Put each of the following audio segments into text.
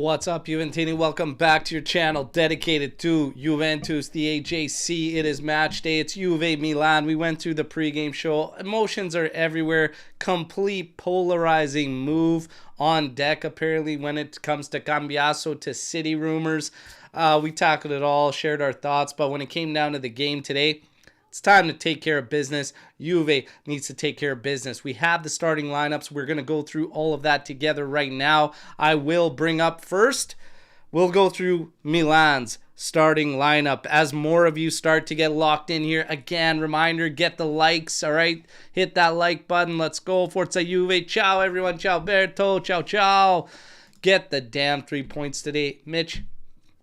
What's up, Juventini? Welcome back to your channel dedicated to Juventus, the AJC. It is match day. It's Juve Milan. We went through the pregame show. Emotions are everywhere. Complete polarizing move on deck, apparently, when it comes to Cambiaso to City rumors. We tackled it all, shared our thoughts, but when it came down to the game today, it's time to take care of business. Juve needs to take care of business. We have the starting lineups. We're going to go through all of that together right now. I will bring up first, we'll go through Milan's starting lineup as more of you start to get locked in here. Again, reminder, get the likes, all right? Hit that like button. Let's go. Forza Juve. Ciao, everyone. Ciao, Berto. Ciao, ciao. Get the damn 3 points today. Mitch,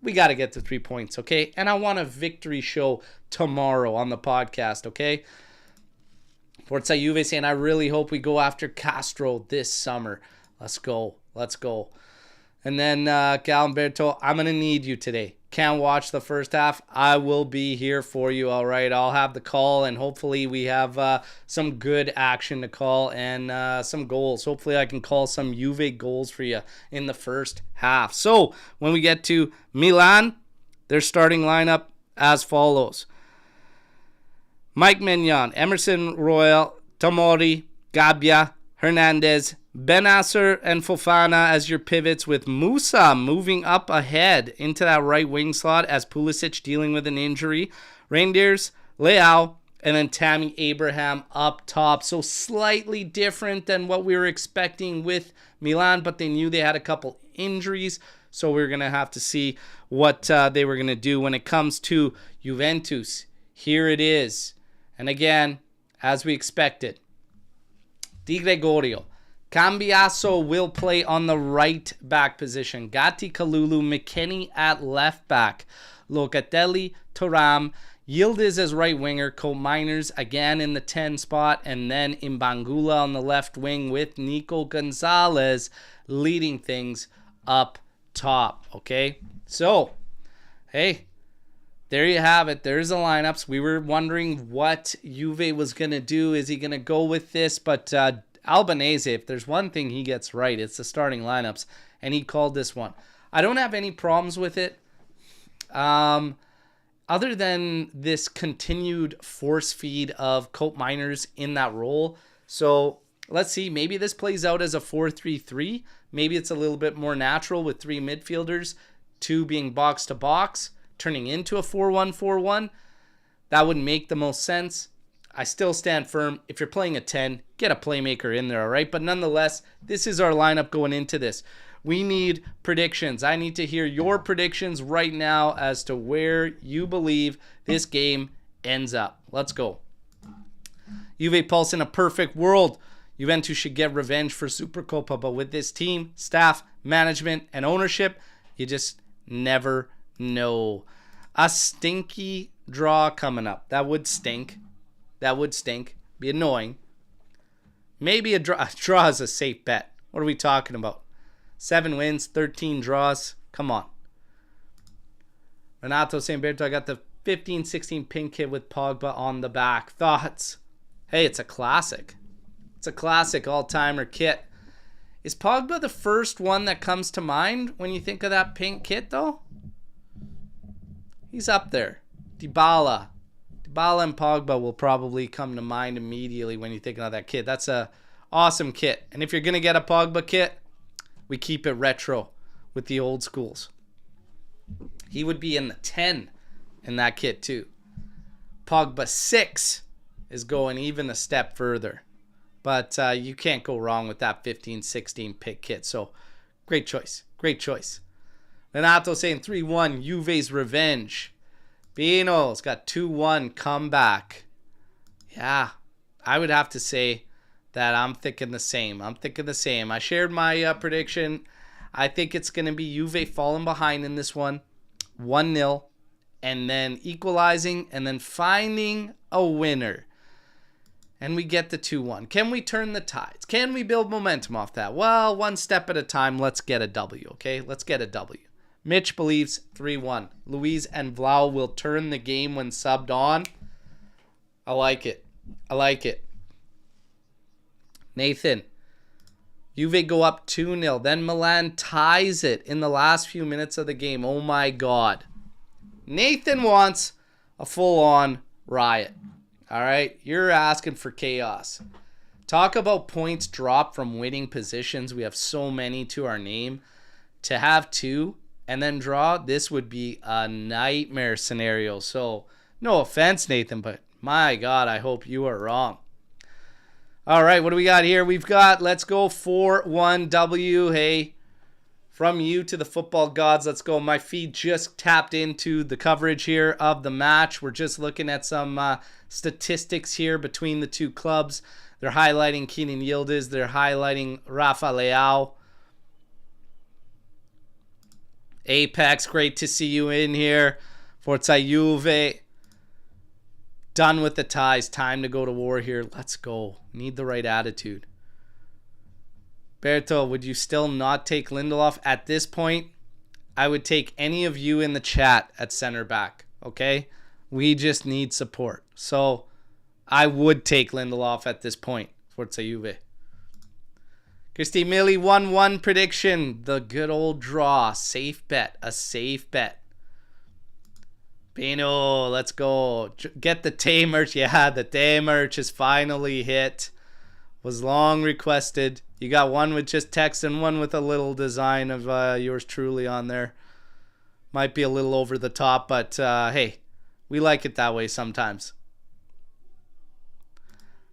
we got to get the 3 points, okay? And I want a victory show tomorrow on the podcast, okay? Forza Juve saying, I really hope we go after Castro this summer. Let's go. Let's go. And then Alberto, I'm going to need you today. Can't watch the first half. I will be here for you, all right? I'll have the call, and hopefully we have some good action to call and some goals. Hopefully I can call some Juve goals for you in the first half. So when we get to Milan, their starting lineup as follows. Mike Mignon, Emerson Royal, Tomori, Gabbia, Hernandez, Benasser and Fofana as your pivots, with Musa moving up ahead into that right wing slot as Pulisic dealing with an injury. Reindeers, Leao, and then Tammy Abraham up top. So slightly different than what we were expecting with Milan, but they knew they had a couple injuries. So we're going to have to see what they were going to do when it comes to Juventus. Here it is. And again, as we expected, Di Gregorio. Cambiaso will play on the right back position. Gatti, Kalulu, McKennie at left back. Locatelli, Thuram, Yildiz as right winger. Miners again in the 10 spot. And then Imbangula on the left wing with Nico Gonzalez leading things up top. Okay, so, hey, there you have it. There's the lineups. We were wondering what Juve was going to do. Is he going to go with this? But Albanese, if there's one thing he gets right, it's the starting lineups, and he called this one. I don't have any problems with it, other than this continued force feed of Cope Miners in that role. So let's see, maybe this plays out as a 4-3-3. Maybe it's a little bit more natural with 3 midfielders, 2 being box to box, turning into a 4-1-4-1. That would make the most sense. I still stand firm. If you're playing a 10, get a playmaker in there, all right? But nonetheless, this is our lineup going into this. We need predictions. I need to hear your predictions right now as to where you believe this game ends up. Let's go. Juve Pulse, in a perfect world, Juventus should get revenge for Supercopa, but with this team, staff, management, and ownership, you just never know. A stinky draw coming up. That would stink. That would stink. Be annoying. Maybe a draw is a safe bet. What are we talking about? 7 wins, 13 draws. Come on. Renato saying, Berto, I got the 15-16 pink kit with Pogba on the back. Thoughts? Hey, it's a classic. It's a classic all-timer kit. Is Pogba the first one that comes to mind when you think of that pink kit, though? He's up there. Dybala and Pogba will probably come to mind immediately when you think of that kit. That's a awesome kit. And if you're going to get a Pogba kit, we keep it retro with the old schools. He would be in the 10 in that kit too. Pogba 6 is going even a step further. But you can't go wrong with that 15-16 pick kit. So great choice. Great choice. Renato saying 3-1, Juve's revenge. Bino's got 2-1 comeback. Yeah, I would have to say that I'm thinking the same. I shared my prediction. I think it's going to be Juve falling behind in this one. 1-0. And then equalizing. And then finding a winner. And we get the 2-1. Can we turn the tides? Can we build momentum off that? Well, one step at a time. Let's get a W, okay? Let's get a W. Mitch believes 3-1. Luiz and Vlau will turn the game when subbed on. I like it. I like it. Nathan, Juve go up 2-0. Then Milan ties it in the last few minutes of the game. Oh my God. Nathan wants a full-on riot. All right? You're asking for chaos. Talk about points dropped from winning positions. We have so many to our name. To have 2 and then draw, this would be a nightmare scenario. So, no offense, Nathan, but my God, I hope you are wrong. All right, what do we got here? We've got, let's go 4-1 W. Hey, from you to the football gods, let's go. My feed just tapped into the coverage here of the match. We're just looking at some statistics here between the two clubs. They're highlighting Kenan Yildiz. They're highlighting Rafa Leao. Apex, great to see you in here. Forza Juve. Done with the ties. Time to go to war here. Let's go. Need the right attitude. Berto, would you still not take Lindelof? At this point, I would take any of you in the chat at center back. Okay? We just need support. So, I would take Lindelof at this point. Forza Juve. Christy Millie, 1-1 prediction. The good old draw. Safe bet. A safe bet. Pino, let's go. Get the Tay merch. Yeah, the Tay merch is finally hit. Was long requested. You got one with just text and one with a little design of yours truly on there. Might be a little over the top, but hey, we like it that way sometimes.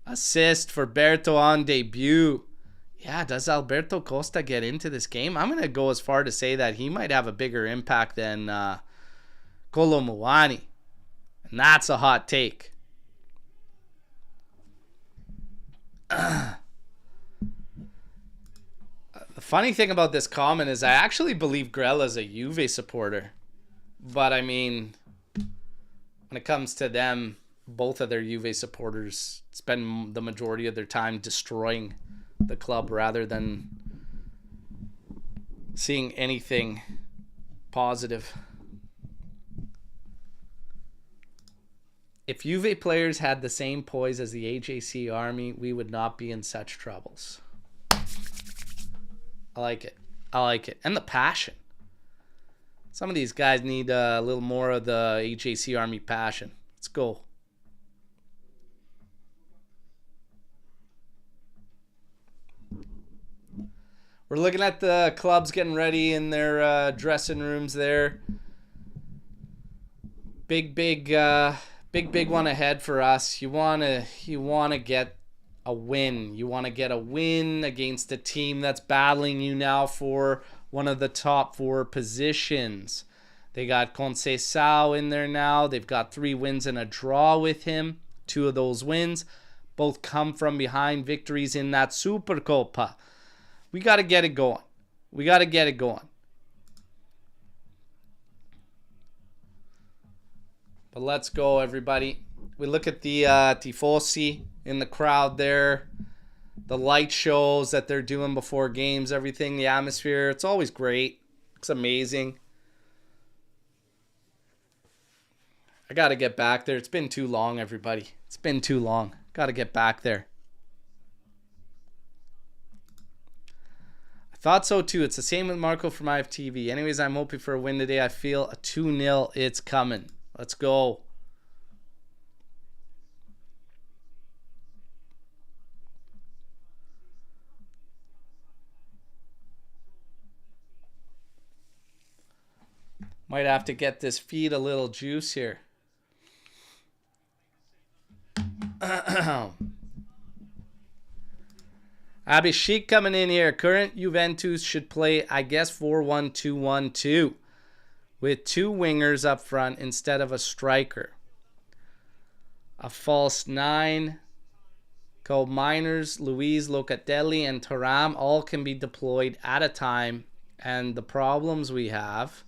Assist for Berto on debut. Yeah, does Alberto Costa get into this game? I'm going to go as far to say that he might have a bigger impact than Kolo Muani. And that's a hot take. The funny thing about this comment is I actually believe Grella's a Juve supporter. But, I mean, when it comes to them, both of their Juve supporters spend the majority of their time destroying the club rather than seeing anything positive. If Juve players had the same poise as the AJC army, we would not be in such troubles. I like it. I like it. And the passion. Some of these guys need a little more of the AJC army passion. Let's go. We're looking at the clubs getting ready in their dressing rooms there. Big one ahead for us. You wanna get a win. You want to get a win against a team that's battling you now for one of the top 4 positions. They got Conceição in there now. They've got 3 wins and a draw with him. 2 of those wins both come from behind victories in that Supercopa. We got to get it going. We got to get it going. But let's go, everybody. We look at the tifosi in the crowd there. The light shows that they're doing before games, everything, the atmosphere. It's always great. It's amazing. I got to get back there. It's been too long, everybody. It's been too long. Got to get back there. Thought so too. It's the same with Marco from IFTV. Anyways, I'm hoping for a win today. I feel a 2-0. It's coming. Let's go. Might have to get this feed a little juice here. Abhishek coming in here. Current Juventus should play, I guess, 4-1-2-1-2 with 2 wingers up front instead of a striker. A false 9. Called Miners, Luiz, Locatelli, and Thuram all can be deployed at a time. And the problems we have...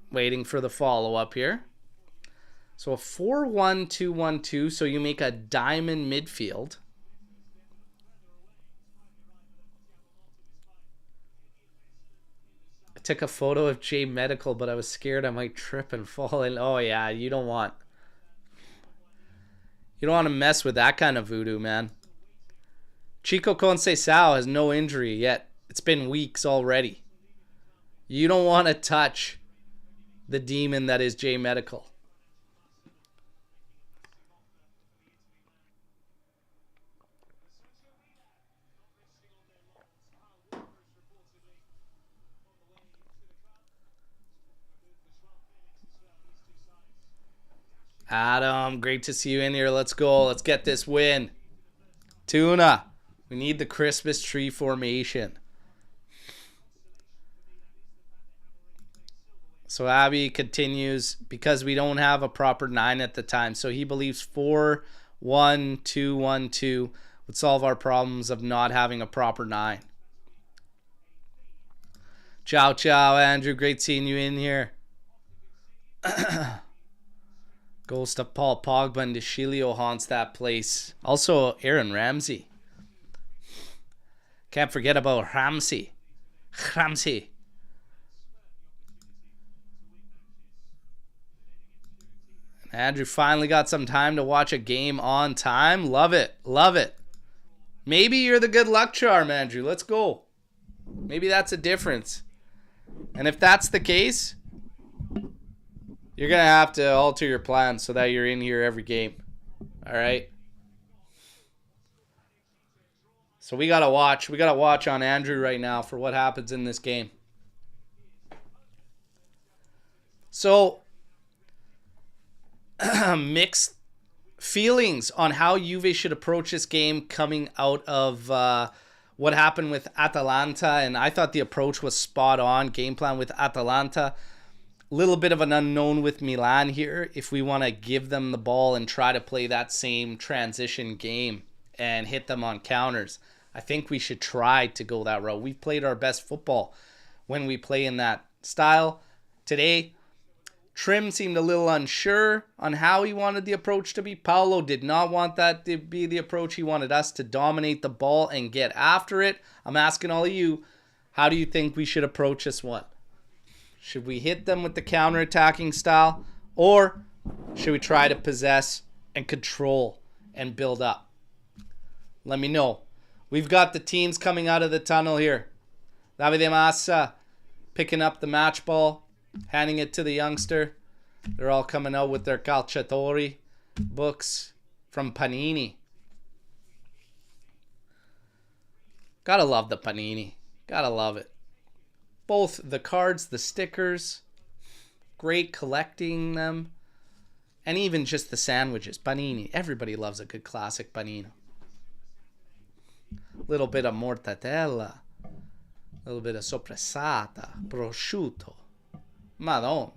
Waiting for the follow-up here. So a 4-1-2-1-2, so you make a diamond midfield. I took a photo of Jay Medical, but I was scared I might trip and fall in. Oh yeah, you don't want to mess with that kind of voodoo, man. Chico Conceição has no injury yet. It's been weeks already. You don't want to touch the demon that is J Medical. Adam, great to see you in here. Let's go. Let's get this win. Tuna, we need the Christmas tree formation. So Abby continues because we don't have a proper 9 at the time. So he believes 4-1-2-1-2 would solve our problems of not having a proper 9. Ciao, ciao, Andrew. Great seeing you in here. Ghost of Paul Pogba and DeShilio haunts that place. Also, Aaron Ramsey. Can't forget about Ramsey. Ramsey. Andrew finally got some time to watch a game on time. Love it. Love it. Maybe you're the good luck charm, Andrew. Let's go. Maybe that's a difference. And if that's the case, you're going to have to alter your plans so that you're in here every game. All right? So we got to watch. We got to watch on Andrew right now for what happens in this game. So, mixed feelings on how Juve should approach this game coming out of what happened with Atalanta. And I thought the approach was spot on. Game plan with Atalanta. Little bit of an unknown with Milan here if we want to give them the ball and try to play that same transition game and hit them on counters. I think we should try to go that route. We've played our best football when we play in that style. Today, Trim seemed a little unsure on how he wanted the approach to be. Paulo did not want that to be the approach. He wanted us to dominate the ball and get after it. I'm asking all of you, how do you think we should approach this one? Should we hit them with the counter-attacking style? Or should we try to possess and control and build up? Let me know. We've got the teams coming out of the tunnel here. Davide Massa picking up the match ball, handing it to the youngster. They're all coming out with their calciatori books from Panini. Gotta love the Panini. Gotta love it. Both the cards, the stickers, great collecting them, and even just the sandwiches. Panini. Everybody loves a good classic panino. Little bit of mortadella, a little bit of sopressata, prosciutto. Madonna.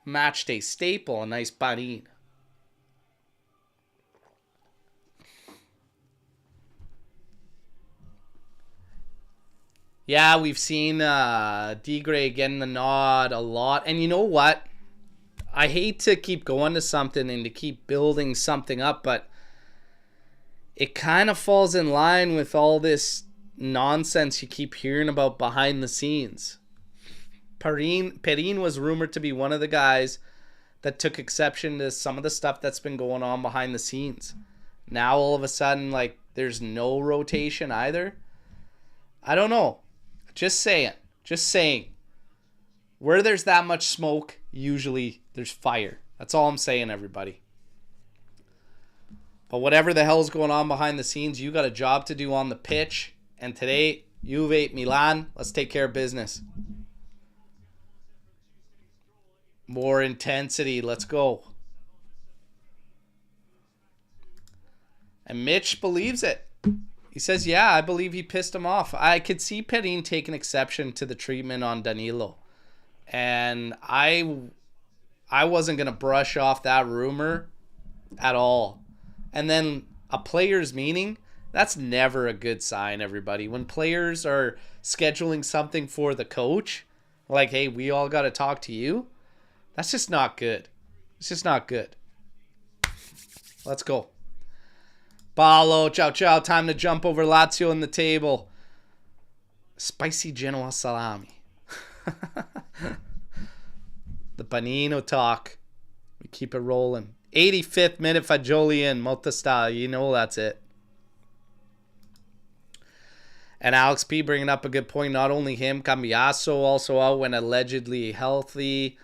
Match day staple, a nice panini. Yeah, we've seen D-Gray getting the nod a lot. And you know what? I hate to keep going to something and to keep building something up, but it kind of falls in line with all this nonsense you keep hearing about behind the scenes. Perin was rumored to be one of the guys that took exception to some of the stuff that's been going on behind the scenes. Now all of a sudden, like, there's no rotation either. I don't know. Just saying. Just saying. Where there's that much smoke, usually there's fire. That's all I'm saying, everybody. But whatever the hell's going on behind the scenes, you got a job to do on the pitch. And today, Juve, Milan, let's take care of business. More intensity. Let's go. And Mitch believes it. He says, yeah, I believe he pissed him off. I could see Perin taking exception to the treatment on Danilo. And I wasn't going to brush off that rumor at all. And then a player's meeting, that's never a good sign, everybody. When players are scheduling something for the coach, like, hey, we all got to talk to you, that's just not good. It's just not good. Let's go. Paolo, ciao, ciao. Time to jump over Lazio in the table. Spicy Genoa salami. The panino talk. We keep it rolling. 85th minute, Fagioli in. Molta sta. You know that's it. And Alex P bringing up a good point. Not only him, Cambiaso also out when allegedly healthy.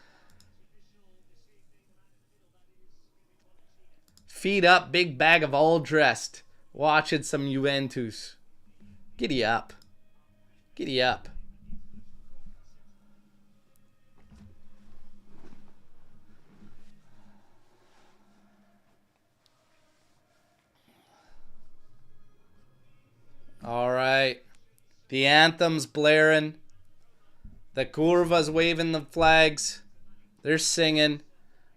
Feet up, big bag of all dressed. Watching some Juventus. Giddy up. Giddy up. All right. The anthem's blaring. The Curva's waving the flags. They're singing.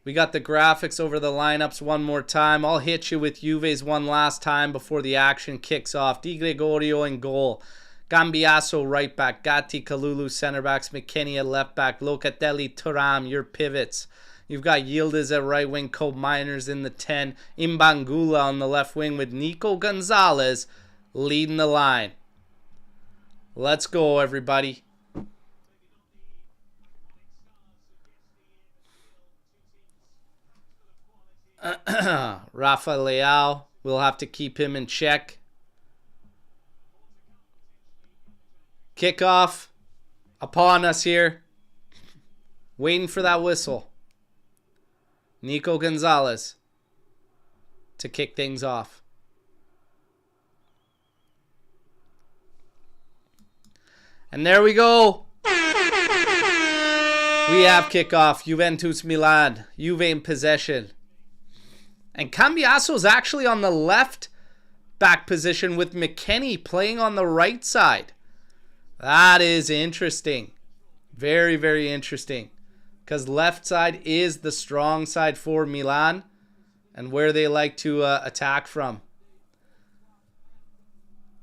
We got the graphics over the lineups one more time. I'll hit you with Juve's one last time before the action kicks off. Di Gregorio in goal. Cambiaso right back. Gatti, Kalulu center backs. McKennie at left back. Locatelli, Thuram, your pivots. You've got Yildiz at right wing. Cope Miners in the 10. Imbangula on the left wing with Nico Gonzalez leading the line. Let's go, everybody. Rafa Leao, we'll have to keep him in check. Kickoff upon us here. Waiting for that whistle. Nico Gonzalez to kick things off. And there we go. We have kickoff. Juventus Milan. Juve in possession. And Cambiaso is actually on the left back position with McKennie playing on the right side. That is interesting. Very, very interesting. Because left side is the strong side for Milan and where they like to attack from.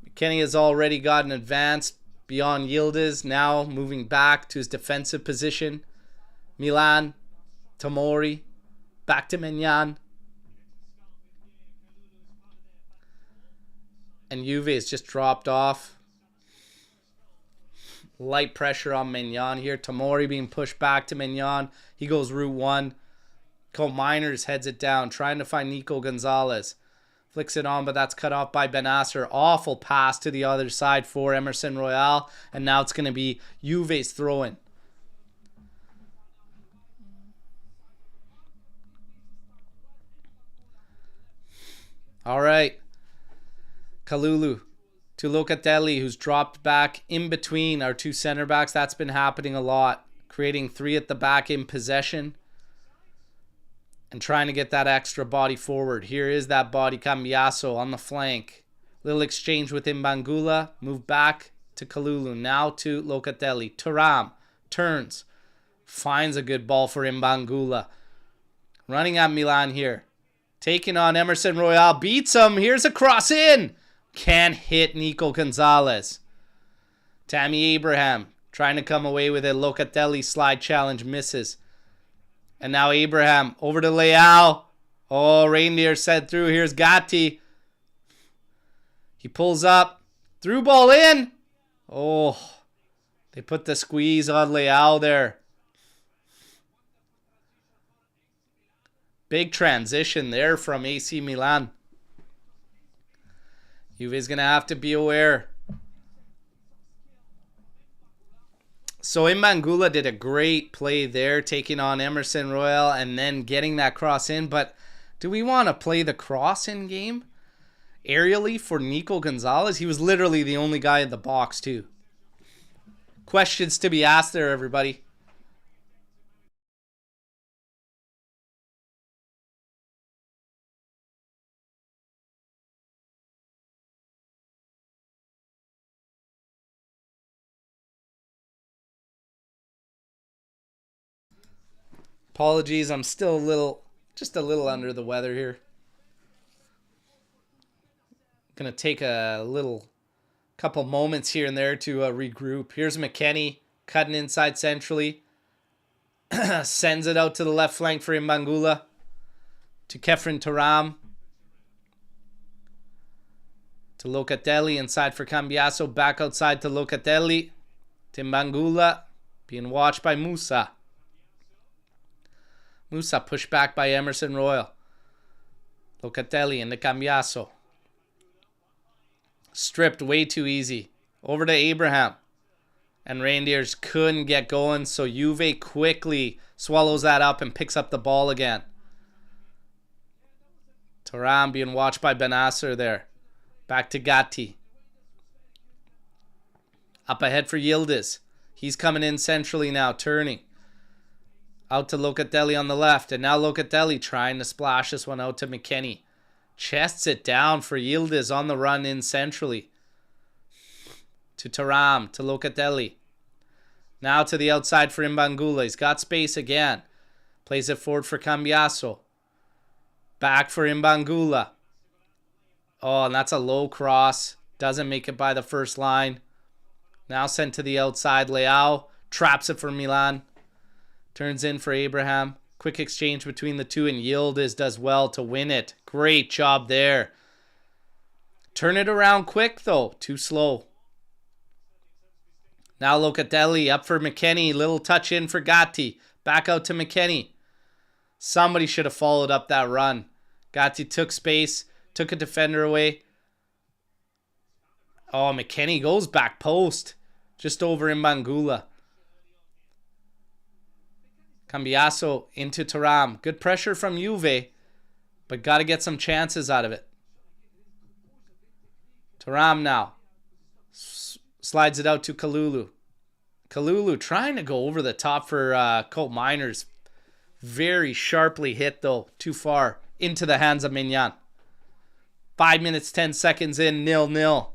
McKennie has already gotten advanced beyond Yildiz. Now moving back to his defensive position. Milan, Tomori, back to Maignan. And Juve has just dropped off. Light pressure on Maignan here. Tomori being pushed back to Maignan. He goes route one. Cope Miners heads it down, trying to find Nico Gonzalez. Flicks it on, but that's cut off by Benasser. Awful pass to the other side for Emerson Royal. And now it's going to be Juve's throw-in. All right. Kalulu to Locatelli, who's dropped back in between our two center backs. That's been happening a lot. Creating three at the back in possession. And trying to get that extra body forward. Here is that body, Cambiaso on the flank. Little exchange with Imbangula. Move back to Kalulu. Now to Locatelli. Thuram turns. Finds a good ball for Imbangula. Running at Milan here. Taking on Emerson Royal. Beats him. Here's a cross in. Can't hit Nico Gonzalez. Tammy Abraham trying to come away with it. Locatelli slide challenge misses. And now Abraham over to Leao. Oh, Reindeer set through. Here's Gatti. He pulls up. Through ball in. Oh, they put the squeeze on Leao there. Big transition there from AC Milan. Juve's going to have to be aware. So Imbangula did a great play there, taking on Emerson Royal and then getting that cross in. But do we want to play the cross in game aerially for Nico Gonzalez? He was literally the only guy in the box too. Questions to be asked there, everybody. Apologies, I'm still just a little under the weather here. Gonna take a couple moments here and there to regroup. Here's McKennie cutting inside centrally. Sends it out to the left flank for Imbangula. To Kefren Thuram. To Locatelli inside for Cambiaso. Back outside to Locatelli. To Imbangula. Being watched by Musa. Musa pushed back by Emerson Royal. Locatelli into Cambiaso. Stripped way too easy. Over to Abraham. And Reindeers couldn't get going, so Juve quickly swallows that up and picks up the ball again. Thuram being watched by Benasser there. Back to Gatti. Up ahead for Yildiz. He's coming in centrally now, turning. Out to Locatelli on the left. And now Locatelli trying to splash this one out to McKennie. Chests it down for Yildiz on the run in centrally. To Thuram, to Locatelli. Now to the outside for Mbangula. He's got space again. Plays it forward for Cambiaso. Back for Mbangula. Oh, and that's a low cross. Doesn't make it by the first line. Now sent to the outside. Leao traps it for Milan. Turns in for Abraham. Quick exchange between the two, and Yildiz does well to win it. Great job there. Turn it around quick, though. Too slow. Now Locatelli up for McKennie. Little touch in for Gatti. Back out to McKennie. Somebody should have followed up that run. Gatti took space. Took a defender away. Oh, McKennie goes back post. Just over Mbangula. Cambiaso into Thuram. Good pressure from Juve. But got to get some chances out of it. Thuram now. Slides it out to Kalulu. Kalulu trying to go over the top for Colt Miners. Very sharply hit, though. Too far. Into the hands of Mignon. 5 minutes, 10 seconds in. 0-0.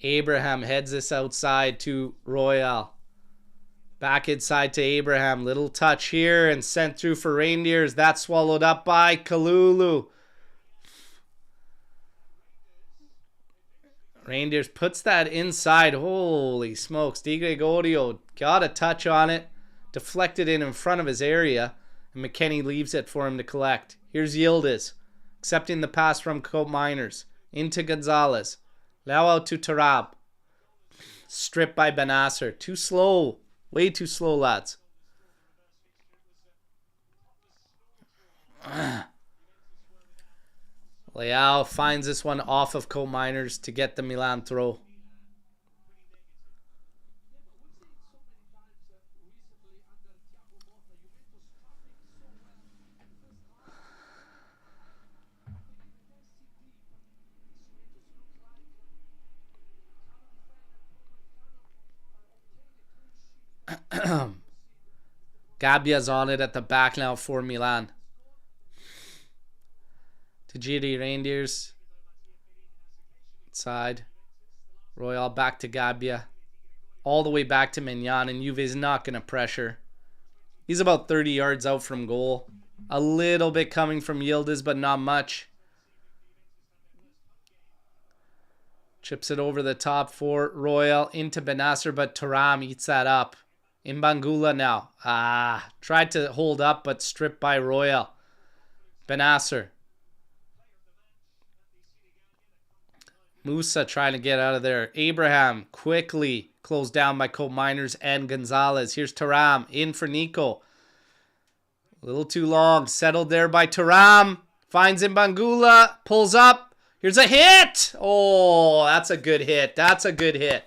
Abraham heads this outside to Royal. Back inside to Abraham. Little touch here and sent through for Reindeers. That's swallowed up by Kalulu. Reindeers puts that inside. Holy smokes. Di Gregorio got a touch on it. Deflected in front of his area. And McKennie leaves it for him to collect. Here's Yildiz. Accepting the pass from Colt Miners. Into Gonzalez. Now out to Thuram. Stripped by Benasser. Too slow. Way too slow, lads. Leao finds this one off of Colt Miners to get the Milan throw. Gabbia's on it at the back now for Milan. To GD Reindeers. Side. Royal back to Gabbia. All the way back to Mignon, and Juve's not going to pressure. He's about 30 yards out from goal. A little bit coming from Yildiz, but not much. Chips it over the top for Royal into Benasser, but Thuram eats that up. Mbangula now. Tried to hold up, but stripped by Royal. Benasser. Musa trying to get out of there. Abraham quickly closed down by Colt Miners and Gonzalez. Here's Thuram in for Nico. A little too long. Settled there by Thuram. Finds Mbangula. Pulls up. Here's a hit. Oh, that's a good hit. That's a good hit.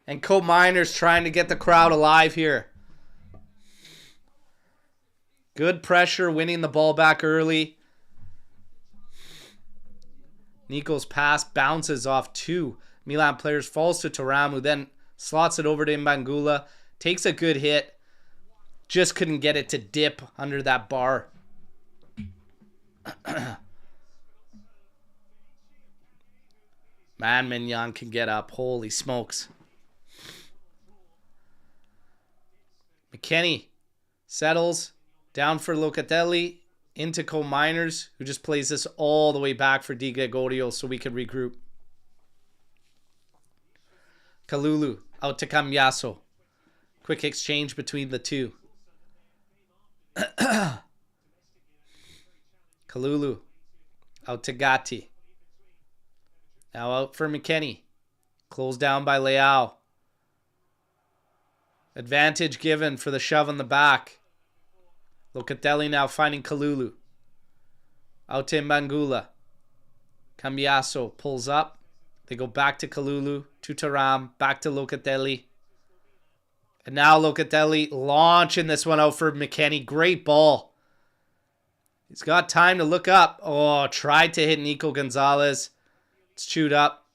And Colt Miners trying to get the crowd alive here. Good pressure, winning the ball back early. Nico's pass bounces off two Milan players, falls to Thuram, who then slots it over to Mbangula. Takes a good hit. Just couldn't get it to dip under that bar. Man, Mignon can get up. Holy smokes. McKennie settles down for Locatelli into Colt Miners, who just plays this all the way back for Di Gregorio so we can regroup. Kalulu out to Cambiaso. Quick exchange between the two. Kalulu out to Gatti. Now out for McKennie. Closed down by Leao. Advantage given for the shove on the back. Locatelli now finding Kalulu. Out to Mbangula. Cambiaso pulls up. They go back to Kalulu, to Thuram, back to Locatelli. And now Locatelli launching this one out for McKennie. Great ball. He's got time to look up. Oh, tried to hit Nico Gonzalez. It's chewed up.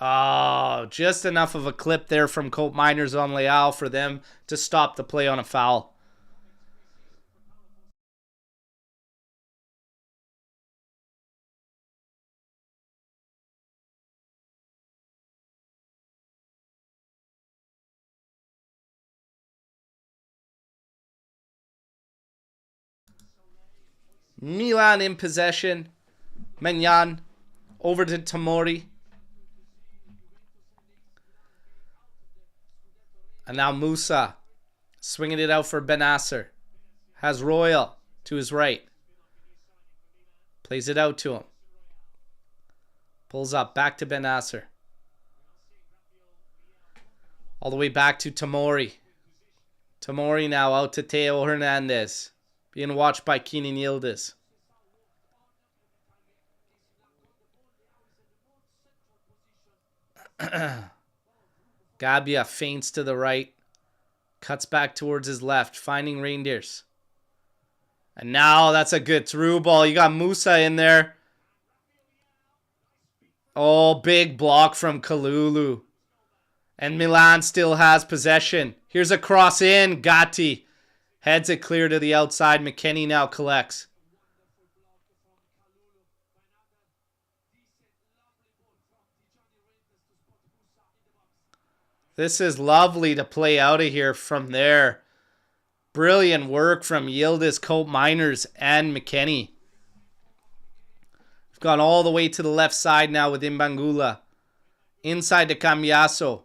Oh, just enough of a clip there from Cope Miners on Leal for them to stop the play on a foul. Milan in possession. Menyan over to Tomori. And now Musa swinging it out for Benasser. Has Royal to his right. Plays it out to him. Pulls up back to Benasser. All the way back to Tomori. Tomori now out to Teo Hernandez. Being watched by Kenan Yildiz. Gabia feints to the right. Cuts back towards his left. Finding Reindeers. And now that's a good through ball. You got Musa in there. Oh, big block from Kalulu. And Milan still has possession. Here's a cross in. Gatti. Heads it clear to the outside. McKennie now collects. This is lovely to play out of here from there. Brilliant work from Yildiz, Cope Miners, and McKennie. We've gone all the way to the left side now with Mbangula. Inside to Cambiaso.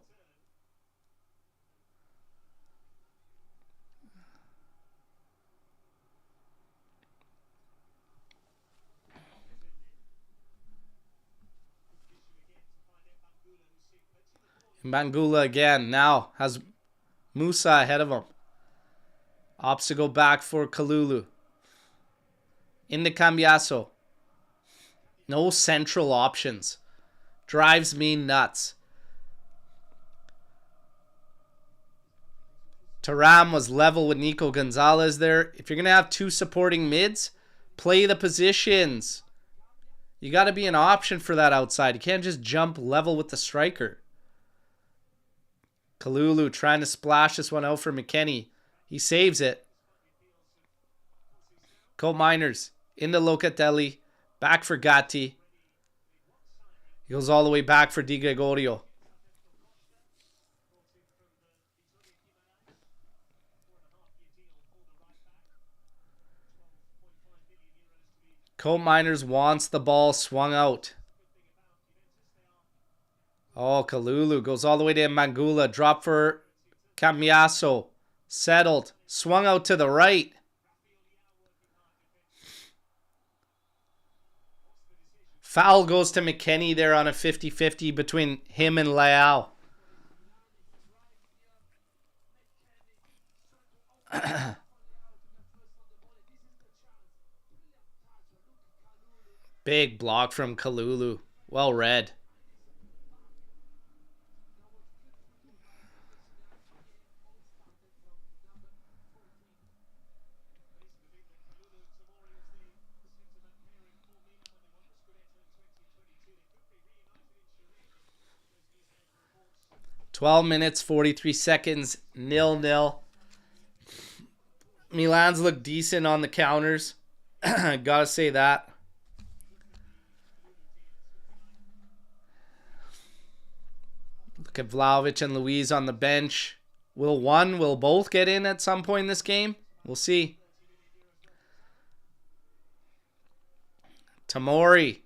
Mbangula again. Now has Musa ahead of him. Opts to go back for Kalulu. Into Cambiaso. No central options. Drives me nuts. Thuram was level with Nico Gonzalez there. If you're going to have two supporting mids, play the positions. You got to be an option for that outside. You can't just jump level with the striker. Kalulu trying to splash this one out for McKennie. He saves it. Cope Miners into Locatelli. Back for Gatti. He goes all the way back for Di Gregorio. Cope Miners wants the ball swung out. Oh, Kalulu goes all the way to Mbangula. Drop for Cambiaso. Settled. Swung out to the right. Foul goes to McKennie there on a 50-50 between him and Leao. Big block from Kalulu. Well read. (12 minutes, 43 seconds, 0-0. Milan's look decent on the counters. Gotta say that. Look at Vlahovic and Luiz on the bench. Will both get in at some point in this game? We'll see. Tomori.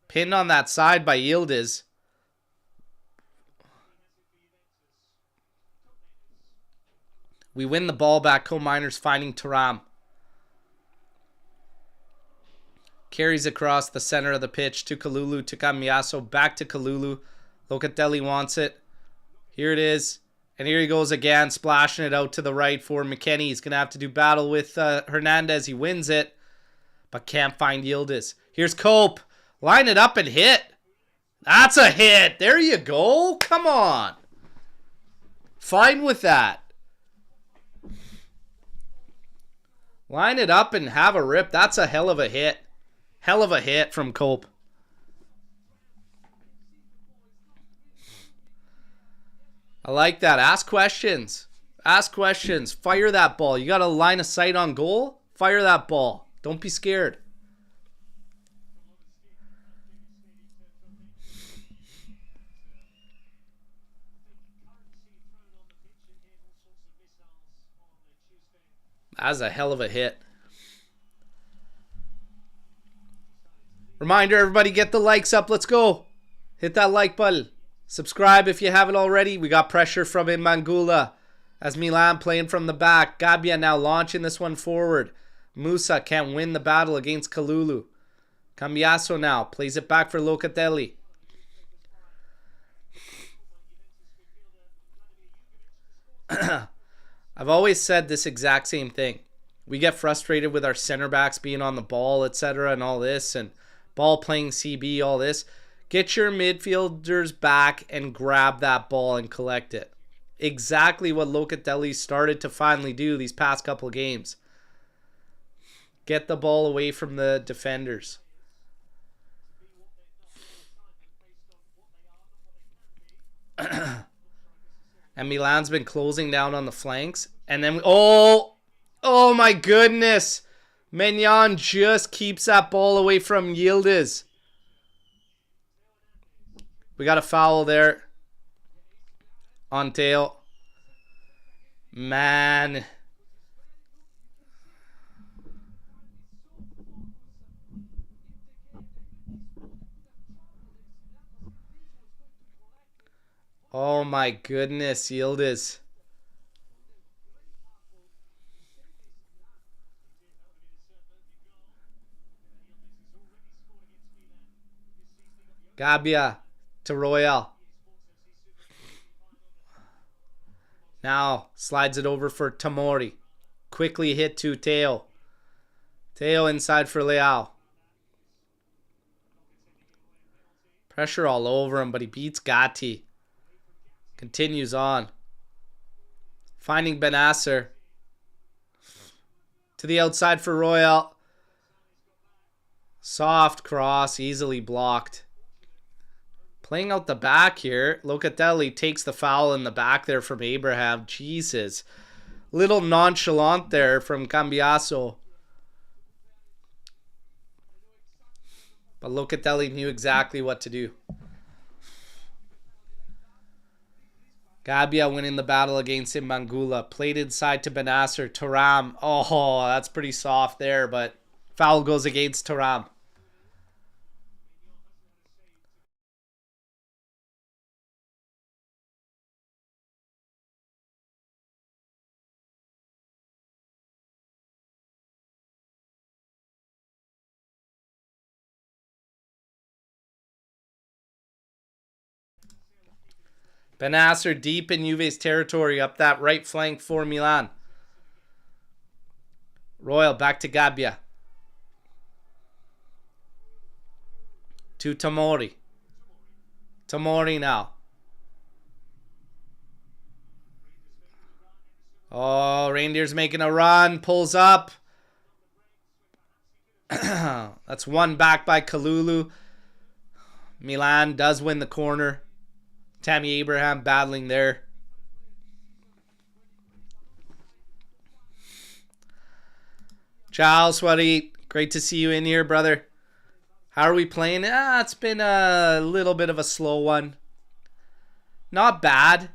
Pinned on that side by Yildiz. We win the ball back. Cope Miners finding Thuram. Carries across the center of the pitch to Kalulu, to Cambiaso, back to Kalulu. Locatelli wants it. Here it is. And here he goes again, splashing it out to the right for McKennie. He's going to have to do battle with Hernandez. He wins it, but can't find Yildiz. Here's Cope. Line it up and hit. That's a hit. There you go. Come on. Fine with that. Line it up and have a rip. That's a hell of a hit. Hell of a hit from Cope. I like that. Ask questions. Ask questions. Fire that ball. You got a line of sight on goal? Fire that ball. Don't be scared. That's a hell of a hit. Reminder, everybody, get the likes up. Let's go. Hit that like button. Subscribe if you haven't already. We got pressure from Imangula as Milan playing from the back. Gabbia now launching this one forward. Musa can't win the battle against Kalulu. Cambiaso now plays it back for Locatelli. I've always said this exact same thing. We get frustrated with our center backs being on the ball, etc. and all this, and ball playing CB, all this. Get your midfielders back and grab that ball and collect it. Exactly what Locatelli started to finally do these past couple of games. Get the ball away from the defenders. And Milan's been closing down on the flanks. And then, oh my goodness. Mignon just keeps that ball away from Yildiz. We got a foul there on Teo. Man. Oh my goodness, Yildiz. Gabbia to Royal. Now slides it over for Tamori. Quickly hit to Teo. Teo inside for Leao. Pressure all over him, but he beats Gatti. Continues on. Finding Benasser. To the outside for Royal. Soft cross, easily blocked. Playing out the back here. Locatelli takes the foul in the back there from Abraham. Jesus. Little nonchalant there from Cambiaso. But Locatelli knew exactly what to do. Gabbia winning the battle against Imangula. Played inside to Benasser. Thuram. Oh, that's pretty soft there, but foul goes against Thuram. Benasser deep in Juve's territory up that right flank for Milan. Royal back to Gabbia. To Tamori. Tamori now. Oh, Reindeer's making a run. Pulls up. That's one back by Kalulu. Milan does win the corner. Tammy Abraham battling there. Ciao, Sweaty. Great to see you in here, brother. How are we playing? It's been a little bit of a slow one. Not bad.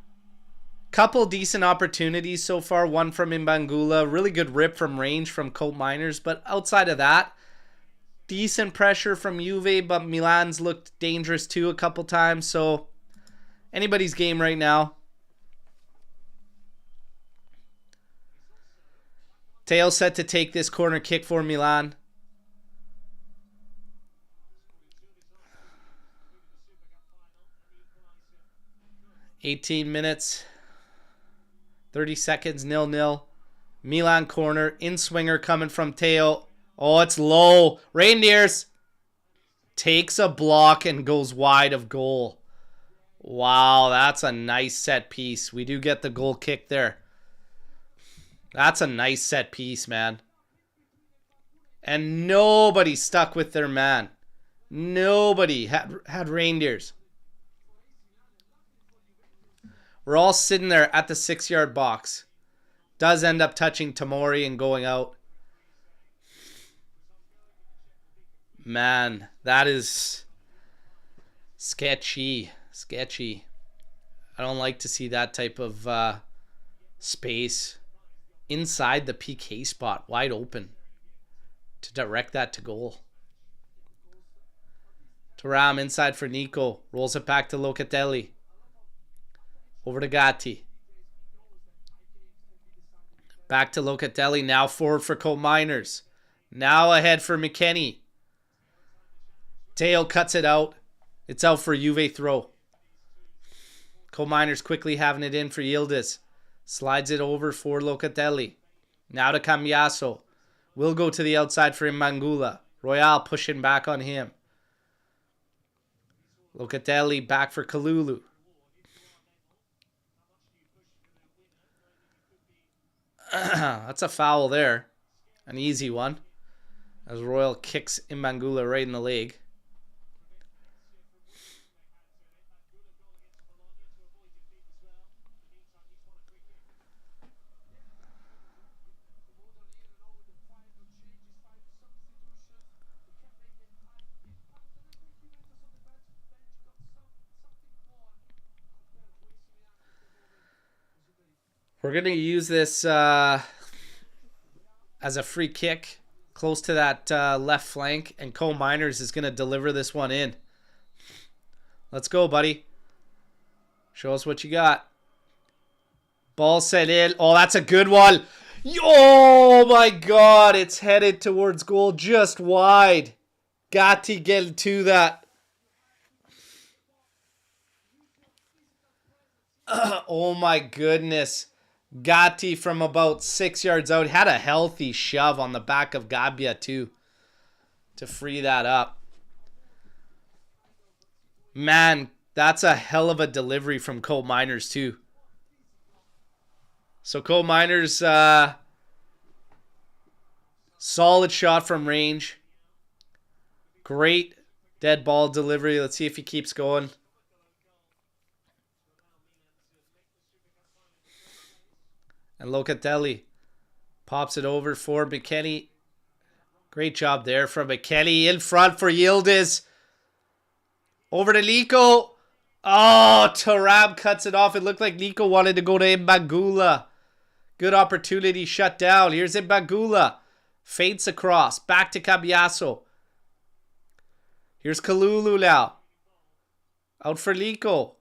Couple decent opportunities so far. One from Imbangula. Really good rip from range from Cope Miners. But outside of that, decent pressure from Juve. But Milan's looked dangerous too a couple times. So anybody's game right now. Teo set to take this corner kick for Milan. "18 minutes. 30 seconds, 0-0. Milan corner. In swinger coming from Teo. Oh, it's low. Reindeers. Takes a block and goes wide of goal. Wow, that's a nice set piece. We do get the goal kick there. That's a nice set piece, man. And nobody stuck with their man. Nobody had reindeers. We're all sitting there at the 6-yard box. Does end up touching Tamori and going out. Man, that is sketchy. Sketchy. I don't like to see that type of space inside the PK spot, wide open, to direct that to goal. Thuram inside for Nico. Rolls it back to Locatelli. Over to Gatti. Back to Locatelli. Now forward for Co-Miners. Now ahead for McKennie. Teo cuts it out. It's out for Juve throw. Co-Miners quickly having it in for Yildiz. Slides it over for Locatelli. Now to Cambiaso. Will go to the outside for Mangula. Royale pushing back on him. Locatelli back for Kalulu. That's a foul there. An easy one. As Royal kicks Mangula right in the leg. We're going to use this as a free kick close to that left flank, and Co-Miners is going to deliver this one in. Let's go, buddy. Show us what you got. Ball set in. Oh, that's a good one. Oh, my God. It's headed towards goal just wide. Gatti getting to that. Oh, my goodness. Gatti from about 6 yards out had a healthy shove on the back of Gabbia too to free that up. Man, that's a hell of a delivery from Co-Miners too. So Co-Miners, solid shot from range. Great dead ball delivery. Let's see if he keeps going. And Locatelli pops it over for McKennie. Great job there from McKennie. In front for Yildiz. Over to Nico. Oh, Thuram cuts it off. It looked like Nico wanted to go to Mbangula. Good opportunity shut down. Here's Mbangula. Feints across. Back to Cambiaso. Here's Kalulu now. Out for Nico.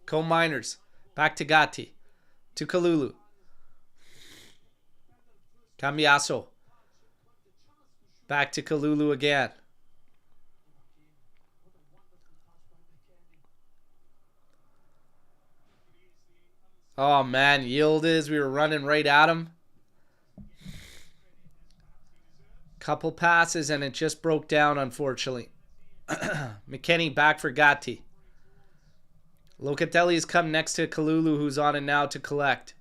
Co-Miners. Back to Gatti. To Kalulu. Cambiaso. Back to Kalulu again. Oh, man. Yildiz. We were running right at him. Couple passes and it just broke down, unfortunately. McKennie back for Gatti. Locatelli's come next to Kalulu, who's on it now to collect.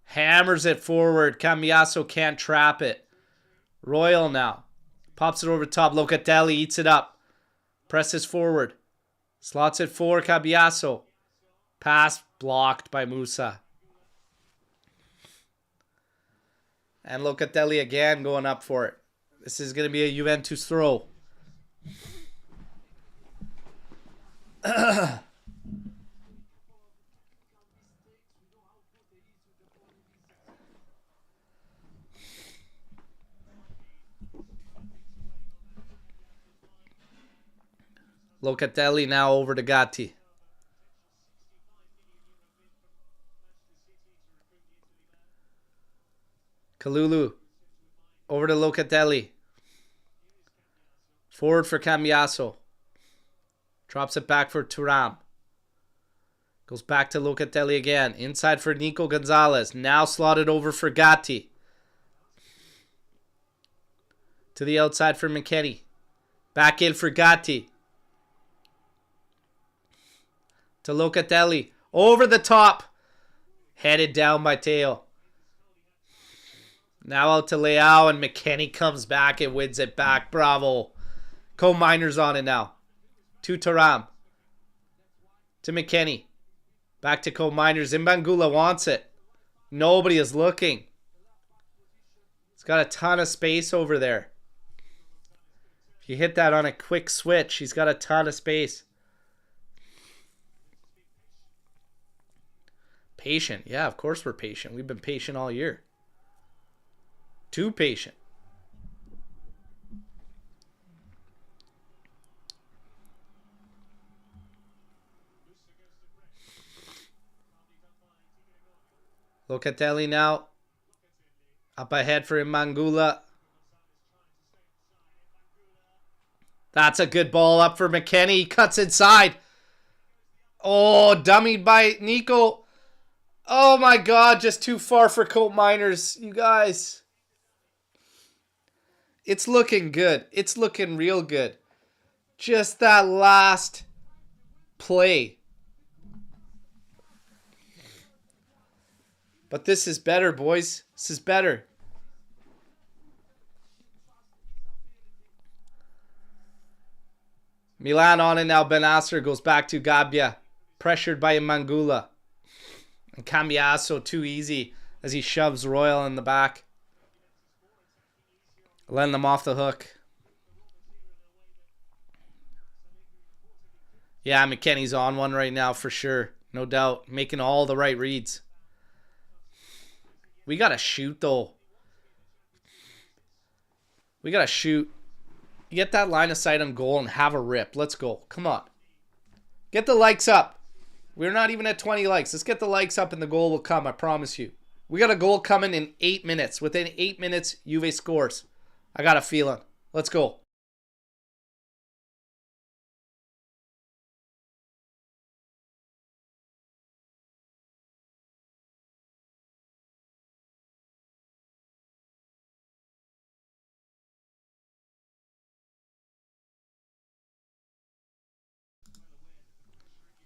Hammers it forward. Cambiaso can't trap it. Royal now. Pops it over top. Locatelli eats it up. Presses forward. Slots it for Cambiaso. Pass blocked by Musa. And Locatelli again going up for it. This is going to be a Juventus throw. Locatelli now over to Gatti. Kalulu over to Locatelli. Forward for Cambiaso. Drops it back for Thuram. Goes back to Locatelli again. Inside for Nico Gonzalez. Now slotted over for Gatti. To the outside for McKennie. Back in for Gatti. To Locatelli. Over the top. Headed down by Teo. Now out to Leao, and McKennie comes back and wins it back. Bravo. Co-Miner's on it now. To Thuram. To McKennie. Back to Co-Miners. Mbangula wants it. Nobody is looking. He's got a ton of space over there. If you hit that on a quick switch, he's got a ton of space. Patient. Yeah, of course we're patient. We've been patient all year. Too patient. Locatelli now. Up ahead for Mbangula. That's a good ball up for McKennie. He cuts inside. Oh, dummied by Nico. Oh my God, just too far for Colt Miners, you guys. It's looking good. It's looking real good. Just that last play. But this is better, boys. This is better. Milan on it now. Benasser goes back to Gabbia. Pressured by Mbangula. And Cambiasso too easy as he shoves Royal in the back. Letting them off the hook. Yeah, McKennie's on one right now for sure. No doubt. Making all the right reads. We got to shoot, though. We got to shoot. Get that line of sight on goal and have a rip. Let's go. Come on. Get the likes up. We're not even at 20 likes. Let's get the likes up and the goal will come. I promise you. We got a goal coming in 8 minutes. Within 8 minutes, Juve scores. I got a feeling. Let's go.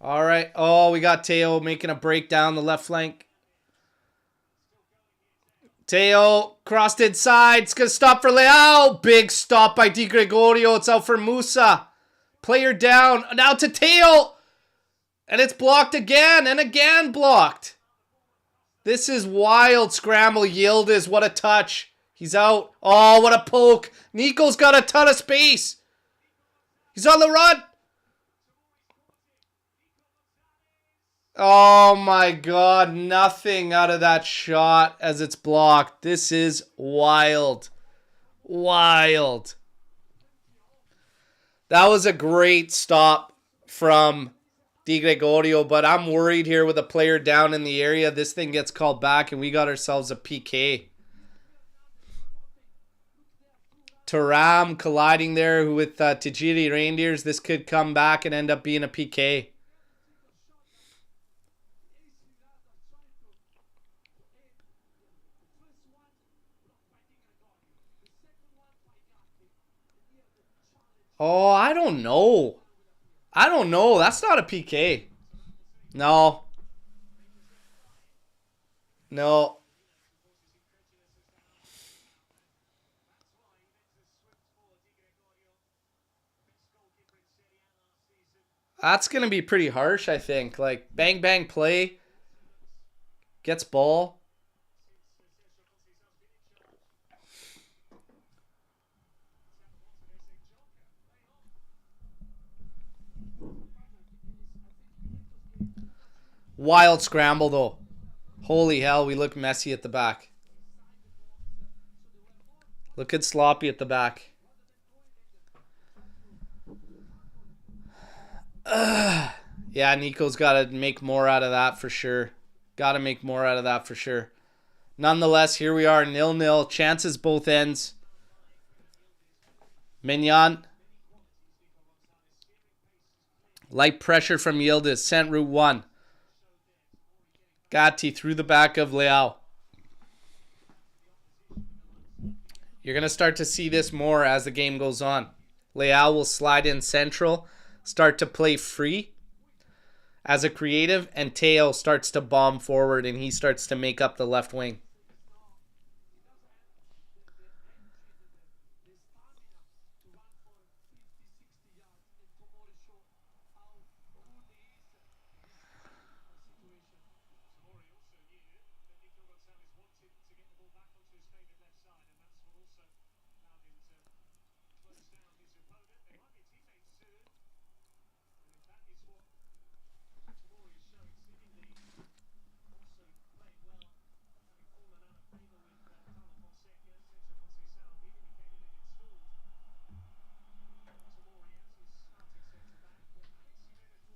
All right. Oh, we got Teo making a break down the left flank. Teo crossed inside. It's going to stop for Leao. Big stop by Di Gregorio. It's out for Musa. Player down. Now to Teo. And it's blocked again and again blocked. This is wild scramble. Yildiz, what a touch. He's out. Oh, what a poke. Nico's got a ton of space. He's on the run. Oh my God, nothing out of that shot as it's blocked. This is wild. Wild. That was a great stop from Di Gregorio, but I'm worried here with a player down in the area. This thing gets called back and we got ourselves a PK. Thuram colliding there with Tajiri Reindeers. This could come back and end up being a PK. Oh, I don't know. I don't know. That's not a PK. No. No. That's going to be pretty harsh, I think. Like, bang, bang, play. Gets ball. Wild scramble, though. Holy hell, we look messy at the back. Looking sloppy at the back. Yeah, Nico's got to make more out of that for sure. Got to make more out of that for sure. Nonetheless, here we are, 0-0. Chances both ends. Mignon. Light pressure from Yildiz. Sent route 1. Gatti through the back of Leao. You're going to start to see this more as the game goes on. Leao will slide in central, start to play free as a creative, and Teo starts to bomb forward and he starts to make up the left wing.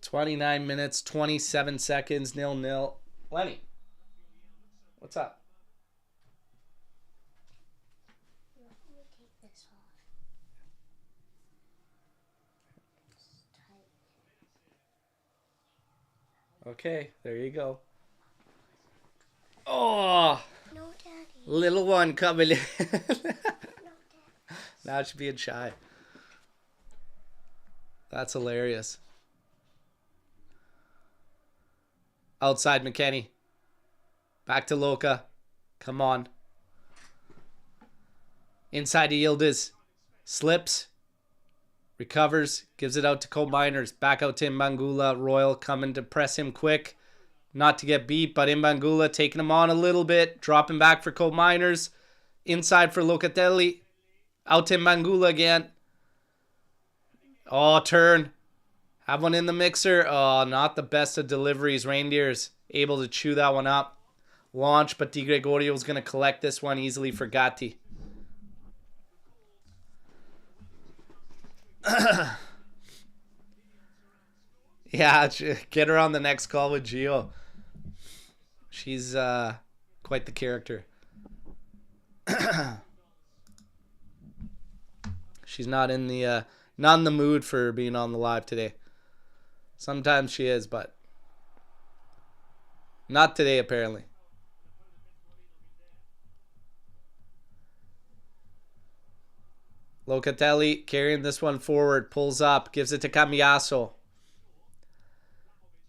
(29 minutes, 27 seconds, 0-0). Lenny, what's up? Okay, there you go. Oh, no, Daddy. Little one coming in. No, Daddy. Now she's being shy. That's hilarious. Outside McKennie. Back to Luca. Come on. Inside to Yildiz. Slips. Recovers. Gives it out to Cole Miners. Back out to Mbangula. Royal coming to press him quick. Not to get beat, but Mbangula taking him on a little bit. Dropping back for Cole Miners. Inside for Locatelli. Out to Mbangula again. Oh, turn. Have one in the mixer. Oh, not the best of deliveries. Reindeers able to chew that one up. Launch, but Di Gregorio was going to collect this one easily for Gatti. Yeah, get her on the next call with Gio. She's quite the character. She's not in the mood for being on the live today. Sometimes she is, but not today apparently. Locatelli carrying this one forward, pulls up, gives it to Cambiaso.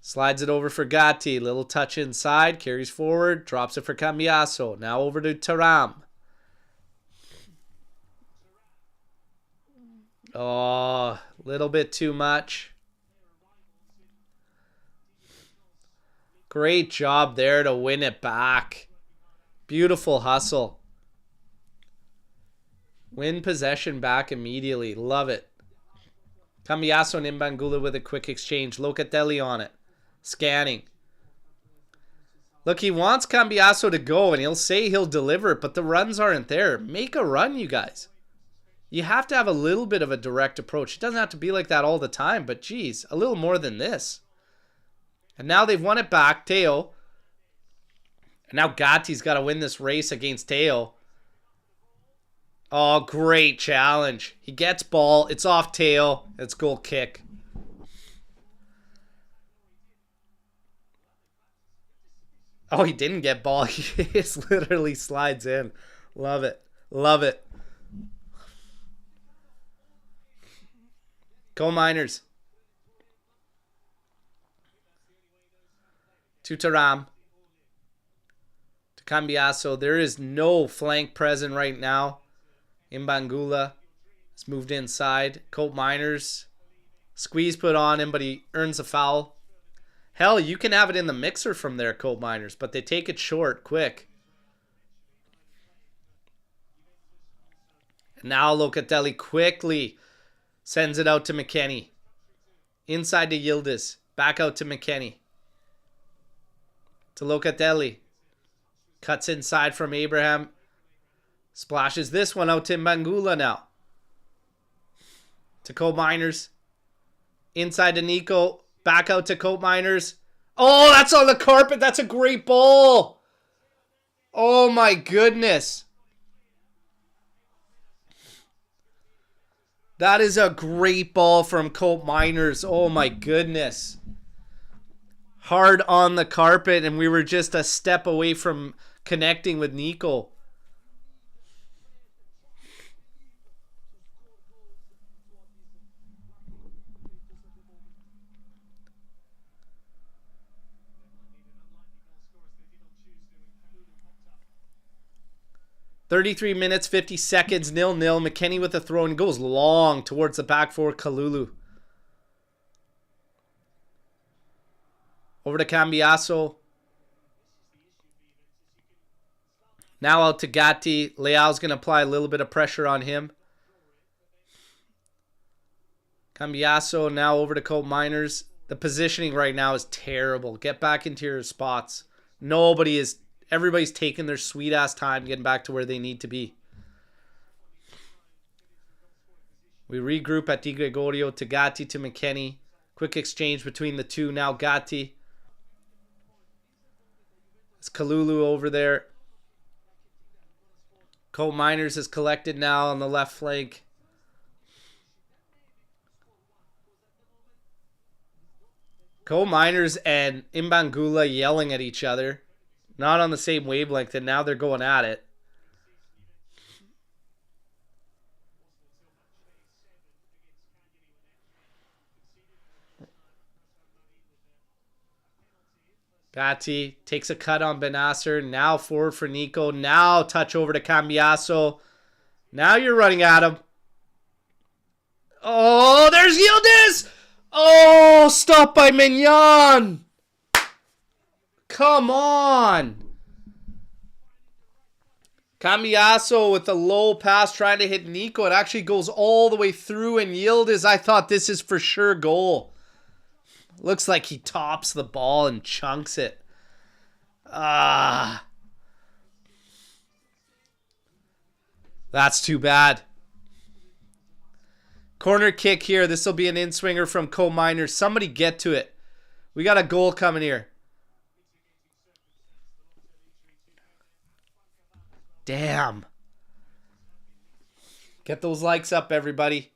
Slides it over for Gatti. Little touch inside, carries forward, drops it for Cambiaso. Now over to Thuram. Oh, little bit too much. Great job there to win it back. Beautiful hustle. Win possession back immediately. Love it. Cambiaso and Mbangula with a quick exchange. Locatelli on it. Scanning. Look, he wants Cambiaso to go, and he'll say he'll deliver, but the runs aren't there. Make a run, you guys. You have to have a little bit of a direct approach. It doesn't have to be like that all the time, but geez, a little more than this. And now they've won it back, Teo. And now Gatti's got to win this race against Teo. Oh, great challenge. He gets ball. It's off Teo. It's goal kick. Oh, he didn't get ball. He just literally slides in. Love it. Love it. Go Miners. To Thuram. To Cambiaso. There is no flank present right now. Mbangula has moved inside. Colt Miners. Squeeze put on him, but he earns a foul. Hell, you can have it in the mixer from there, Colt Miners, but they take it short, quick. And now Locatelli quickly sends it out to McKennie. Inside to Yildiz. Back out to McKennie. To Locatelli. Cuts inside from Abraham. Splashes this one out to Mbangula now. To Colt Miners. Inside to Nico. Back out to Colt Miners. Oh, that's on the carpet. That's a great ball. Oh my goodness. That is a great ball from Colt Miners. Oh my goodness. hard on the carpet, and we were just a step away from connecting with Nico. "33 minutes, 50 seconds, 0-0. McKennie with the throw and goes long towards the back for Kalulu. Over to Cambiaso. Now out to Gatti. Leao's going to apply a little bit of pressure on him. Cambiaso now over to Colt Miners. The positioning right now is terrible. Get back into your spots. Everybody's taking their sweet ass time getting back to where they need to be. We regroup at Di Gregorio to Gatti to McKennie. Quick exchange between the two. Now Gatti. It's Kalulu over there. Colt Miners is collected now on the left flank. Colt Miners and Imbangula yelling at each other. Not on the same wavelength, and now they're going at it. Gatti takes a cut on Benasser. Now forward for Nico. Now touch over to Cambiaso. Now you're running at him. Oh, there's Yildiz! Oh, stop by Mignon! Come on! Cambiaso with a low pass trying to hit Nico. It actually goes all the way through, and Yildiz, I thought this is for sure goal. Looks like he tops the ball and chunks it. That's too bad. Corner kick here. This will be an in-swinger from Colt Miners. Somebody get to it. We got a goal coming here. Damn. Get those likes up, everybody.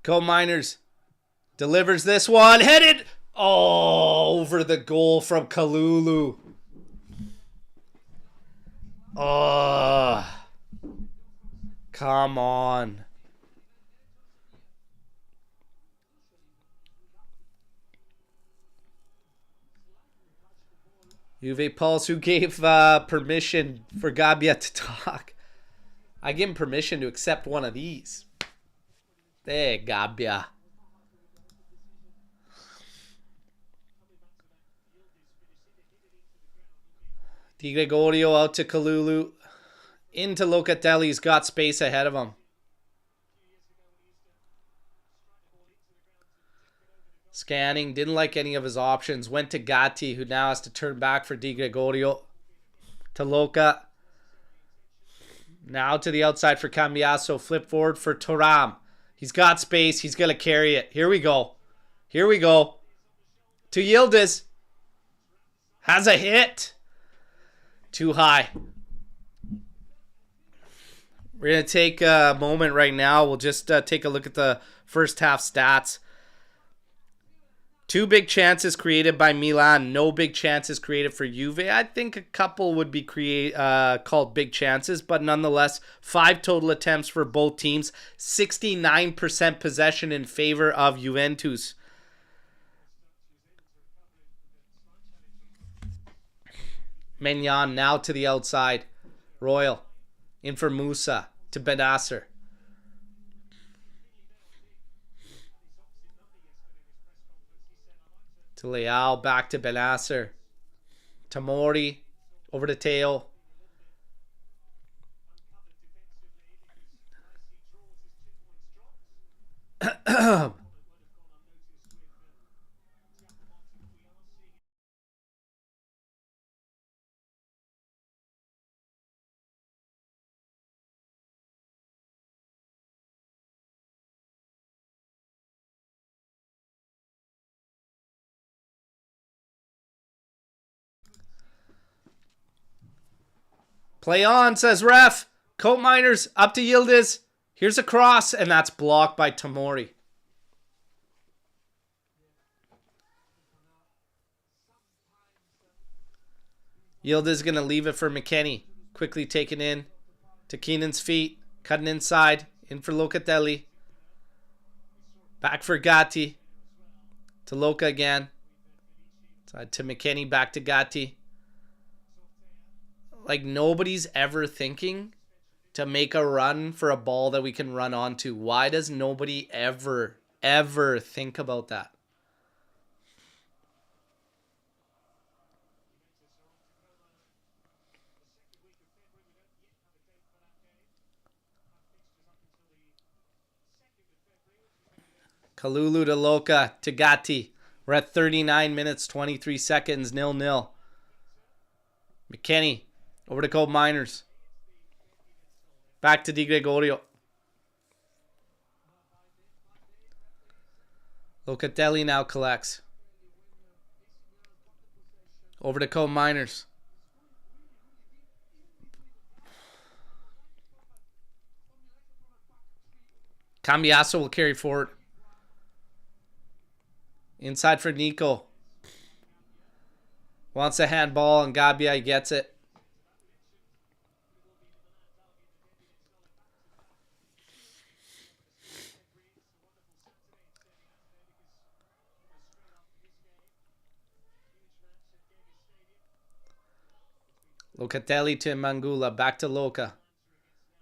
Colt Miners delivers this one. Headed. Oh, over the goal from Kalulu. Oh. Come on. Juve Pulse, who gave permission for Gabbia to talk? I give him permission to accept one of these. There, Gabbia. Di Gregorio out to Kalulu. Into Locatelli's got space ahead of him. Scanning, didn't like any of his options. Went to Gatti, who now has to turn back for Di Gregorio. To Loca. Now to the outside for Cambiaso. Flip forward for Thuram. He's got space. He's going to carry it. Here we go. Here we go. To Yildiz. Has a hit. Too high. We're going to take a moment right now. We'll just take a look at the first half stats. 2 big chances created by Milan. No big chances created for Juve. I think a couple would be called big chances, but nonetheless, 5 total attempts for both teams. 69% possession in favor of Juventus. Mignon now to the outside. Royal in for Musa to Benasser. To Leao, back to Benasser. To Mori, over to Teo. Play on, says ref. Coat Miners up to Yildiz. Here's a cross, and that's blocked by Tamori. Yildiz going to leave it for McKennie. Quickly taken in to Keenan's feet. Cutting inside. In for Locatelli. Back for Gatti. To Loca again. Side to McKennie. Back to Gatti. Like, nobody's ever thinking to make a run for a ball that we can run onto. Why does nobody ever think about that? Kalulu to Loca to Gatti. We're at 39 minutes, 23 seconds, 0-0. McKennie over to Cold Miners. Back to Di Gregorio. Locatelli now collects. Over to Cold Miners. Cambiasso will carry forward. Inside for Nico. Wants a handball and Gabbia gets it. Locatelli to Mangula. Back to Loca.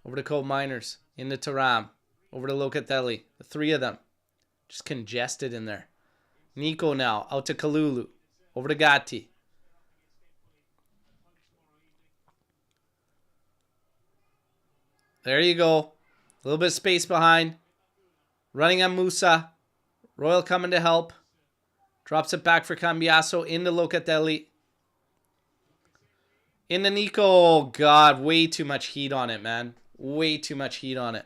Over to Cold Miners. Into Taram. Over to Locatelli. The three of them. Just congested in there. Nico now. Out to Kalulu. Over to Gatti. There you go. A little bit of space behind. Running on Musa. Royal coming to help. Drops it back for Cambiasso. Into Locatelli. Into Nico. Oh, God. Way too much heat on it, man. Way too much heat on it.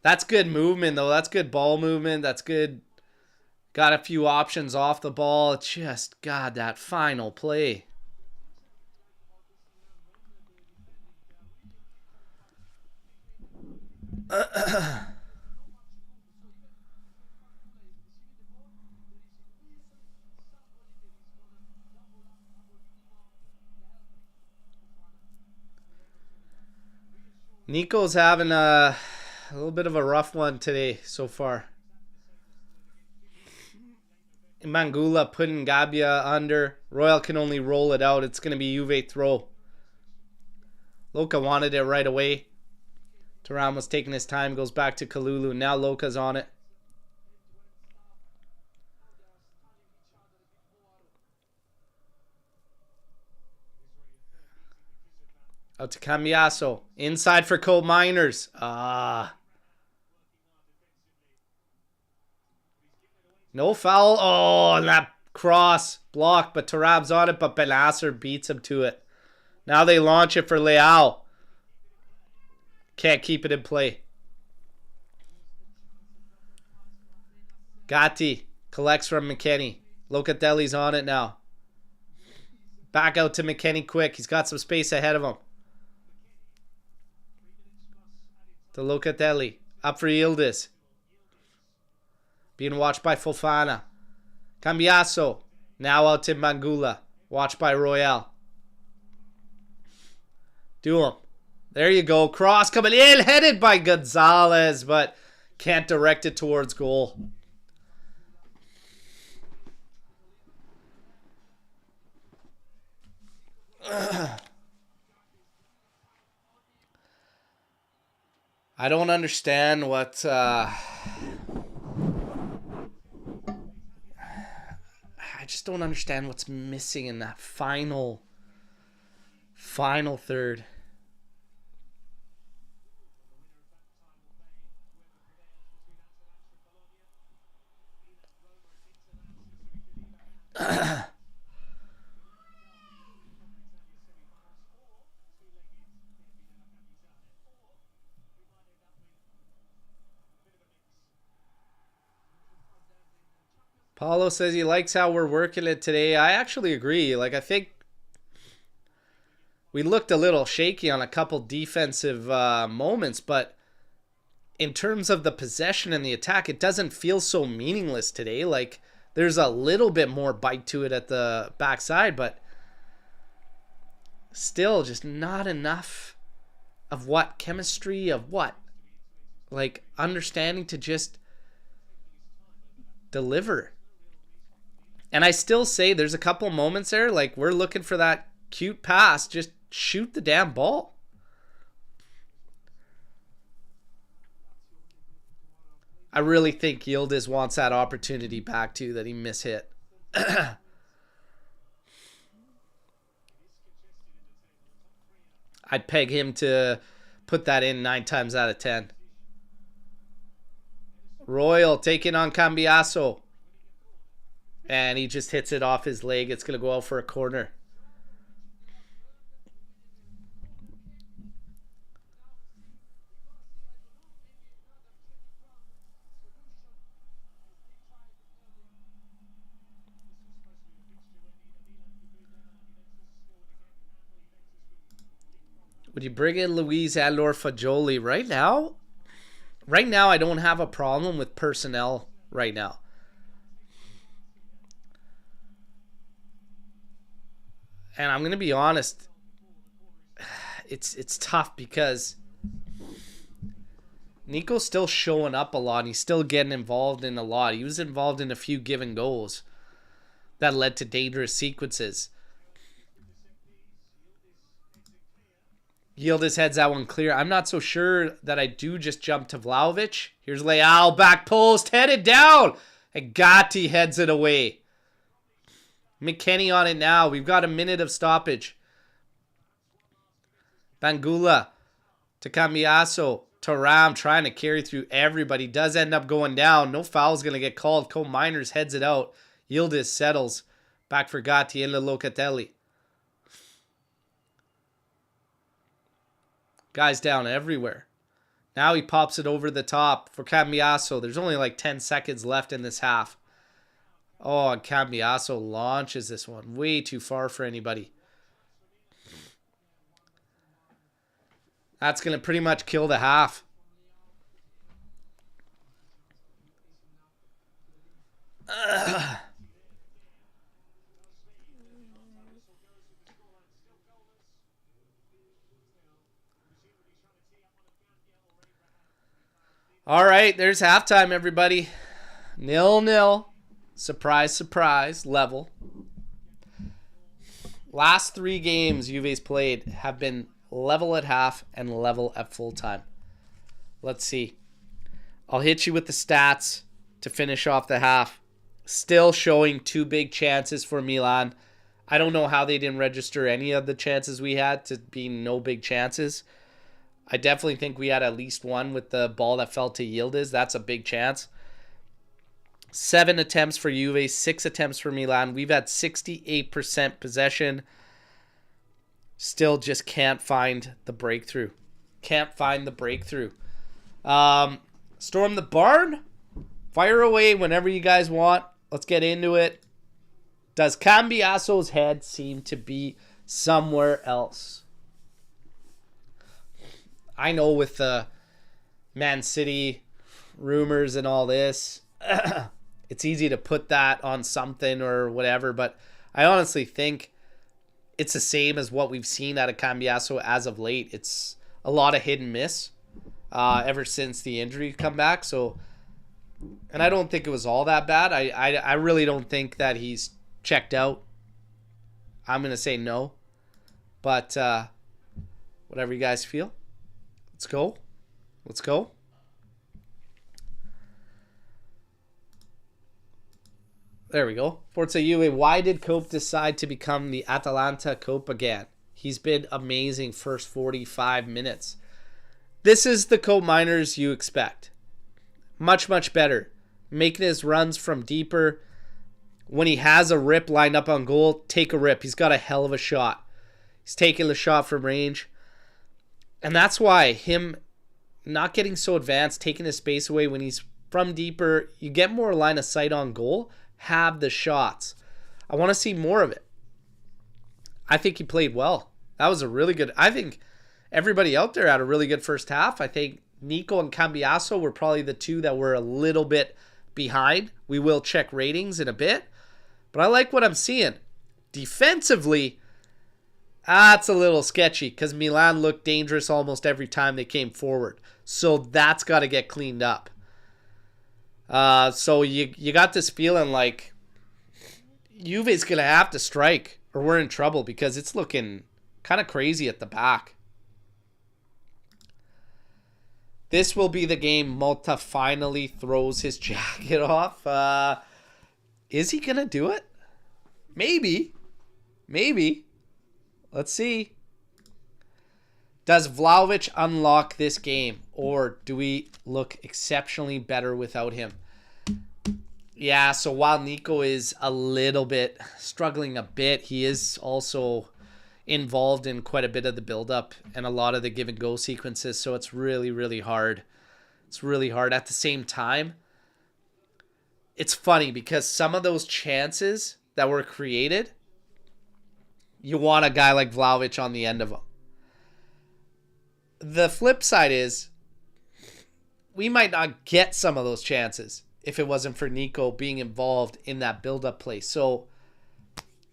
That's good movement, though. That's good ball movement. That's good. Got a few options off the ball. It's just, God, that final play. Nico's having a little bit of a rough one today so far. Mangula putting Gabbia under. Royal can only roll it out. It's going to be Juve throw. Loca wanted it right away. Thuram was taking his time. Goes back to Kalulu. Now Loca's on it. Out to Cambiasso. Inside for Cold Miners. No foul. Oh, and that cross blocked, but Tarab's on it, but Benasser beats him to it. Now they launch it for Leao. Can't keep it in play. Gatti collects from McKennie. Locatelli's on it now. Back out to McKennie quick. He's got some space ahead of him. To Locatelli. Up for Yildiz. Being watched by Fofana. Cambiasso. Now out to Mangula. Watched by Royale. Do him. There you go. Cross coming in. Headed by Gonzalez. But can't direct it towards goal. I don't understand what... I just don't understand what's missing in that final third. Paulo says he likes how we're working it today. I actually agree. Like, I think We looked a little shaky on a couple defensive moments, but in terms of the possession and the attack, it doesn't feel so meaningless today. Like, there's a little bit more bite to it at the backside, but still just not enough of what chemistry, of what, like, understanding to just deliver. And I still say there's a couple moments there, like, we're looking for that cute pass, just shoot the damn ball. I really think Yildiz wants that opportunity back too that he mishit. I'd peg him to put that in 9 times out of 10. Royal taking on Cambiaso. And he just hits it off his leg. It's going to go out for a corner. Would you bring in Luis and/or Fagioli right now? Right now, I don't have a problem with personnel right now. And I'm going to be honest. It's tough because Nico's still showing up a lot. And he's still getting involved in a lot. He was involved in a few given goals that led to dangerous sequences. Yildiz heads that one clear. I'm not so sure that I do just jump to Vlahovic. Here's Leal, back post, headed down. And Gatti heads it away. McKennie on it now. We've got a minute of stoppage. Bangula to Cambiaso. To Ram trying to carry through everybody. Does end up going down. No foul's going to get called. Co Miners heads it out. Yildiz settles. Back for Gatti into Locatelli. Guys down everywhere. Now he pops it over the top for Cambiaso. There's only like 10 seconds left in this half. Oh, and Cambiaso launches this one. Way too far for anybody. That's going to pretty much kill the half. All right, there's halftime, everybody. 0-0. Surprise, surprise, level. Last 3 games Juve's played have been level at half and level at full time. Let's see. I'll hit you with the stats to finish off the half. Still showing 2 big chances for Milan. I don't know how they didn't register any of the chances we had to be no big chances. I definitely think we had at least one with the ball that fell to Yildiz. That's a big chance. 7 attempts for Juve, 6 attempts for Milan. We've had 68% possession. Still just can't find the breakthrough. Can't find the breakthrough. Storm the barn. Fire away whenever you guys want. Let's get into it. Does Cambiaso's head seem to be somewhere else? I know with the Man City rumors and all this, it's easy to put that on something or whatever, but I honestly think it's the same as what we've seen out of Cambiaso as of late. It's a lot of hit and miss ever since the injury come back. So, and I don't think it was all that bad. I really don't think that he's checked out. I'm going to say no. But whatever you guys feel. Let's go. Let's go. There we go. Forza Juve. Why did Cope decide to become the Atalanta Cope again? He's been amazing first 45 minutes. This is the Cope Miners you expect. Much, much better. Making his runs from deeper. When he has a rip lined up on goal, take a rip. He's got a hell of a shot. He's taking the shot from range. And that's why him not getting so advanced, taking his space away when he's from deeper, you get more line of sight on goal, have the shots. I want to see more of it. I think he played well. That was a really good... I think everybody out there had a really good first half. I think Nico and Cambiaso were probably the two that were a little bit behind. We will check ratings in a bit. But I like what I'm seeing. Defensively, that's a little sketchy because Milan looked dangerous almost every time they came forward. So that's got to get cleaned up. So you got this feeling like Juve's going to have to strike or we're in trouble because it's looking kind of crazy at the back. This will be the game Malta finally throws his jacket off. Is he going to do it? Maybe. Maybe. Let's see. Does Vlahovic unlock this game? Or do we look exceptionally better without him? Yeah, so while Nico is a little bit struggling a bit, he is also involved in quite a bit of the build-up and a lot of the give-and-go sequences, so it's really, really hard. It's really hard. At the same time, it's funny because some of those chances that were created, you want a guy like Vlahovic on the end of them. The flip side is we might not get some of those chances if it wasn't for Nico being involved in that build-up play. So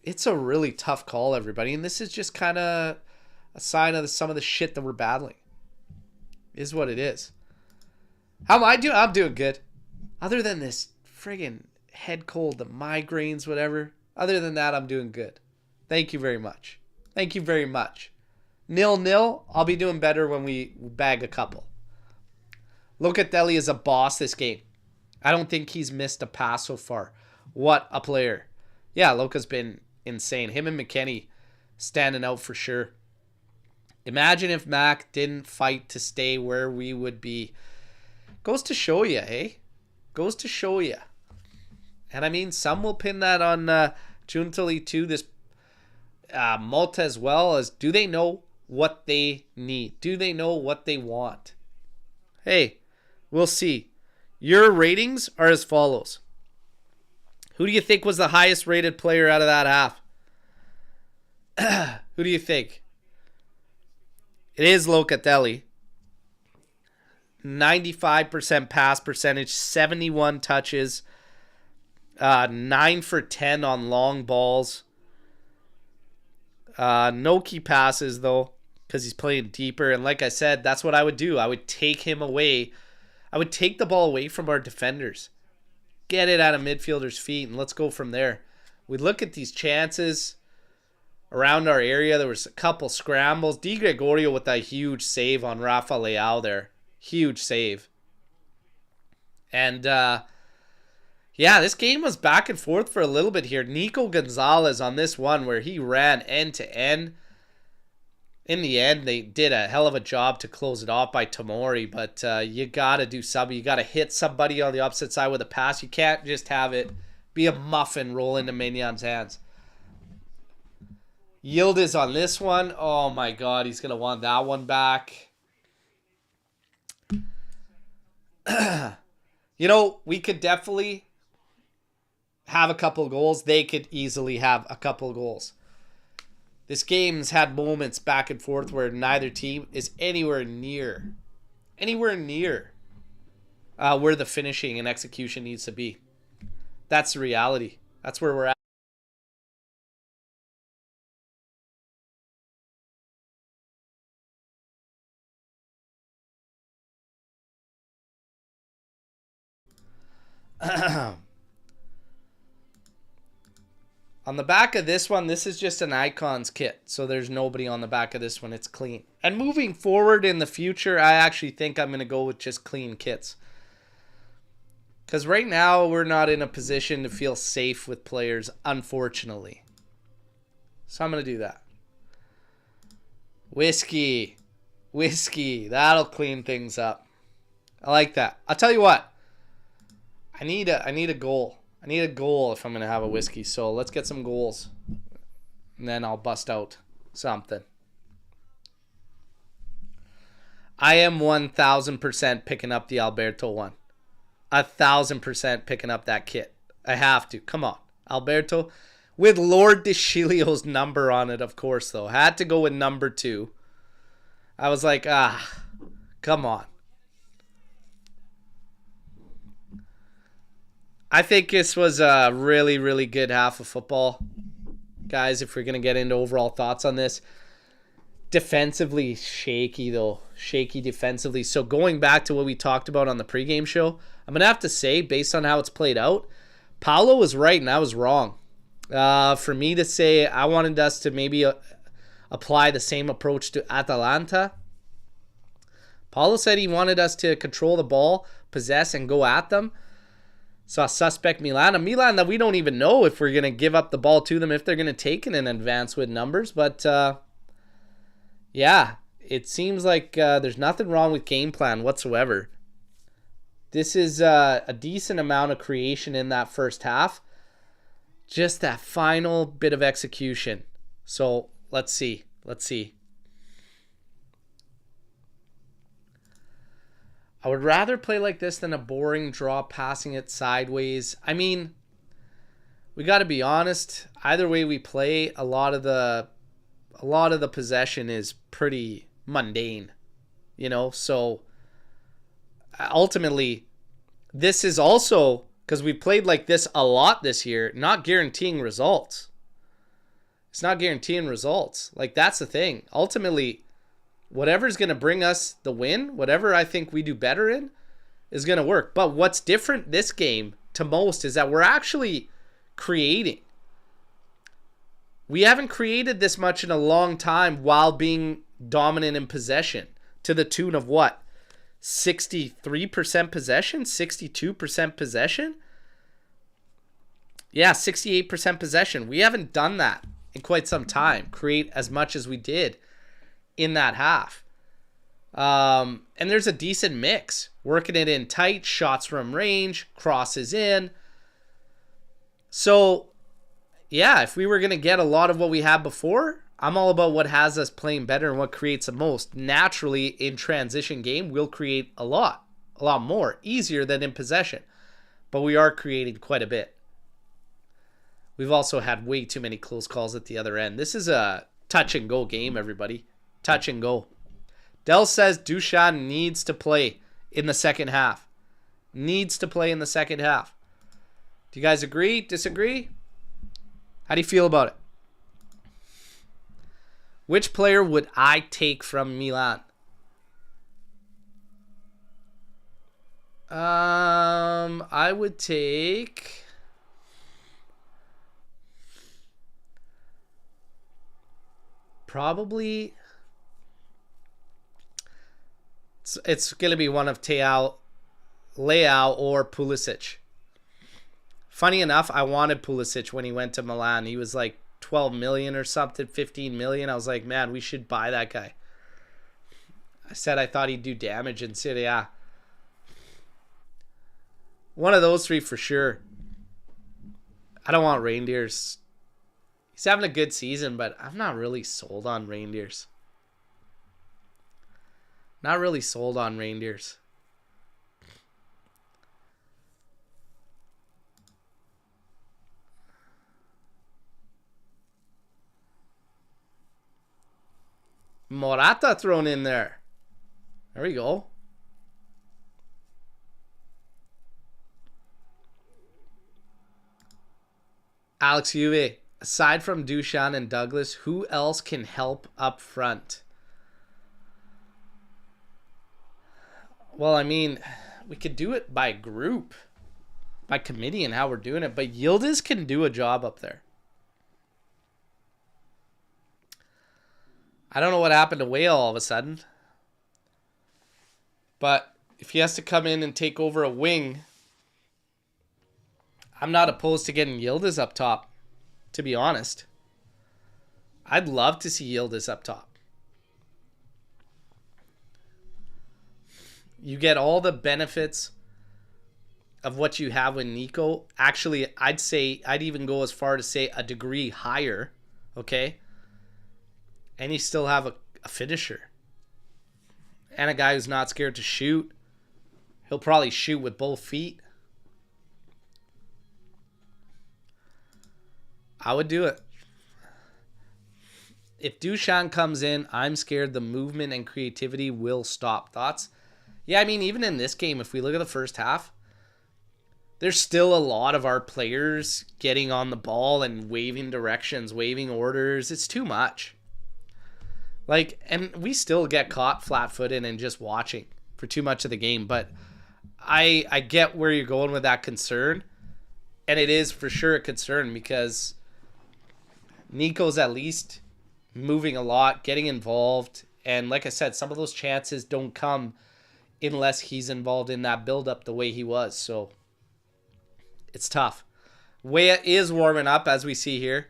it's a really tough call, everybody. And this is just kind of a sign of some of the shit that we're battling. Is what it is. How am I doing? I'm doing good. Other than this friggin' head cold, the migraines, whatever. Other than that, I'm doing good. Thank you very much. Thank you very much. 0-0. I'll be doing better when we bag a couple. Locatelli is a boss this game. I don't think he's missed a pass so far. What a player. Yeah, Luca's been insane. Him and McKennie standing out for sure. Imagine if Mac didn't fight to stay where we would be. Goes to show you, hey? Goes to show you. And I mean, some will pin that on Juntali too. This Malta as well. As do they know what they need? Do they know what they want? Hey, we'll see. Your ratings are as follows. Who do you think was the highest rated player out of that half? Who do you think? It is Locatelli. 95% pass percentage, 71 touches, 9 for 10 on long balls. No key passes, though, because he's playing deeper. And like I said, that's what I would do. I would take him away. I would take the ball away from our defenders. Get it out of midfielders' feet, and let's go from there. We look at these chances around our area. There was a couple scrambles. Di Gregorio with a huge save on Rafa Leao there. Huge save. And, yeah, this game was back and forth for a little bit here. Nico Gonzalez on this one where he ran end to end. In the end, they did a hell of a job to close it off by Tomori, but you got to do something. You got to hit somebody on the opposite side with a pass. You can't just have it be a muffin roll into Maignan hands. Yildiz on this one. Oh, my God. He's going to want that one back. You know, we could definitely have a couple goals. They could easily have a couple goals. This game's had moments back and forth where neither team is anywhere near where the finishing and execution needs to be. That's the reality. That's where we're at. On the back of this one, this is just an Icons kit. So there's nobody on the back of this one. It's clean. And moving forward in the future, I actually think I'm going to go with just clean kits. Because right now, we're not in a position to feel safe with players, unfortunately. So I'm going to do that. Whiskey. Whiskey. That'll clean things up. I like that. I'll tell you what. I need a goal. I need a goal if I'm going to have a whiskey. So let's get some goals. And then I'll bust out something. I am 1,000% picking up the Alberto one. 1,000% picking up that kit. I have to. Come on. Alberto. With Lord DeShilio's number on it, of course, though. Had to go with number 2. I was like, come on. I think this was a really, really good half of football. Guys, if we're going to get into overall thoughts on this. Defensively shaky, though. Shaky defensively. So going back to what we talked about on the pregame show, I'm going to have to say, based on how it's played out, Paolo was right and I was wrong. For me to say I wanted us to maybe apply the same approach to Atalanta. Paolo said he wanted us to control the ball, possess, and go at them. So a suspect Milan. A Milan that we don't even know if we're going to give up the ball to them, if they're going to take it in advance with numbers. But, yeah, it seems like there's nothing wrong with game plan whatsoever. This is a decent amount of creation in that first half. Just that final bit of execution. So let's see. I would rather play like this than a boring draw passing it sideways. I mean, we got to be honest. Either way we play, a lot of the possession is pretty mundane, you know. So ultimately, this is also, because we played like this a lot this year, not guaranteeing results. It's not guaranteeing results. Like, that's the thing. Ultimately, whatever's going to bring us the win, whatever I think we do better in, is going to work. But what's different this game to most is that we're actually creating. We haven't created this much in a long time while being dominant in possession, to the tune of what? 63% possession? 62% possession? Yeah, 68% possession. We haven't done that in quite some time. Create as much as we did in that half. And there's a decent mix. Working it in tight, shots from range, crosses in. So, yeah, if we were going to get a lot of what we had before, I'm all about what has us playing better and what creates the most. Naturally, in transition game, we'll create a lot more, easier than in possession. But we are creating quite a bit. We've also had way too many close calls at the other end. This is a touch and go game, everybody. Touch and go. Del says Dusan needs to play in the second half. Needs to play in the second half. Do you guys agree? Disagree? How do you feel about it? Which player would I take from Milan? I would take... probably... It's going to be one of Leao or Pulisic. Funny enough, I wanted Pulisic when he went to Milan. He was like 12 million or something, 15 million. I was like, man, we should buy that guy. I said I thought he'd do damage in Serie A. One of those three for sure. I don't want Reindeers. He's having a good season, but I'm not really sold on Reindeers. Not really sold on Reindeers. Morata thrown in there. There we go. Alex Juve, aside from Dusan and Douglas, who else can help up front? Well, I mean, we could do it by group, by committee and how we're doing it, but Yildiz can do a job up there. I don't know what happened to Whale all of a sudden, but if he has to come in and take over a wing, I'm not opposed to getting Yildiz up top, to be honest. I'd love to see Yildiz up top. You get all the benefits of what you have with Nico. Actually, I'd even go as far to say a degree higher, okay? And you still have a finisher. And a guy who's not scared to shoot. He'll probably shoot with both feet. I would do it. If Duchan comes in, I'm scared the movement and creativity will stop. Thoughts? Yeah, I mean, even in this game, if we look at the first half, there's still a lot of our players getting on the ball and waving directions, waving orders. It's too much. Like, and we still get caught flat-footed and just watching for too much of the game. But I get where you're going with that concern. And it is for sure a concern because Nico's at least moving a lot, getting involved. And like I said, some of those chances don't come unless he's involved in that build-up the way he was. So it's tough. Weah is warming up, as we see here.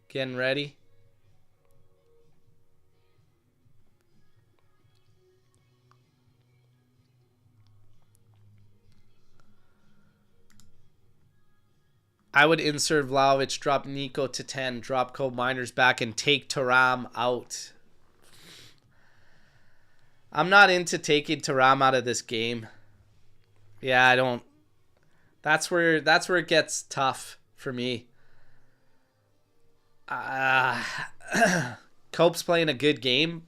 Getting ready. I would insert Vlahovic, drop Nico to 10, drop Cole Miners back, and take Thuram out. I'm not into taking Thuram out of this game. Yeah, I don't. That's where it gets tough for me. Cope's playing a good game,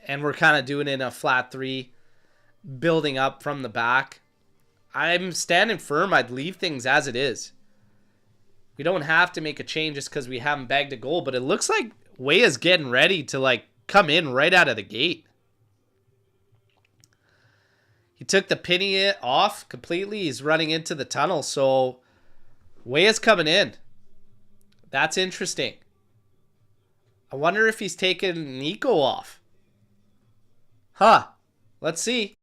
and we're kind of doing it in a flat 3, building up from the back. I'm standing firm. I'd leave things as it is. We don't have to make a change just because we haven't bagged a goal, but it looks like Weah's getting ready to like come in right out of the gate. He took the penny off completely. He's running into the tunnel, so Weah's coming in. That's interesting. I wonder if he's taking Nico off. Huh. Let's see.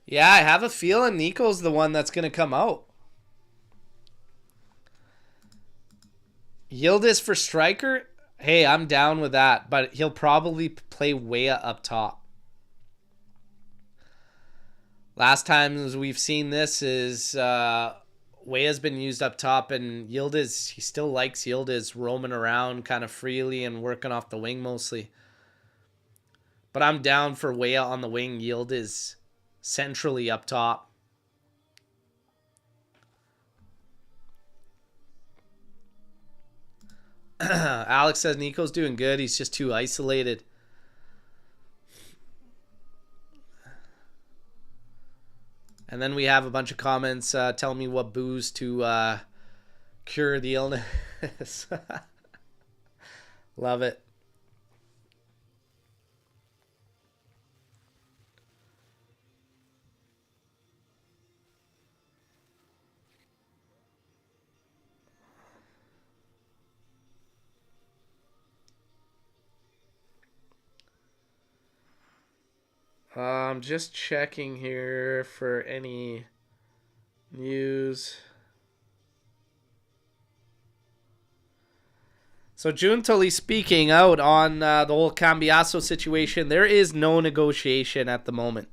Yeah, I have a feeling Nico's the one that's going to come out. Yildiz for striker? Hey, I'm down with that, but he'll probably play Weah up top. Last times we've seen this is Weah's been used up top, and Yildiz, he still likes Yildiz roaming around kind of freely and working off the wing mostly. But I'm down for Weah on the wing, Yildiz centrally up top. Alex says Nico's doing good. He's just too isolated. And then we have a bunch of comments telling me what booze to cure the illness. Love it. I'm just checking here for any news. So Giuntoli speaking out on the whole Cambiasso situation. There is no negotiation at the moment.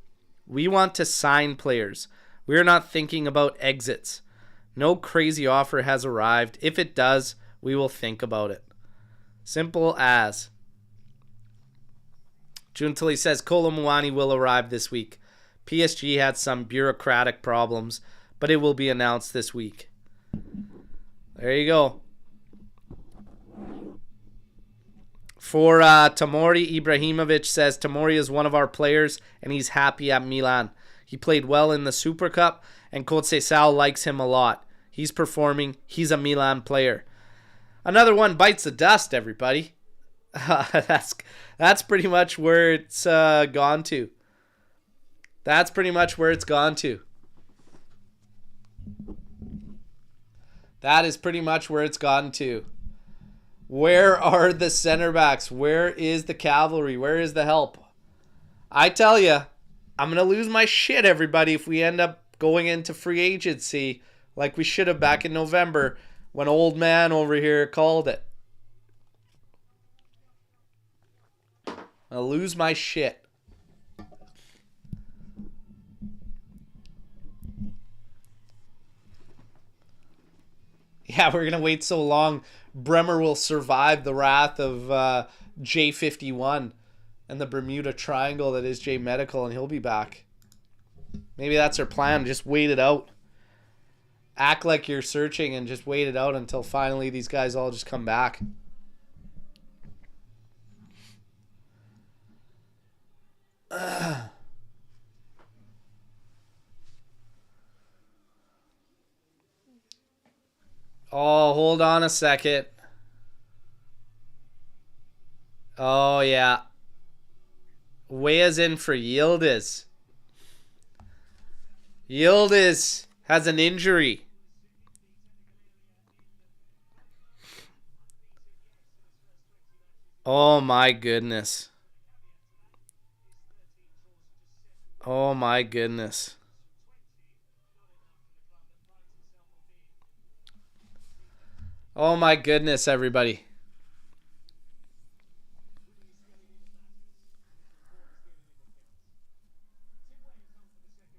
We want to sign players. We're not thinking about exits. No crazy offer has arrived. If it does, we will think about it. Simple as. Giuntoli says Kolo Muani will arrive this week. PSG had some bureaucratic problems, but it will be announced this week. There you go. For Tamori, Ibrahimovic says Tamori is one of our players and he's happy at Milan. He played well in the Super Cup and Conceição likes him a lot. He's performing. He's a Milan player. Another one bites the dust, everybody. That's pretty much where it's gone to. That's pretty much where it's gone to. That is pretty much where it's gone to. Where are the center backs? Where is the cavalry? Where is the help? I tell you, I'm going to lose my shit, everybody, if we end up going into free agency like we should have back in November when old man over here called it. I'll lose my shit. Yeah, we're going to wait so long. Bremer will survive the wrath of J51 and the Bermuda Triangle that is J Medical, and he'll be back. Maybe that's our plan. Just wait it out. Act like you're searching and just wait it out until finally these guys all just come back. Oh, hold on a second. Oh, yeah. Weah's in for Yildiz. Yildiz has an injury. Oh, my goodness. Oh, my goodness. Oh, my goodness, everybody.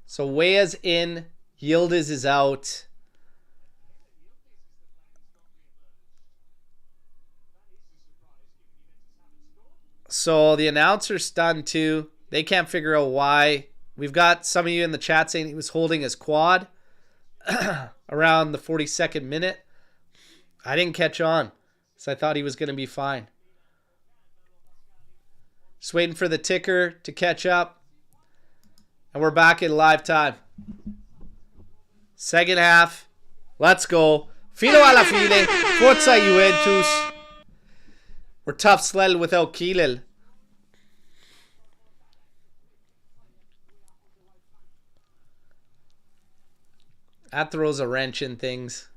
So Weah's in, Yildiz is out. So the announcer's stunned too. They can't figure out why. We've got some of you in the chat saying he was holding his quad around the 42nd minute. I didn't catch on, so I thought he was going to be fine. Just waiting for the ticker to catch up. And we're back in live time. Second half. Let's go. Filo alla fine. Forza Juventus. We're tough sled without Kilel. That throws a wrench in things.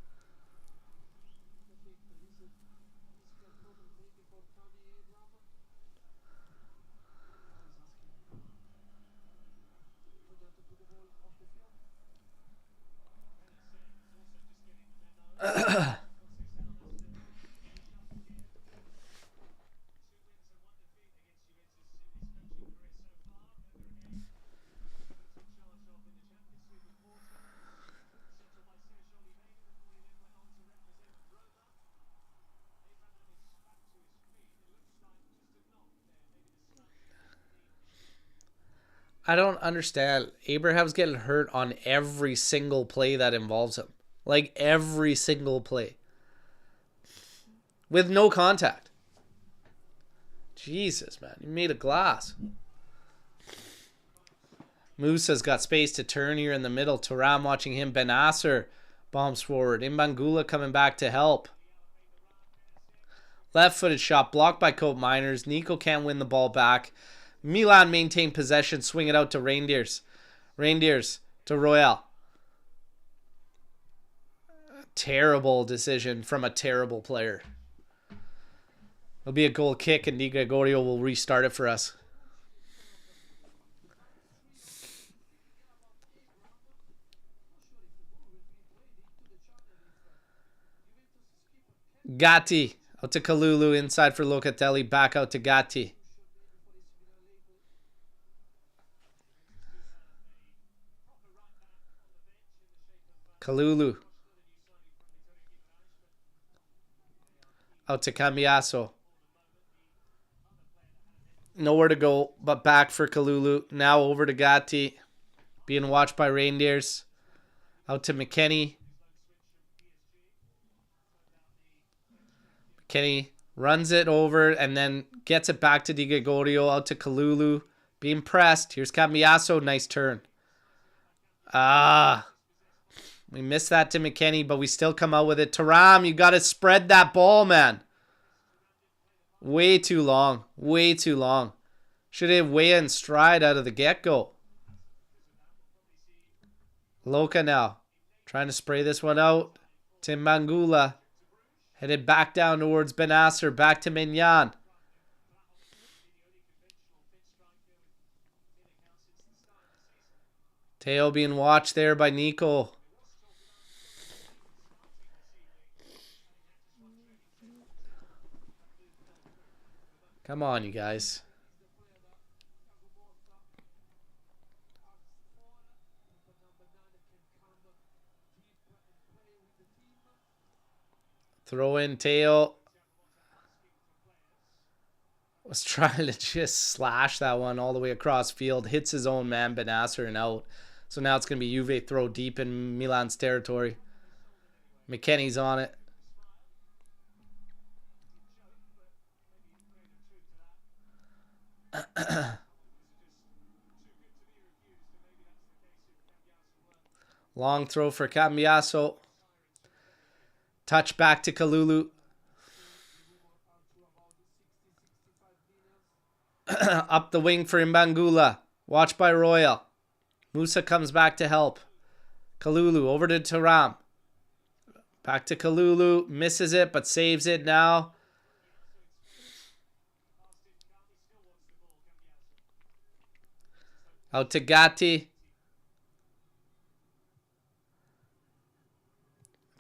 I don't understand. Abraham's getting hurt on every single play that involves him. Like every single play. With no contact. Jesus, man. You made a glass. Musa's got space to turn here in the middle. Thuram watching him. Ben Asser bombs forward. Imbangula coming back to help. Left-footed shot blocked by Cope Miners. Nico can't win the ball back. Milan maintain possession. Swing it out to Reindeers. Reindeers to Royal. Terrible decision from a terrible player. It'll be a goal kick and Di Gregorio will restart it for us. Gatti out to Kalulu, inside for Locatelli, back out to Gatti. Kalulu out to Cambiaso. Nowhere to go but back for Kalulu. Now over to Gatti, being watched by Reindeers. Out to McKennie. Kenny runs it over and then gets it back to Di Gregorio, out to Kalulu. Being pressed. Here's Cambiaso. Nice turn. We missed that to McKennie, but we still come out with it. Thuram, you got to spread that ball, man. Way too long. Way too long. Should have Weah in stride out of the get-go. Luca now. Trying to spray this one out. Tim Mangula. Headed back down towards Benasser. Back to Mignon. Teo being watched there by Nico. Come on, you guys. Throw in Teo. Was trying to just slash that one all the way across field. Hits his own man, Benasser, and out. So now it's going to be Juve throw deep in Milan's territory. McKennie's on it. Long throw for Cambiaso. Touch back to Kalulu. Up the wing for Mbangula. Watch by Royal. Musa comes back to help. Kalulu over to Thuram. Back to Kalulu. Misses it, but saves it now. Out to Gatti.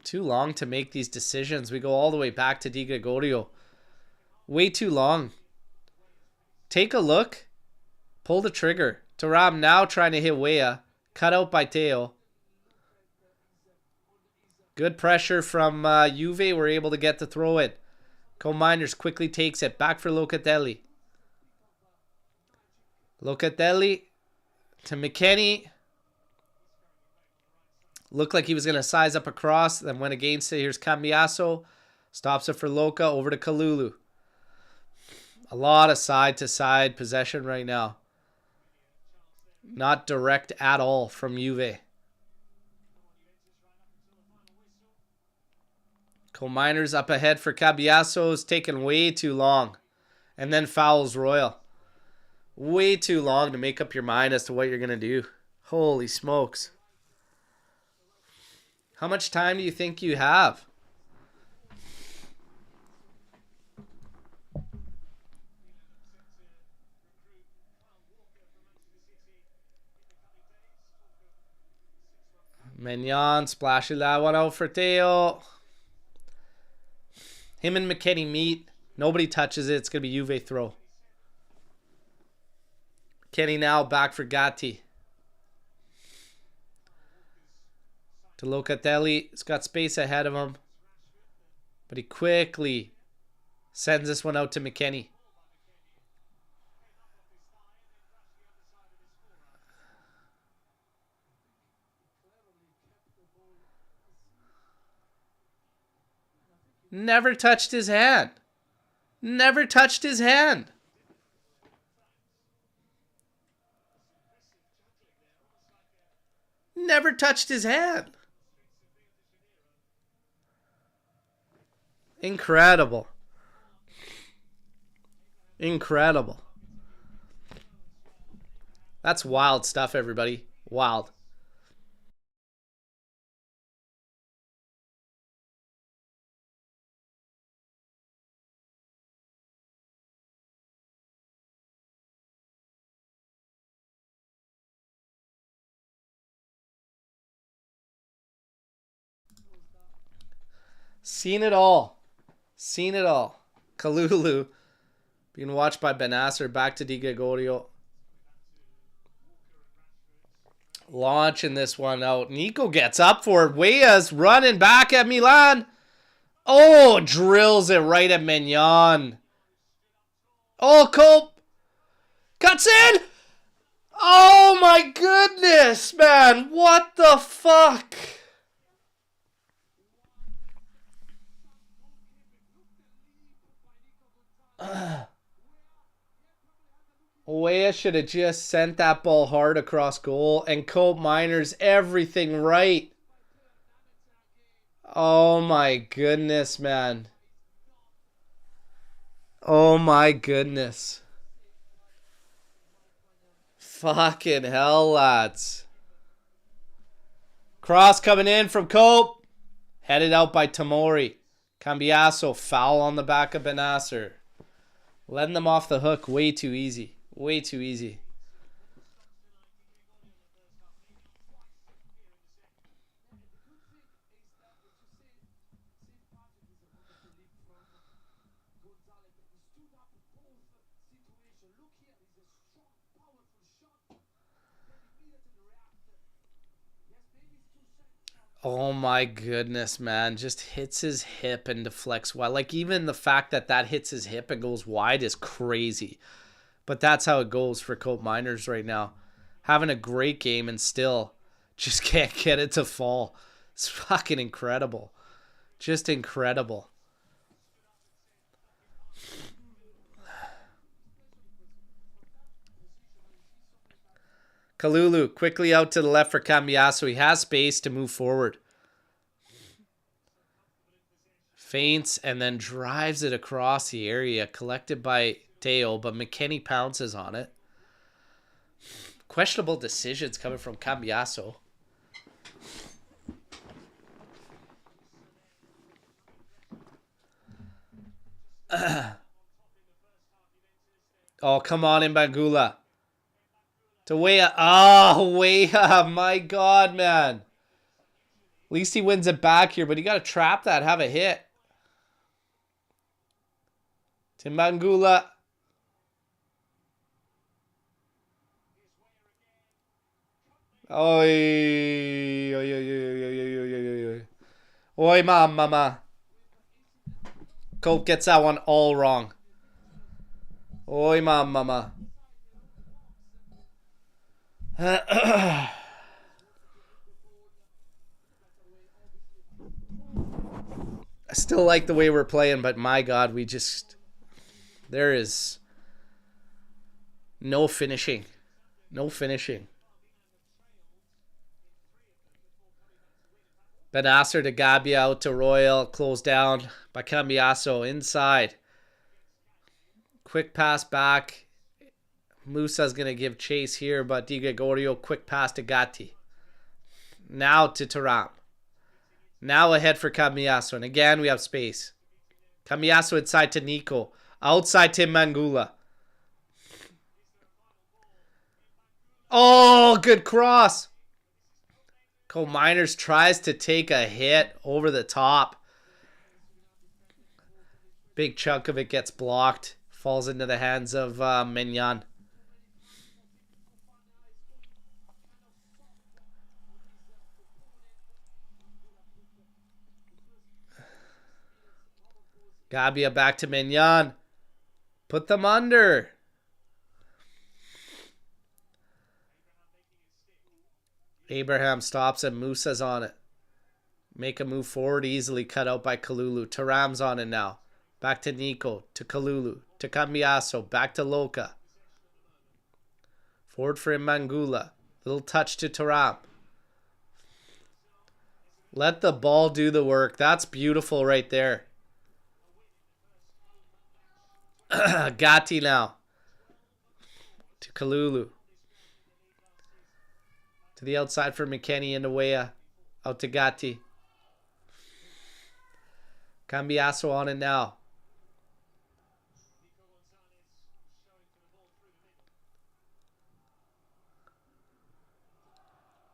Too long to make these decisions. We go all the way back to Di Gregorio. Way too long. Take a look. Pull the trigger. Thuram now trying to hit Weah. Cut out by Teo. Good pressure from Juve. We're able to get the throw in. Co-Miners quickly takes it. Back for Locatelli. Locatelli to McKennie. Looked like he was going to size up across. Then went against it. Here's Cambiaso. Stops it for Loca. Over to Kalulu. A lot of side-to-side possession right now. Not direct at all from Juve. Co-Miners up ahead for Cambiaso. Is taking way too long. And then fouls Royal. Way too long to make up your mind as to what you're going to do. Holy smokes. How much time do you think you have? Mignon splashes that one out for Teo. Him and McKennie meet. Nobody touches it. It's going to be Juve throw. Kenny now back for Gatti. To Locatelli. He's got space ahead of him. But he quickly sends this one out to McKennie. Never touched his hand. Never touched his hand. Never touched his hand. Incredible. Incredible. That's wild stuff, everybody. Wild. Seen it all. Seen it all. Kalulu being watched by Benasser. Back to Di Gregorio. Launching this one out. Nico gets up for it. Weah's running back at Milan. Oh, drills it right at Mignon. Oh, Cope. Cuts in. Oh, my goodness, man. What the fuck? Weah should have just sent that ball hard across goal, and Cope Miners everything right. Oh my goodness, man. Oh my goodness. Fucking hell, lads. Cross coming in from Cope. Headed out by Tamori. Cambiaso foul on the back of Benasser. Letting them off the hook way too easy. Way too easy. Oh my goodness, man. Just hits his hip and deflects wide. Like, even the fact that that hits his hip and goes wide is crazy. But that's how it goes for Cope Miners right now. Having a great game and still just can't get it to fall. It's fucking incredible. Just incredible. Kalulu quickly out to the left for Cambiasso. He has space to move forward. Feints and then drives it across the area. Collected by Teo, but McKenny pounces on it. Questionable decisions coming from Cambiasso. Oh, come on, Mbangula. To Weah. Oh, Weah. My God, man. At least he wins it back here, but you got to trap that, have a hit. Timbangula. Oi. Oi, oi, oi, oi, oi, oi, oi. Oi, mama. Cope gets that one all wrong. Oi, mama. I still like the way we're playing, but my God, we just... There is no finishing. No finishing. Benasser to Gabia, out to Royal. Closed down by Cambiasso. Inside. Quick pass back. Musa's going to give chase here, but Di Gregorio, quick pass to Gatti. Now to Taram. Now ahead for Cambiasso. And again, we have space. Cambiasso inside to Nico. Outside to Mangula. Oh, good cross. Cope Miners tries to take a hit over the top. Big chunk of it gets blocked. Falls into the hands of Mignon. Gabia back to Mignon. Put them under. Abraham stops and Musa's on it. Make a move forward easily. Cut out by Kalulu. Taram's on it now. Back to Nico. To Kalulu. To Cambiasso. Back to Luca. Forward for Mangula. Little touch to Taram. Let the ball do the work. That's beautiful right there. Gatti now. To Kalulu. To the outside for McKenny and Weah. Out to Gatti. Cambiasso on it now.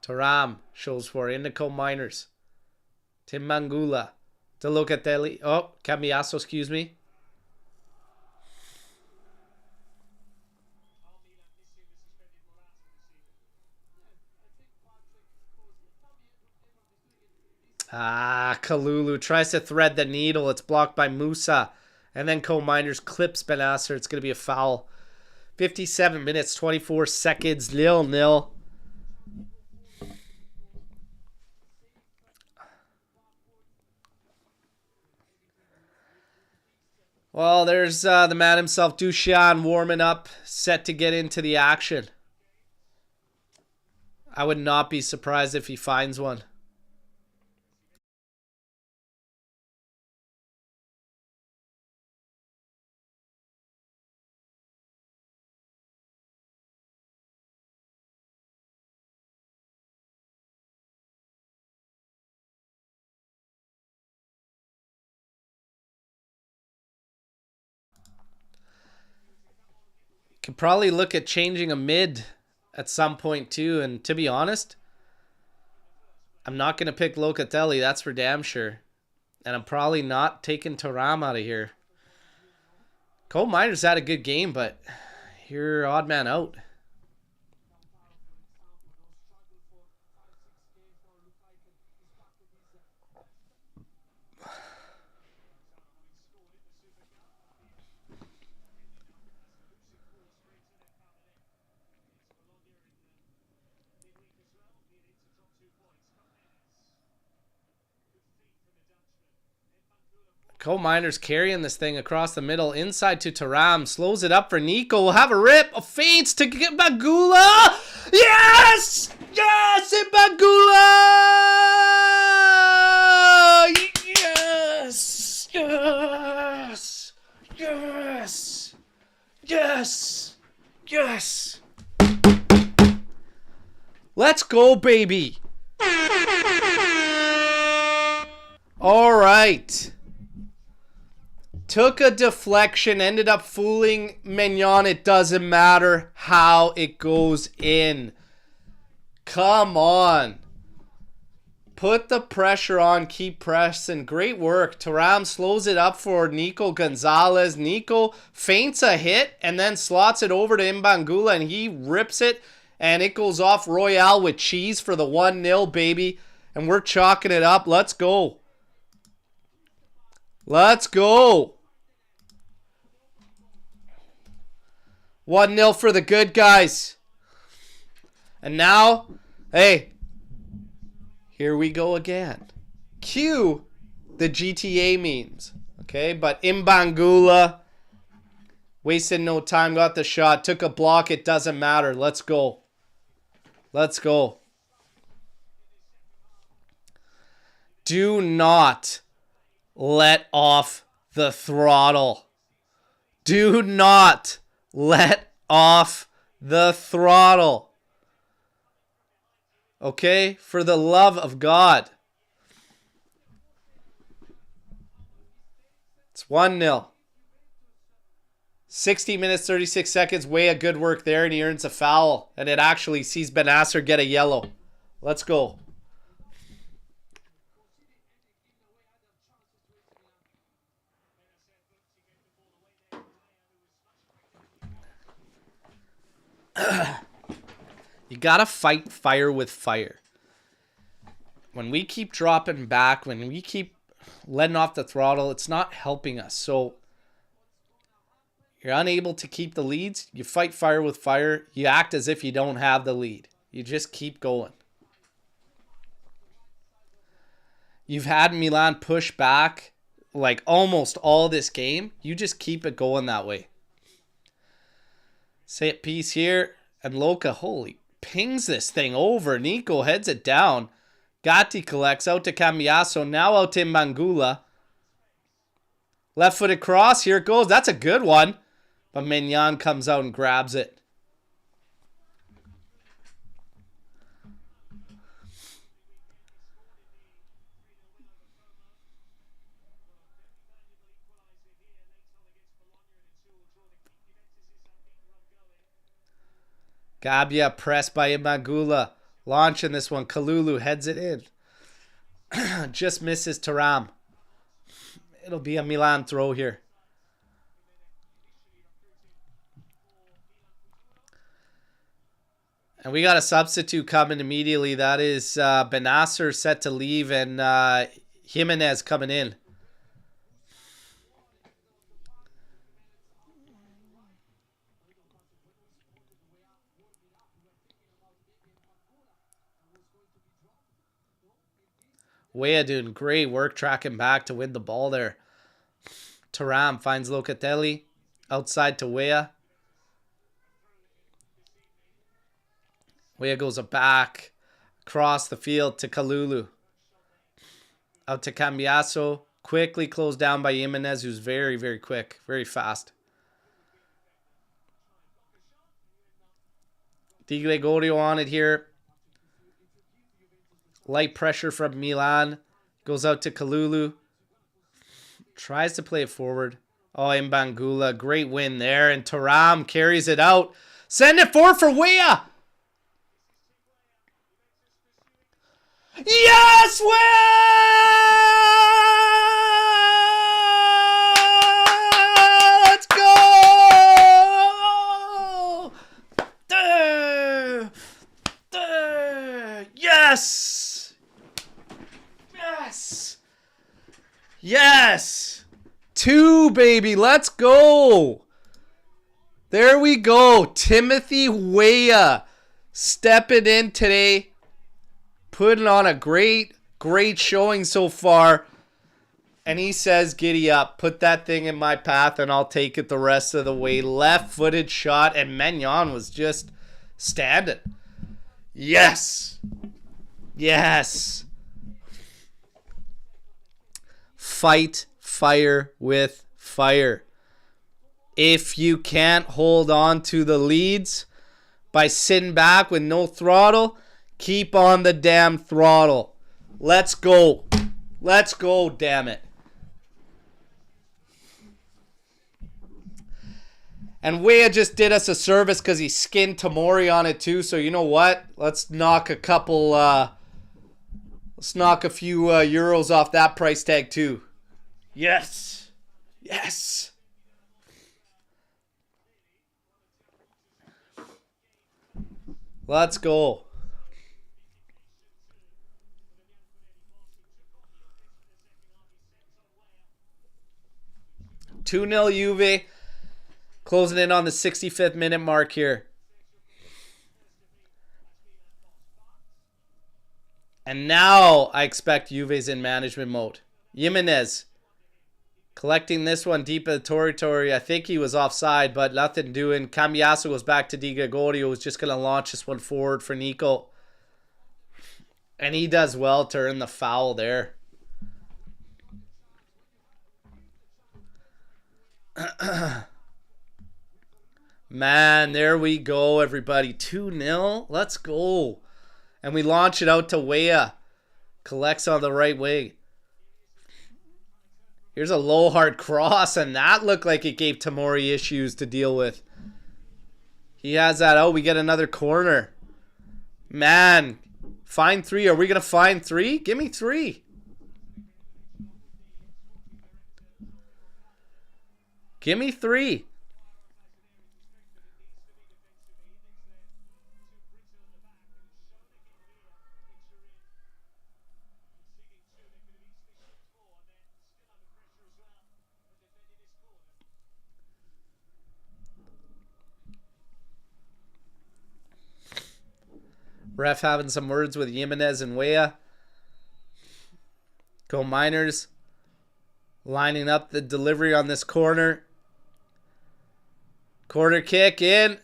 Taram shows for Indico Miners. Tim Mangula. To Locatelli. Oh, Cambiasso, excuse me. Kalulu tries to thread the needle. It's blocked by Musa. And then Cope Miners clips Benasser. It's going to be a foul. 57 minutes, 24 seconds, 0-0. Well, there's the man himself, Dushan, warming up, set to get into the action. I would not be surprised if he finds one. Could probably look at changing a mid at some point too. And to be honest, I'm not going to pick Locatelli. That's for damn sure. And I'm probably not taking Taram out of here. Cope Miners had a good game, but you're odd man out. Coal Miners carrying this thing across the middle. Inside to Taram. Slows it up for Nico. Will have a rip. A feints to get Bagula. Yes! Yes! Bagula! Yes! Yes! Yes! Yes! Yes! Let's go, baby! All right. Took a deflection, ended up fooling Mignon. It doesn't matter how it goes in. Come on. Put the pressure on, keep pressing. Great work. Taram slows it up for Nico Gonzalez. Nico feints a hit and then slots it over to Mbangula, and he rips it, and it goes off Royale with cheese for the 1-0, baby. And we're chalking it up. Let's go. Let's go. 1-0 for the good guys. And now, hey, here we go again. Cue the GTA memes. Okay, but Mbangula wasted no time, got the shot, took a block. It doesn't matter. Let's go. Let's go. Do not let off the throttle. Do not let off the throttle. Okay? For the love of God. It's 1-0. 60 minutes, 36 seconds. Way of good work there, and he earns a foul. And it actually sees Benasser get a yellow. Let's go. You gotta fight fire with fire. When we keep dropping back, when we keep letting off the throttle, it's not helping us. So you're unable to keep the leads. You fight fire with fire. You act as if you don't have the lead. You just keep going. You've had Milan push back like almost all this game. You just keep it going that way. Set piece here. And Luca, holy, pings this thing over. Nico heads it down. Gatti collects out to Cambiasso. Now out to Mbangula. Left-footed cross. Here it goes. That's a good one. But Mignon comes out and grabs it. Gabia pressed by Mbangula. Launching this one. Kalulu heads it in. Just misses Taram. It'll be a Milan throw here. And we got a substitute coming immediately. That is Benasser set to leave, and Jimenez coming in. Weah doing great work tracking back to win the ball there. Taram finds Locatelli. Outside to Weah. Weah goes back across the field to Kalulu. Out to Cambiasso. Quickly closed down by Jimenez, who's very, very quick. Very fast. Di Gregorio on it here. Light pressure from Milan. Goes out to Kalulu. Tries to play it forward. Oh, Mbangula. Great win there. And Taram carries it out. Send it forward for Weah. Yes, Weah! Let's go! Yes! Yes! Yes! 2, baby. Let's go! There we go. Timothy Weah stepping in today. Putting on a great showing so far. And he says, giddy up. Put that thing in my path and I'll take it the rest of the way. Left-footed shot. And Mignon was just standing. Yes. Yes. Fight fire with fire. If you can't hold on to the leads by sitting back with no throttle, keep on the damn throttle. Let's go. Let's go, damn it. And Wea just did us a service because he skinned Tamori on it too. So you know what? Let's knock a couple, let's knock a few euros off that price tag too. Yes. Yes. Let's go. Two 0 Juve. Closing in on the 65th minute mark here. And now I expect Juve's in management mode. Jimenez collecting this one deep in the territory. I think he was offside, but nothing doing. Cambiasso goes back to Di Gregorio, who's just going to launch this one forward for Nico. And he does well to earn the foul there. Man, there we go, everybody. 2-0. Let's go. And we launch it out to Wea. Collects on the right wing. Here's a low hard cross, and that looked like it gave Tamori issues to deal with. He has that out. We get another corner. Man, find three. Are we going to find three? Give me three. Give me three. Ref having some words with Jimenez and Wea. Go Miners. Lining up the delivery on this corner. Corner kick in.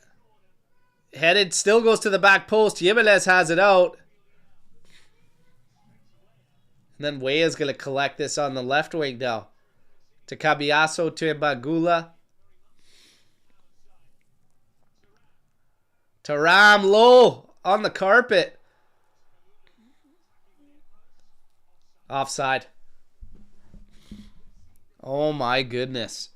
Headed, still goes to the back post. Jimenez has it out. And then Wea's going to collect this on the left wing now. To Cambiasso, to Mbangula. To Ram low. On the carpet. Offside. Oh my goodness.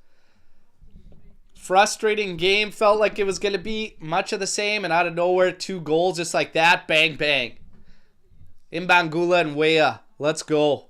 Frustrating game. Felt like it was going to be much of the same. And out of nowhere, 2 goals just like that. Bang, bang. Mbangula and Wea. Let's go.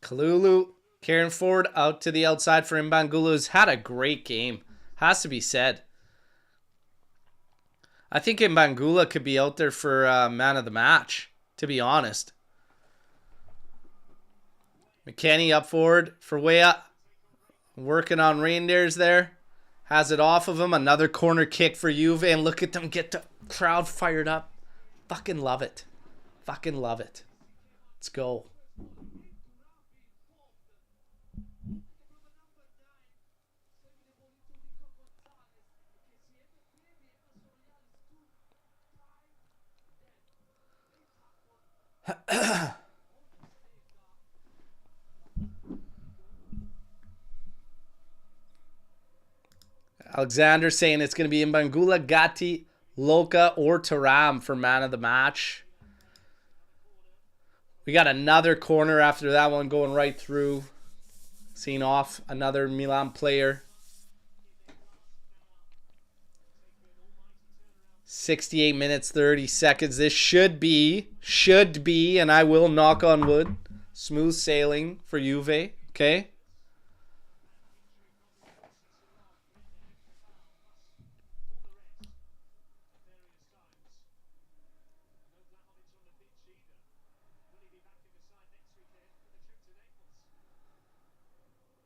Kalulu carrying forward out to the outside for Mbangula, who's had a great game. Has to be said. I think Mbangula could be out there for man of the match, to be honest. McKennie up forward for Wea. Working on reindeers there. Has it off of him. Another corner kick for Juve. And look at them get the crowd fired up. Fucking love it. Fucking love it. Let's go. Alexander saying it's going to be Mbangula, Gatti, Luca, or Thuram for man of the match. We got another corner after that one going right through. Seeing off another Milan player. 68 minutes, 30 seconds. This should be, and I will knock on wood, smooth sailing for Juve. Okay?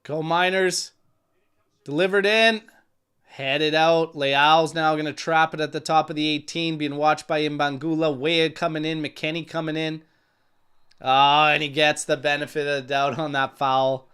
Go Miners. Delivered in. Headed out. Leal's now going to trap it at the top of the 18. Being watched by Mbangula. Wade coming in. McKenny coming in. Oh, and he gets the benefit of the doubt on that foul.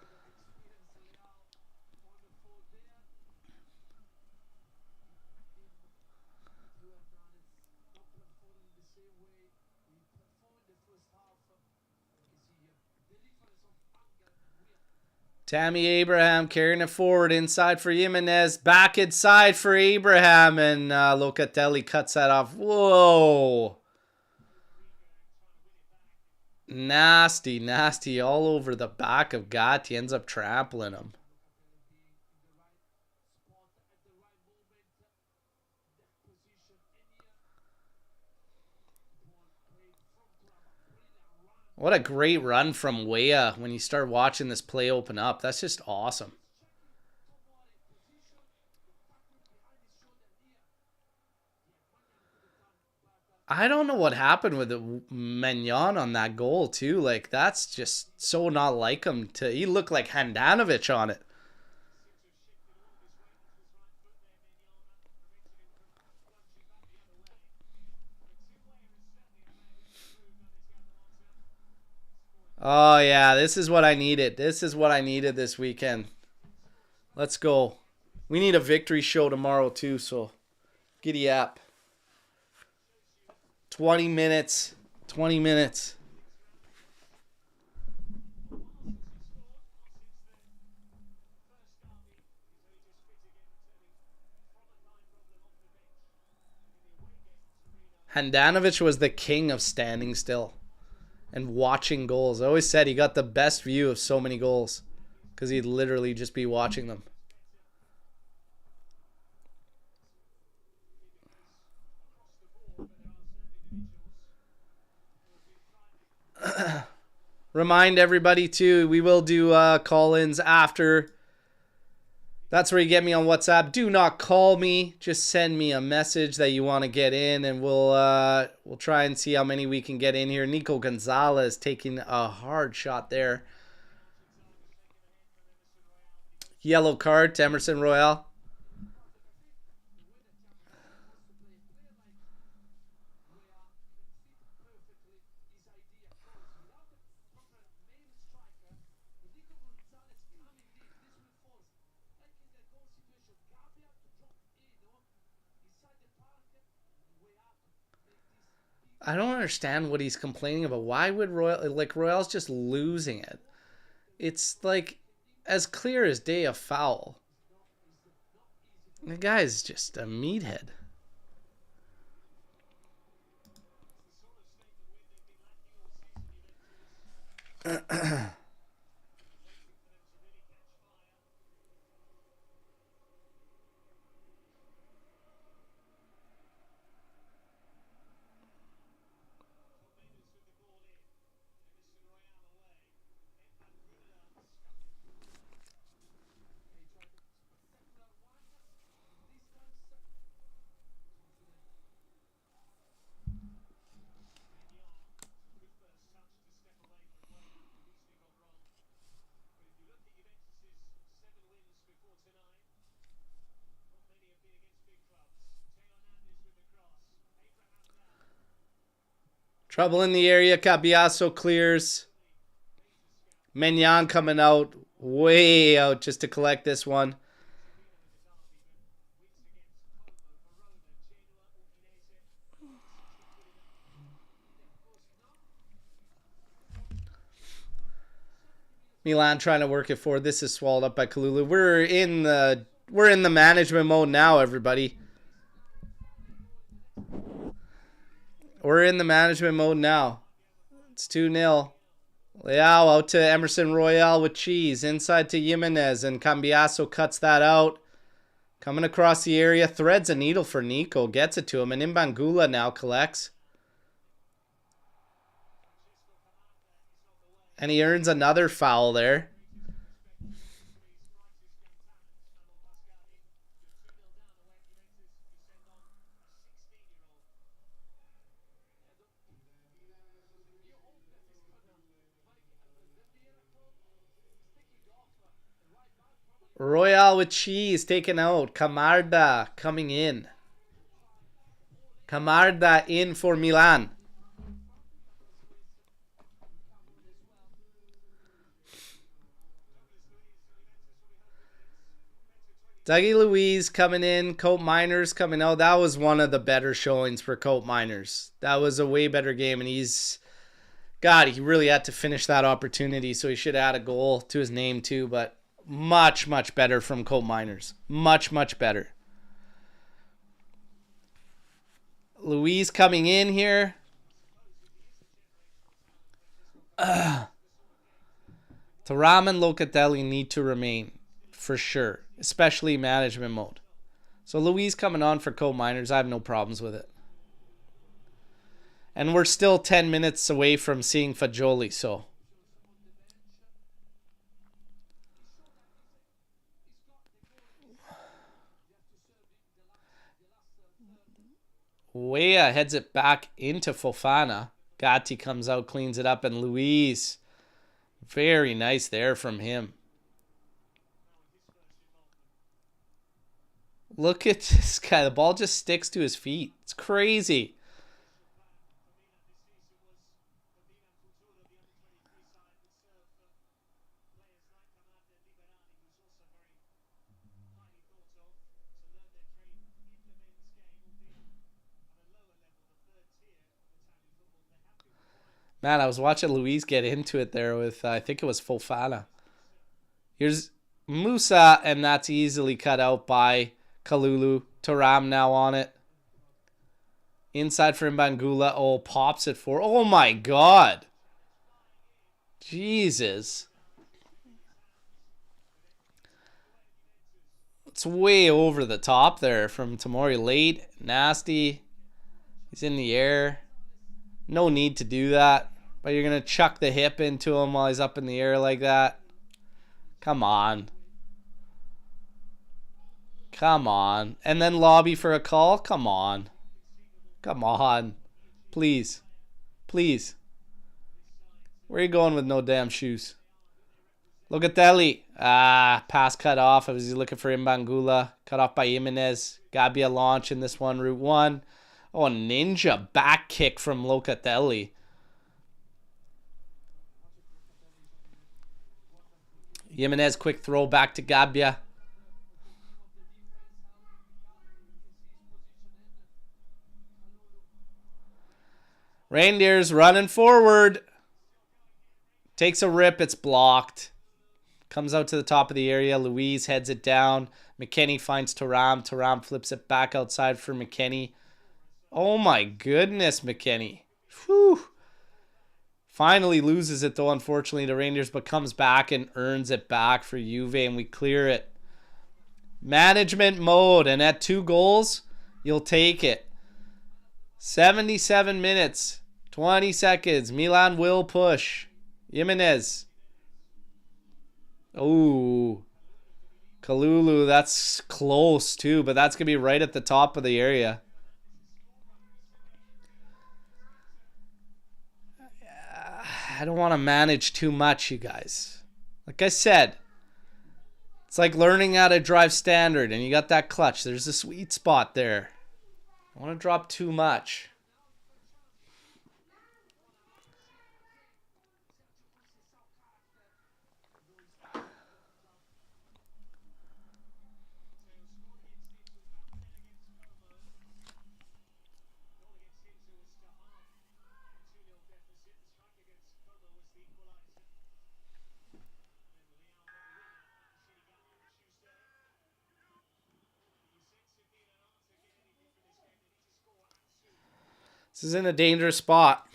Tammy Abraham carrying it forward inside for Jimenez. Back inside for Abraham. And Locatelli cuts that off. Whoa. Nasty, nasty all over the back of Gatti. Ends up trampling him. What a great run from Weah when you start watching this play open up. That's just awesome. I don't know what happened with Mignon on that goal too. Like, that's just so not like him. He looked like Handanovic on it. Oh yeah, this is what I needed. This is what I needed this weekend. Let's go. We need a victory show tomorrow too, so giddy up. 20 minutes. 20 minutes. Handanovic was the king of standing still and watching goals. I always said he got the best view of so many goals because he'd literally just be watching them. Remind everybody too, we will do call-ins after. That's where you get me on WhatsApp. Do not call me. Just send me a message that you want to get in, and we'll try and see how many we can get in here. Nico Gonzalez taking a hard shot there. Yellow card to Emerson Royale. I don't understand what he's complaining about. Why would Royale's just losing it? It's like as clear as day a foul. The guy's just a meathead. Trouble in the area. Cabiasso clears. Mignon coming out. Way out just to collect this one. Milan trying to work it forward. This is swallowed up by Kalulu. We're in the management mode now, everybody. We're in the management mode now. It's 2-0. Leao out to Emerson Royale with cheese. Inside to Jimenez, and Cambiasso cuts that out. Coming across the area. Threads a needle for Nico. Gets it to him. And Mbangula now collects. And he earns another foul there. Royale with cheese taken out. Camarda coming in. Camarda in for Milan. Dougie Louise coming in. Cope Miners coming out. That was one of the better showings for Cope Miners. That was a way better game, and he's... God, he really had to finish that opportunity, so he should add a goal to his name too, but much, much better from Cope Miners. Much, much better. Louise coming in here. Thuram and Locatelli need to remain, for sure. Especially management mode. So Louise coming on for Cope Miners. I have no problems with it. And we're still 10 minutes away from seeing Fagioli, so... Wea heads it back into Fofana. Gatti comes out, cleans it up, and Luis. Very nice there from him. Look at this guy. The ball just sticks to his feet. It's crazy. Man, I was watching Luis get into it there with, I think it was Fofana. Here's Musa, and that's easily cut out by Kalulu. Thuram now on it. Inside for Mbangula. Oh, pops it for... Oh, my God. Jesus. It's way over the top there from Tomori. Late. Nasty. He's in the air. No need to do that. But you're going to chuck the hip into him while he's up in the air like that. Come on. Come on. And then lobby for a call? Come on. Come on. Please. Please. Where are you going with no damn shoes? Locatelli. Ah, pass cut off. I was looking for Mbangula. Cut off by Jimenez. Gabbia launch in this one. Route 1. Oh, a ninja back kick from Locatelli. Jimenez, quick throw back to Gabbia. Reindeers running forward. Takes a rip. It's blocked. Comes out to the top of the area. Louise heads it down. McKennie finds Thuram. Thuram flips it back outside for McKennie. Oh my goodness, McKennie. Whew. Finally loses it though, unfortunately, to Rangers, but comes back and earns it back for Juve, and we clear it. Management mode, and at 2 goals, you'll take it. 77 minutes, 20 seconds. Milan will push. Jimenez. Oh. Kalulu, that's close too, but that's going to be right at the top of the area. I don't want to manage too much, you guys. Like I said, it's like learning how to drive standard, and you got that clutch. There's a sweet spot there. I don't want to drop too much. This is in a dangerous spot.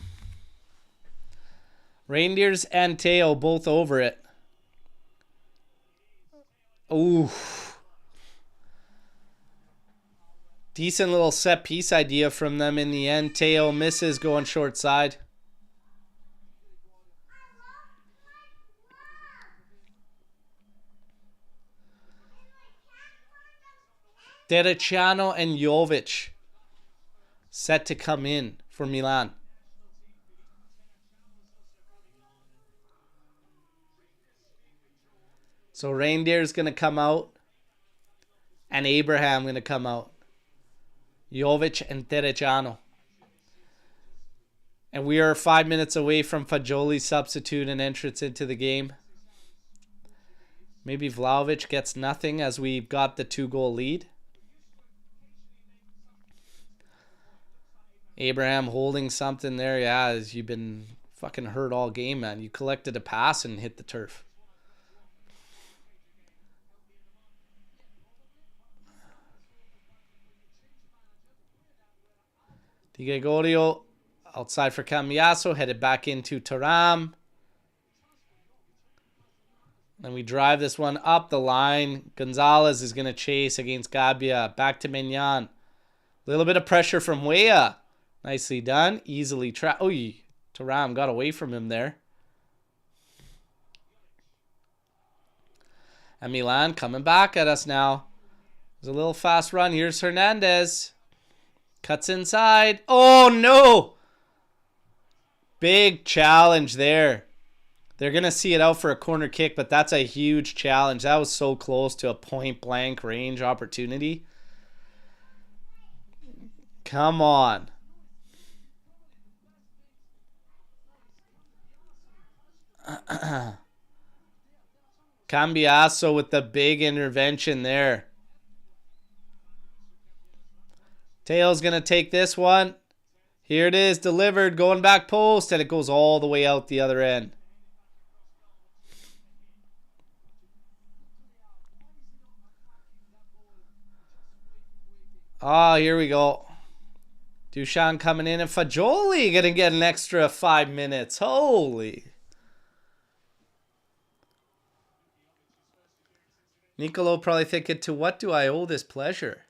Reindeers and Teo both over it. Ooh. Decent little set piece idea from them in the end. Teo misses going short side. Dereciano and Jovic set to come in for Milan. So Reindeer's going to come out. And Abraham going to come out. Jovic and Tereciano. And we are 5 minutes away from Fagioli's substitute and entrance into the game. Maybe Vlahovic gets nothing as we've got the 2-goal lead. Abraham holding something there. Yeah, as you've been fucking hurt all game, man. You collected a pass and hit the turf. Di Gregorio outside for Cambiaso, headed back into Thuram. Then we drive this one up the line. Gonzalez is going to chase against Gabia. Back to Mignon. A little bit of pressure from Weah. Nicely done. Easily trapped. Oh, Thuram got away from him there. And Milan coming back at us now. There's a little fast run. Here's Hernandez. Cuts inside. Oh, no. Big challenge there. They're going to see it out for a corner kick, but that's a huge challenge. That was so close to a point-blank range opportunity. Come on. Cambiaso with the big intervention there. Teo's going to take this one. Here it is, delivered, going back post, and it goes all the way out the other end. Oh, here we go. Dusan coming in, and Fagioli going to get an extra 5 minutes. Holy. Nicolo probably thinking, to what do I owe this pleasure?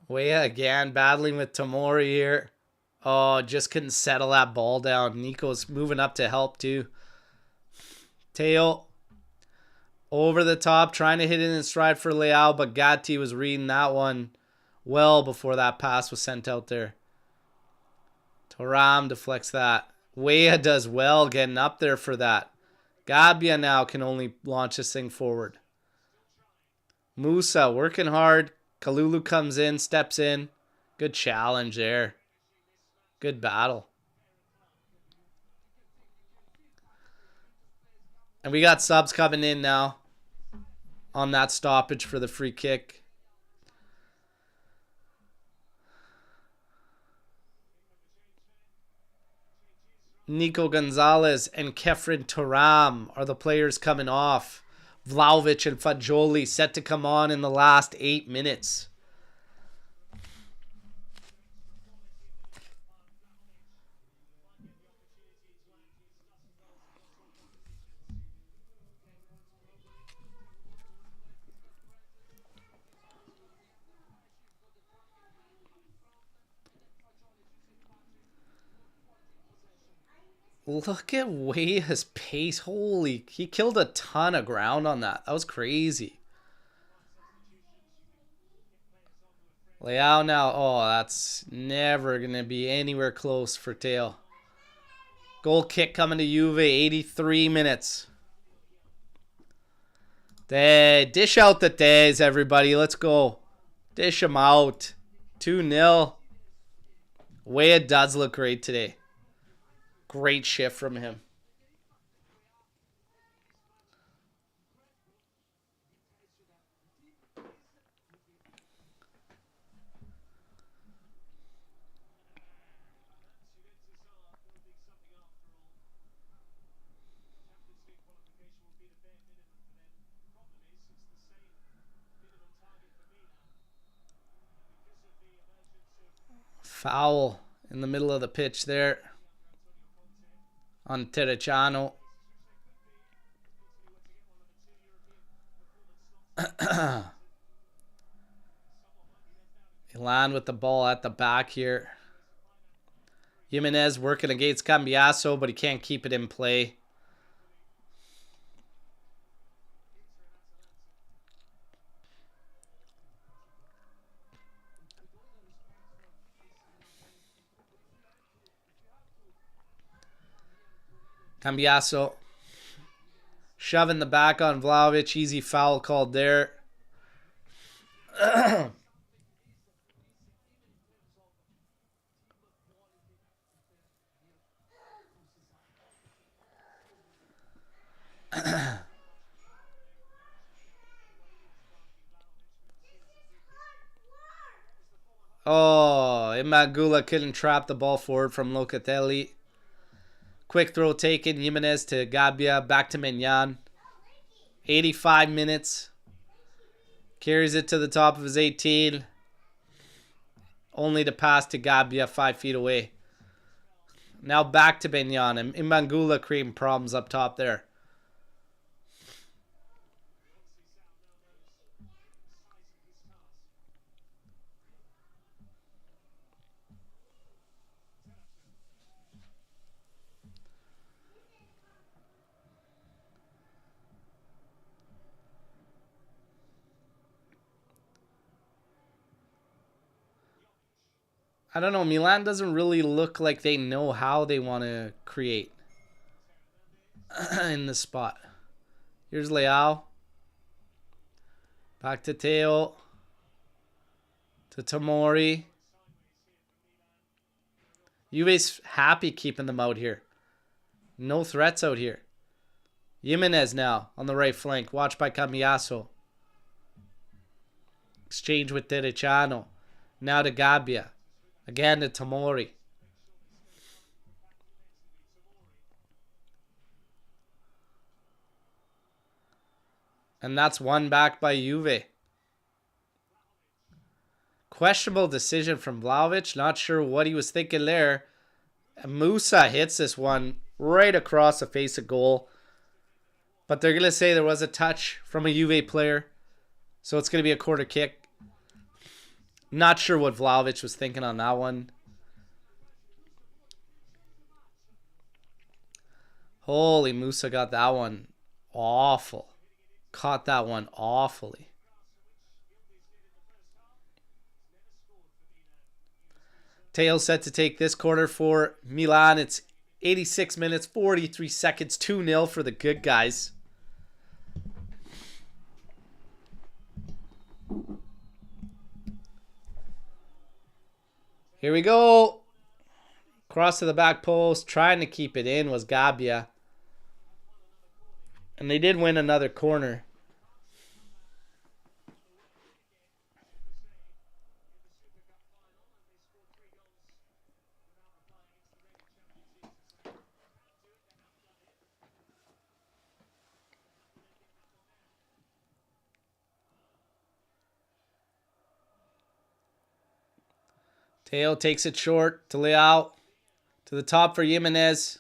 Weah again battling with Tomori here. Oh, just couldn't settle that ball down. Nico's moving up to help too. Teo over the top, trying to hit it in stride for Leao, but Gatti was reading that one well before that pass was sent out there. Thuram deflects that. Weah does well getting up there for that. Gabia now can only launch this thing forward. Musa working hard. Kalulu comes in, steps in. Good challenge there. Good battle. And we got subs coming in now on that stoppage for the free kick. Nico Gonzalez and Kefren Thuram are the players coming off. Vlahovic and Fagioli set to come on in the last 8 minutes. Look at Weah's pace. Holy, he killed a ton of ground on that. That was crazy. Leao now. Oh, that's never going to be anywhere close for Teo. Goal kick coming to Juve. 83 minutes. Dish out the days, everybody. Let's go. Dish them out. 2-0. Weah does look great today. Great shift from him. Foul in the middle of the pitch there on Tereciano. Milan with the ball at the back here. Jimenez working against Cambiaso, but he can't keep it in play. Cambiaso shoving the back on Vlahovic. Easy foul called there. Oh, Imagula couldn't trap the ball forward from Locatelli. Quick throw taken. Jimenez to Gabbia. Back to Mignon. 85 minutes. Carries it to the top of his 18. Only to pass to Gabbia 5 feet away. Now back to Mignon. And Imagula creating problems up top there. I don't know. Milan doesn't really look like they know how they want to create in this spot. Here's Leao. Back to Teo. To Tomori. Juve's happy keeping them out here. No threats out here. Jimenez now on the right flank. Watched by Cambiaso. Exchange with Tereciano. Now to Gabbia. Again to Tomori. And that's one back by Juve. Questionable decision from Vlahovic. Not sure what he was thinking there. Musa hits this one right across the face of goal. But they're going to say there was a touch from a Juve player. So it's going to be a corner kick. Not sure what Vlahovic was thinking on that one. Holy, Musa got that one awful. Caught that one awfully. Teo set to take this quarter for Milan. It's 86 minutes, 43 seconds, 2-0 for the good guys. Here we go. Cross to the back post. Trying to keep it in was Gabbia. And they did win another corner. Teo takes it short to Leao. To the top for Jimenez.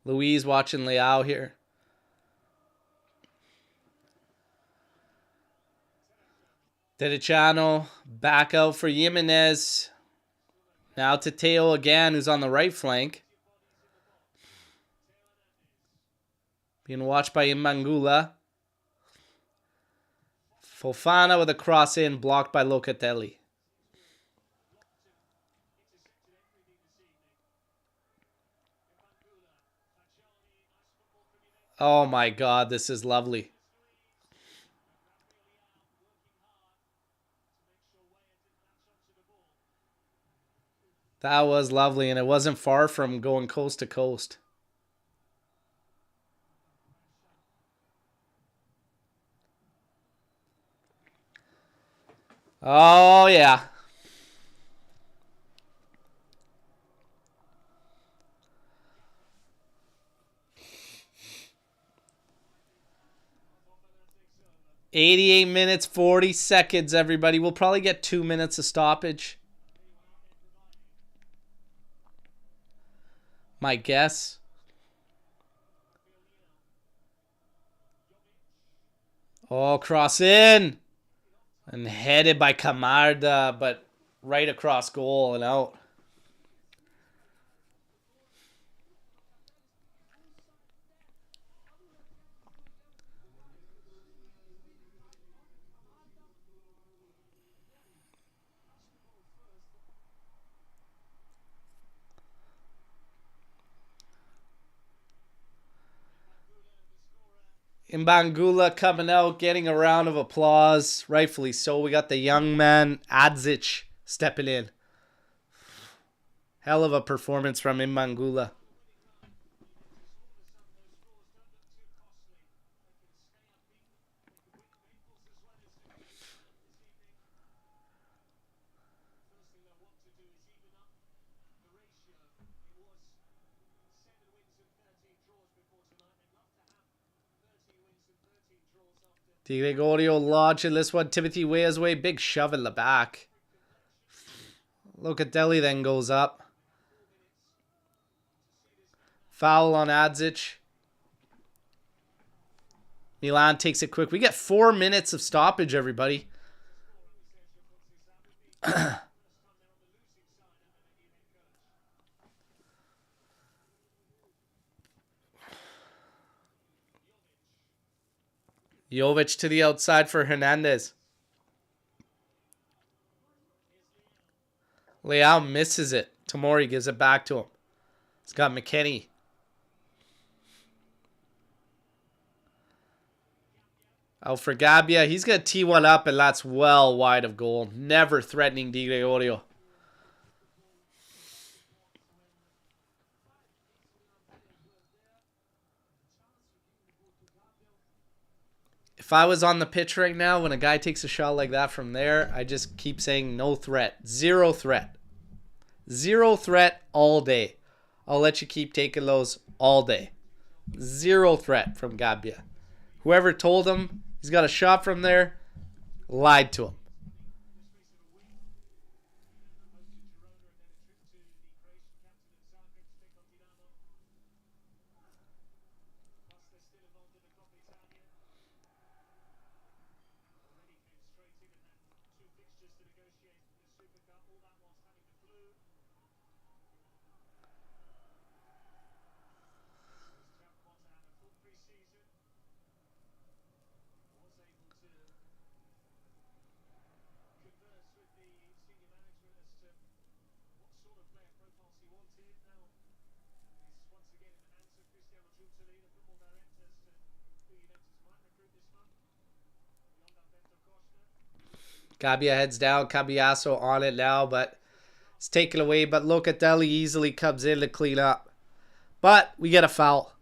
Luis watching Leao here. Tereciano back out for Jimenez. Now to Teo again, who's on the right flank. Being watched by Imangula. Fofana with a cross in, blocked by Locatelli. Oh my God, this is lovely. That was lovely, and it wasn't far from going coast to coast. Oh, yeah. $88 minutes, 40 seconds, everybody. We'll probably get 2 minutes of stoppage. My guess. Oh, cross in. And headed by Camarda, but right across goal and out. Imbangula coming out, getting a round of applause. Rightfully so. We got the young man, Adzic, stepping in. Hell of a performance from Imbangula. Di Gregorio launching this one. Timothy Weah's way. Big shove in the back. Locatelli then goes up. Foul on Adzic. Milan takes it quick. We get 4 minutes of stoppage, everybody. Jovic to the outside for Hernandez. Leao misses it. Tomori gives it back to him. He's got McKennie. Out for Gabbia. He's going to tee one up, and that's well wide of goal. Never threatening Di Gregorio. If I was on the pitch right now, when a guy takes a shot like that from there, I just keep saying no threat. Zero threat. Zero threat all day. I'll let you keep taking those all day. Zero threat from Gabbia. Whoever told him he's got a shot from there, lied to him. Gabbia heads down. Cambiasso on it now, but it's taken away. But Locatelli easily comes in to clean up. But we get a foul.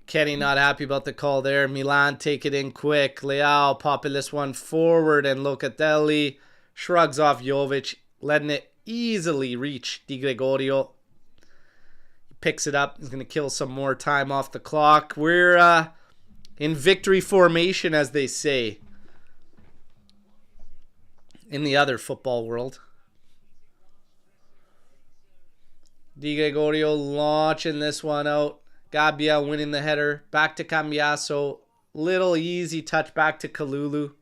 Kenny not happy about the call there. Milan take it in quick. Leao popping this one forward, and Locatelli shrugs off Jovic, letting it easily reach Di Gregorio. He picks it up. He's going to kill some more time off the clock. We're in victory formation, as they say in the other football world. Di Gregorio launching this one out. Gabbia winning the header. Back to Cambiasso. Little easy touch back to Kalulu.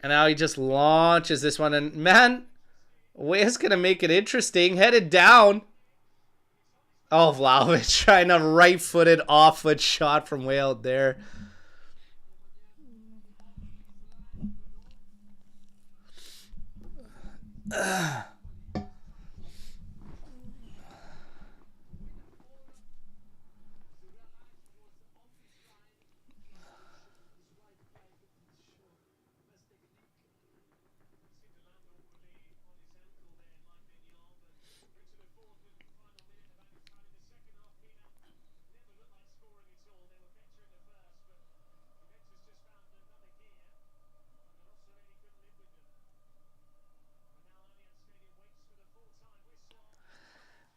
And now he just launches this one. And man, Weah's going to make it interesting. Headed down. Oh, Vlahovic trying a right-footed off-foot shot from way out there.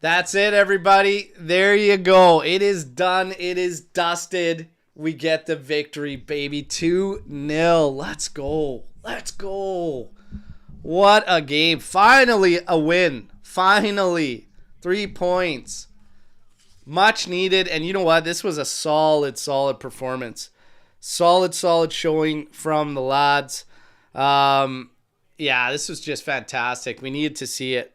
That's it, everybody. There you go. It is done. It is dusted. We get the victory, baby. 2-0. Let's go. Let's go. What a game. Finally a win. Finally. 3 points. Much needed. And you know what? This was a solid performance. Solid showing from the lads. Yeah, this was just fantastic. We needed to see it.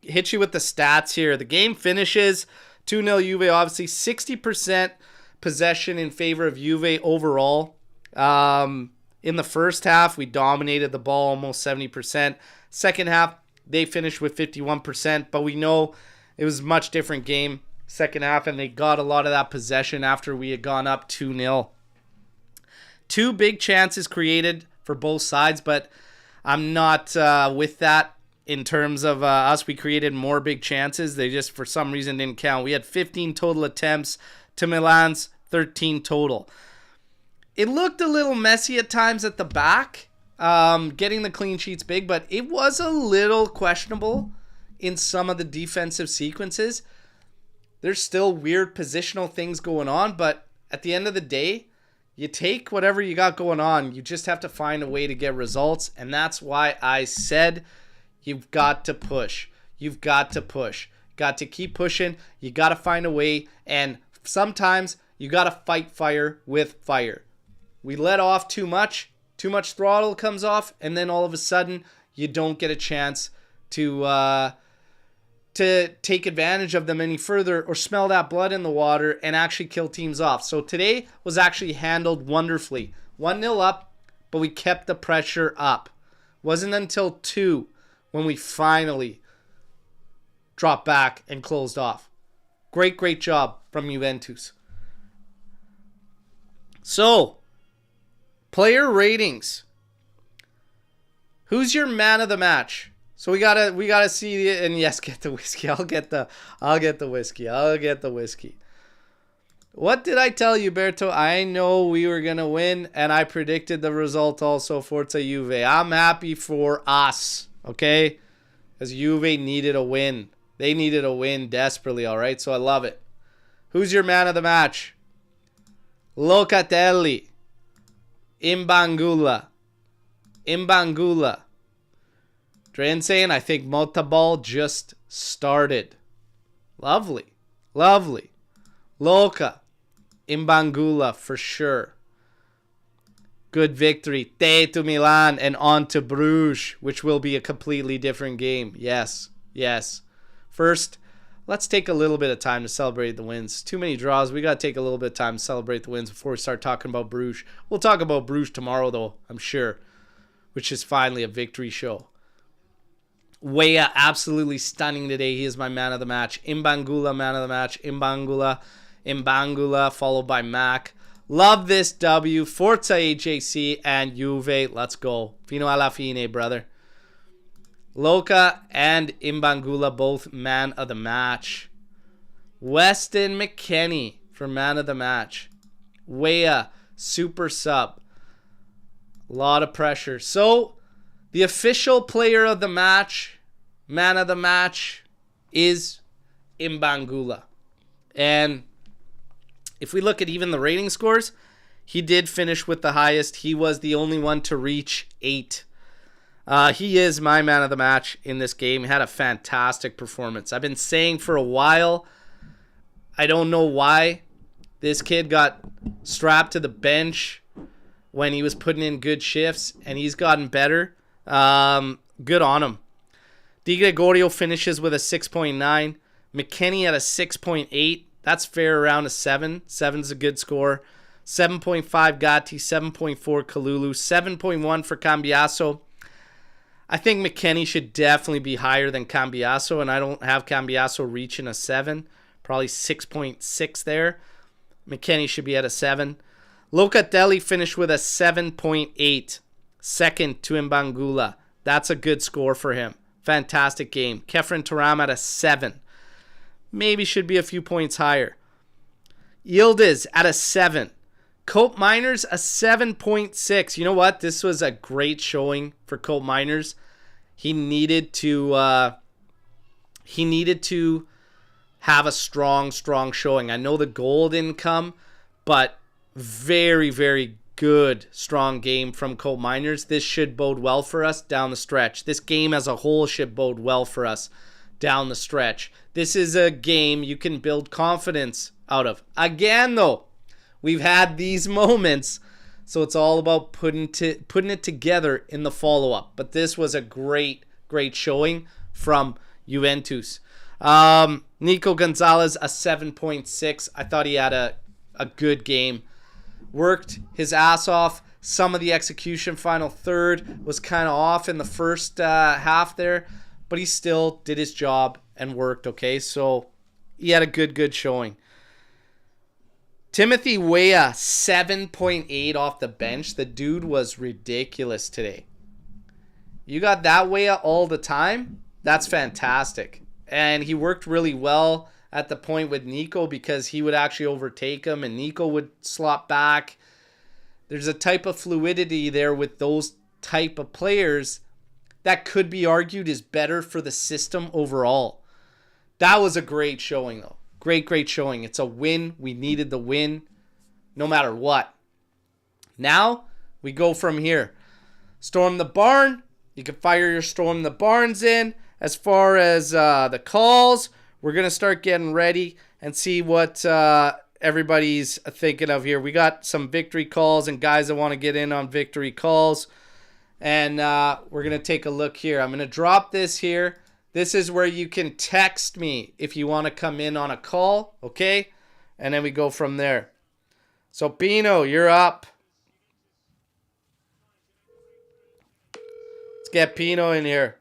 Hit you with the stats here. The game finishes 2-0 Juve, obviously 60% possession in favor of Juve overall. In the first half, we dominated the ball almost 70%. Second half, they finished with 51%, but we know it was a much different game second half, and they got a lot of that possession after we had gone up 2-0. 2 big chances created for both sides, but I'm not with that. In terms of us, we created more big chances. They just, for some reason, didn't count. We had 15 total attempts to Milan's 13 total. It looked a little messy at times at the back, getting the clean sheets big, but it was a little questionable in some of the defensive sequences. There's still weird positional things going on, but at the end of the day, you take whatever you got going on. You just have to find a way to get results, and that's why I said you've got to push. You've got to push. Got to keep pushing. You got to find a way. And sometimes you got to fight fire with fire. We let off too much. Too much throttle comes off. And then all of a sudden, you don't get a chance to take advantage of them any further or smell that blood in the water and actually kill teams off. So today was actually handled wonderfully. 1-0 up, but we kept the pressure up. Wasn't until 2 when we finally dropped back and closed off. Great job from Juventus. So, player ratings. Who's your man of the match? So we gotta see it, and yes, get the whiskey. I'll get the whiskey. What did I tell you, Berto? I know we were gonna win, and I predicted the result also. Forza Juve. I'm happy for us. Okay, because Juve needed a win. They needed a win desperately, all right? So I love it. Who's your man of the match? Locatelli. Imbangula. Dren saying, I think Motaball just started. Lovely. Loca. Imbangula for sure. Good victory. Te to Milan and on to Bruges, which will be a completely different game. Yes. First, let's take a little bit of time to celebrate the wins. Too many draws. We got to take a little bit of time to celebrate the wins before we start talking about Bruges. We'll talk about Bruges tomorrow, though, I'm sure, which is finally a victory show. Weah, absolutely stunning today. He is my man of the match. Imbangula, man of the match. Imbangula, followed by Mac. Love this W. Forza AJC and Juve. Let's go. Fino alla fine, brother. Loca and Imbangula, both man of the match. Weston McKennie for man of the match. Weah, super sub. A lot of pressure. So, the official player of the match, man of the match, is Imbangula. And if we look at even the rating scores, he did finish with the highest. He was the only one to reach 8. He is my man of the match in this game. He had a fantastic performance. I've been saying for a while, I don't know why this kid got strapped to the bench when he was putting in good shifts, and he's gotten better. Good on him. Di Gregorio finishes with a 6.9. McKennie at a 6.8. That's fair, around a 7. 7's a good score. 7.5 Gatti, 7.4 Kalulu, 7.1 for Cambiaso. I think McKennie should definitely be higher than Cambiaso, and I don't have Cambiaso reaching a 7. Probably 6.6 there. McKennie should be at a 7. Locatelli finished with a 7.8. Second to Imbangula. That's a good score for him. Fantastic game. Kefren Turam at a 7. Maybe should be a few points higher. Yildiz at a 7. Cope Miners a 7.6. You know what? This was a great showing for Cope Miners. He needed to have a strong showing. I know the goal didn't come, but very, very good, strong game from Coal Miners. This should bode well for us down the stretch. This game as a whole should bode well for us down the stretch. This is a game you can build confidence out of. Again, though, we've had these moments, so it's all about putting it together in the follow-up. But this was a great showing from Juventus. Nico Gonzalez, a 7.6. I thought he had a good game. Worked his ass off. Some of the execution, final third, was kind of off in the first half there, but he still did his job and worked, okay? So he had a good showing. Timothy Weah, 7.8 off the bench. The dude was ridiculous today. You got that Weah all the time? That's fantastic. And he worked really well at the point with Nico because he would actually overtake him and Nico would slot back. There's a type of fluidity there with those type of players that could be argued is better for the system overall. That was a great showing, though. Great showing. It's a win. We needed the win no matter what. Now we go from here. Storm the Barn. You can fire your Storm the Barns in. As far as the calls, we're going to start getting ready and see what everybody's thinking of here. We got some victory calls and guys that want to get in on victory calls. And we're going to take a look here. I'm going to drop this here. This is where you can text me if you want to come in on a call, okay? And then we go from there. So, Pino, you're up. Let's get Pino in here.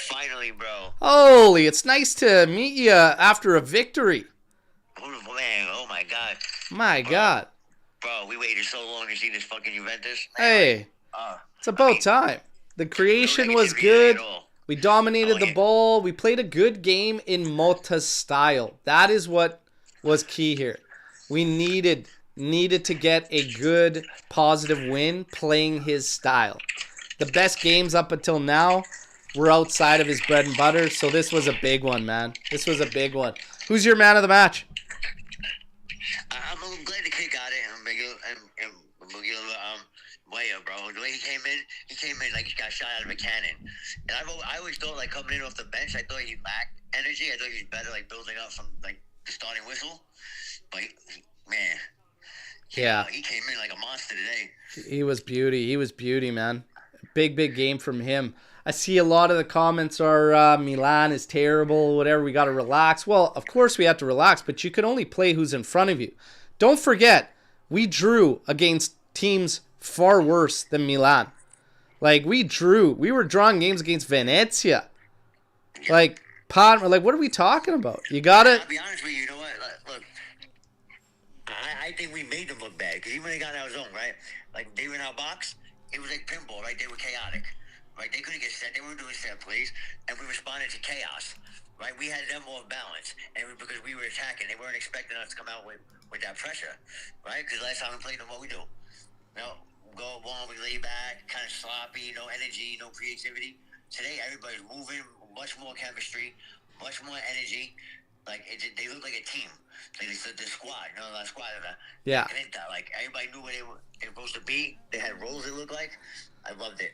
Finally, bro. Holy, it's nice to meet you after a victory. Oh, man, oh my God. My God. Bro, we waited so long to see this fucking Juventus. Hey, it's about time. The creation was good. We dominated the ball. We played a good game in Motta's style. That is what was key here. We needed to get a good, positive win playing his style. The best games up until now were outside of his bread and butter, so this was a big one, man. This was a big one. Who's your man of the match? I'm glad the kid got it. Weah, bro. The way he came in like he got shot out of a cannon. And I always thought, like, coming in off the bench, I thought he lacked energy. I thought he was better, like, building up from, like, the starting whistle. But, man. Yeah. He came in like a monster today. He was beauty. He was beauty, man. Big game from him. I see a lot of the comments are Milan is terrible, whatever. We got to relax. Well, of course we have to relax, but you can only play who's in front of you. Don't forget, we drew against teams far worse than Milan. Like, we were drawing games against Venezia. Like, what are we talking about? You got it. I'll be honest with you, you know what? Look, I think we made them look bad. Because even when they got in our zone, right? Like, they were in our box. It was like pinball, right? They were chaotic. Right? They couldn't get set. They weren't doing set plays. And we responded to chaos. Right? We had them off balance. And because we were attacking, they weren't expecting us to come out with that pressure. Right? Because last time we played them, what we do? You know, go one, we lay back, kind of sloppy, no energy, no creativity. Today, everybody's moving, much more chemistry, much more energy. Like, they look like a team. Like, the squad, you know, the squad. Yeah. Like, everybody knew where they were supposed to be. They had roles they looked like. I loved it.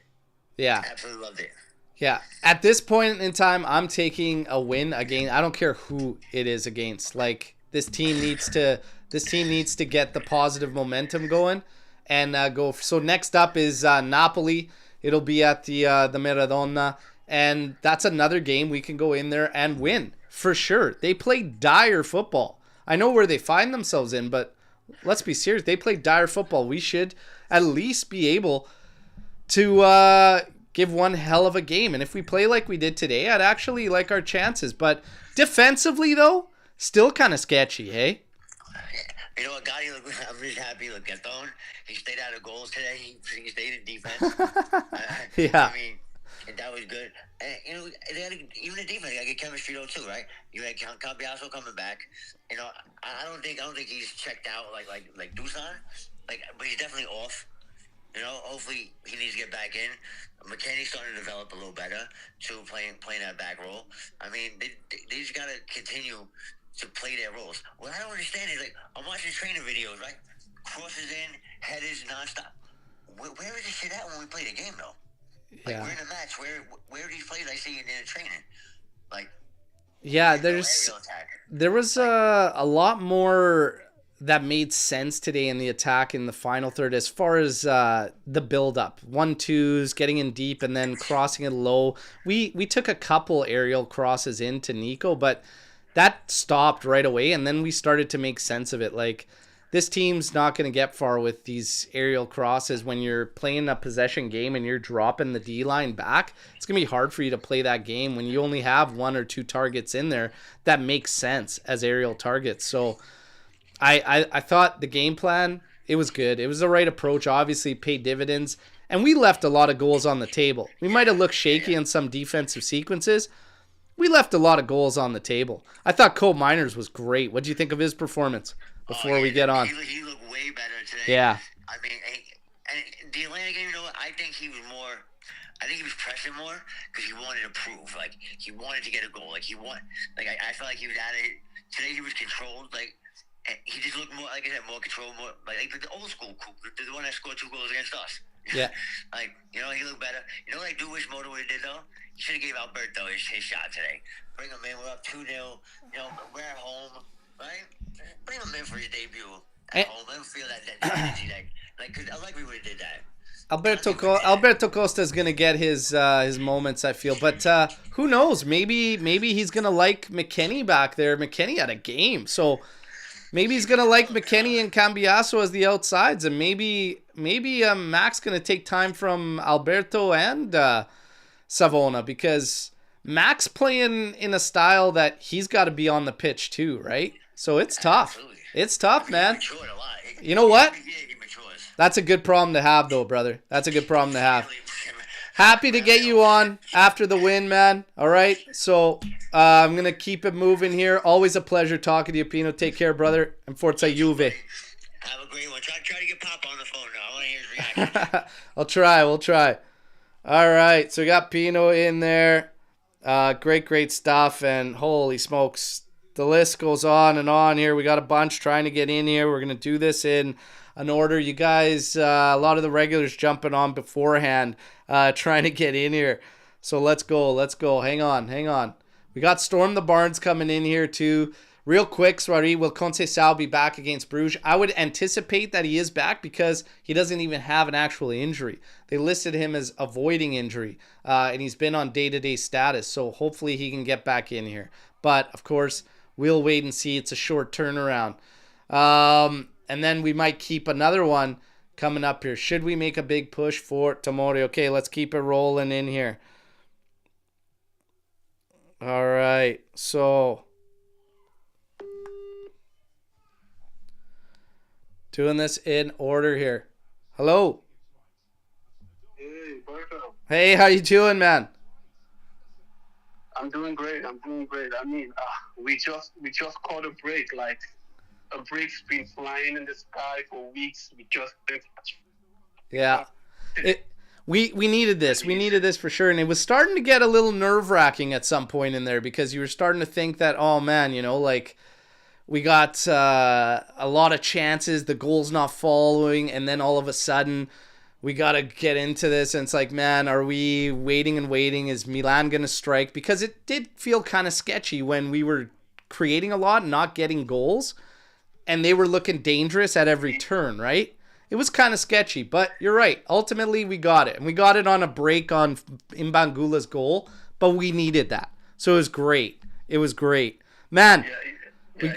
Yeah. Absolutely loved it. Yeah. At this point in time, I'm taking a win again. I don't care who it is against. Like, this team needs to get the positive momentum going and go. So next up is Napoli. It'll be at the Maradona, and that's another game we can go in there and win for sure. They play dire football. I know where they find themselves in, but let's be serious. They play dire football. We should at least be able to give one hell of a game. And if we play like we did today, I'd actually like our chances. But defensively, though, still kind of sketchy, hey? You know what, Gotti, I'm really happy. Look, Gaston, he stayed out of goals today. He stayed in defense. Yeah. I mean, that was good. And, you know, even the defense, got to get chemistry though too, right? You had Cambiaso coming back. You know, I don't think he's checked out like Dusan. Like, but he's definitely off. You know, hopefully he needs to get back in. McKennie's starting to develop a little better, too, playing that back role. I mean, they just got to continue to play their roles. What I don't understand is, like, I'm watching training videos, right? Crosses in, headers nonstop. Where is this shit at when we play the game, though? Like, we're in a match. Where are these plays I see in the training? Like, yeah, no aerial attack. there was a lot more that made sense today in the attack in the final third as far as the build-up. 1-2s, getting in deep, and then crossing it low. We took a couple aerial crosses into Nico, but that stopped right away, and then we started to make sense of it. Like, this team's not going to get far with these aerial crosses when you're playing a possession game and you're dropping the D-line back. It's going to be hard for you to play that game when you only have 1 or 2 targets in there that makes sense as aerial targets. So I thought the game plan, it was good. It was the right approach, obviously paid dividends. And we left a lot of goals on the table. We might have looked shaky in some defensive sequences. We left a lot of goals on the table. I thought Cole Miners was great. What do you think of his performance before we get on? He looked way better today. Yeah. I mean, and the Atlanta game, you know what? I think he was pressing more because he wanted to prove. Like, he wanted to get a goal. Like, I felt like he was at it. Today he was controlled. Like, he just looked more, like I said, more controlled, more like the old school Coop, the one that scored 2 goals against us. Yeah. Like, you know, he looked better. You know what I do wish Moto would have did, though? He should have gave Alberto his shot today. Bring him in. We're up 2-0. You know, we're at home, right? Bring him in for his debut at home. Let him feel that energy. Cause I like we would have did that. Alberto Costa's gonna get his moments, I feel, but who knows? Maybe he's gonna like McKennie back there. McKennie had a game, so maybe he's gonna like McKennie and Cambiaso as the outsides, and maybe Mac's gonna take time from Alberto and Savona, because Mac's playing in a style that he's got to be on the pitch too, right? So it's tough. Absolutely. It's tough, man. He matured a lot. You know what? He matures. That's a good problem to have, though, brother. That's a good problem to have. Happy to get you on after the win, man. All right, so I'm going to keep it moving here. Always a pleasure talking to you, Pino. Take care, brother. And Forza Juve. Have a great one. Try to get Papa on the phone now. I want to hear his reaction. We'll try. All right, so we got Pino in there. Great stuff, and holy smokes, the list goes on and on here. We got a bunch trying to get in here. We're going to do this in an order. You guys, a lot of the regulars jumping on beforehand, trying to get in here. So let's go. Hang on. We got Storm the Barnes coming in here too. Real quick, Soiree, will Conceição be back against Bruges? I would anticipate that he is back because he doesn't even have an actual injury. They listed him as avoiding injury, and he's been on day-to-day status, so hopefully he can get back in here. But, of course, we'll wait and see. It's a short turnaround. And then we might keep another one coming up here. Should we make a big push for Tomori? Okay, let's keep it rolling in here. All right, so doing this in order here. Hello. Hey, Berto. Hey, how you doing, man? I'm doing great. I mean, we just caught a break. Like, a break's been flying in the sky for weeks. We just didn't touch. Yeah. We needed this. We needed this for sure. And it was starting to get a little nerve-wracking at some point in there because you were starting to think that, oh, man, you know, like, we got a lot of chances, the goal's not following, and then all of a sudden we got to get into this, and it's like, man, are we waiting and waiting? Is Milan going to strike? Because it did feel kind of sketchy when we were creating a lot and not getting goals, and they were looking dangerous at every turn, right? It was kind of sketchy, but you're right. Ultimately, we got it, and we got it on a break on Mbangula's goal, but we needed that. So it was great. It was great. Man. Yeah,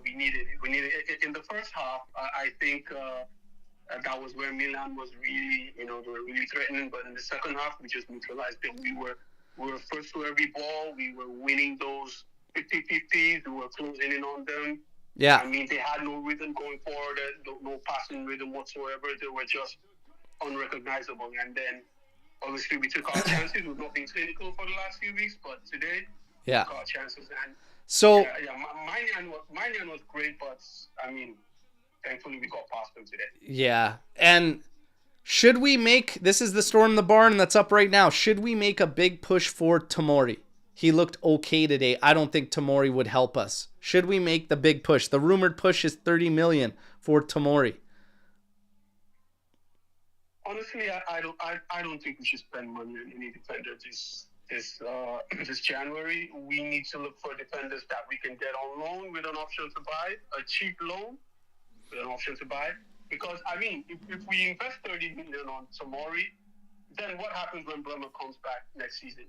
we needed it. We needed it. In the first half, I think that was where Milan was really, they were really threatening. But in the second half, we just neutralized them. We were first to every ball. We were winning those 50-50s. We were closing in on them. Yeah. I mean, they had no rhythm going forward, no passing rhythm whatsoever. They were just unrecognizable. And then, obviously, we took our chances. We've not been clinical for the last few weeks, but today, we took our chances. And so, Milan was great, but I mean, thankfully we got past them today. Yeah, and Should we make, this is the Storm the Barn that's up right now. Should we make a big push for Tomori? He looked okay today. I don't think Tomori would help us. Should we make the big push? The rumored push is 30 million for Tomori. Honestly, I don't think we should spend money on any defender this January. We need to look for defenders that we can get on loan with an option to buy, a cheap loan with an option to buy. Because, I mean, if we invest 30 million on Tomori, then what happens when Bremer comes back next season?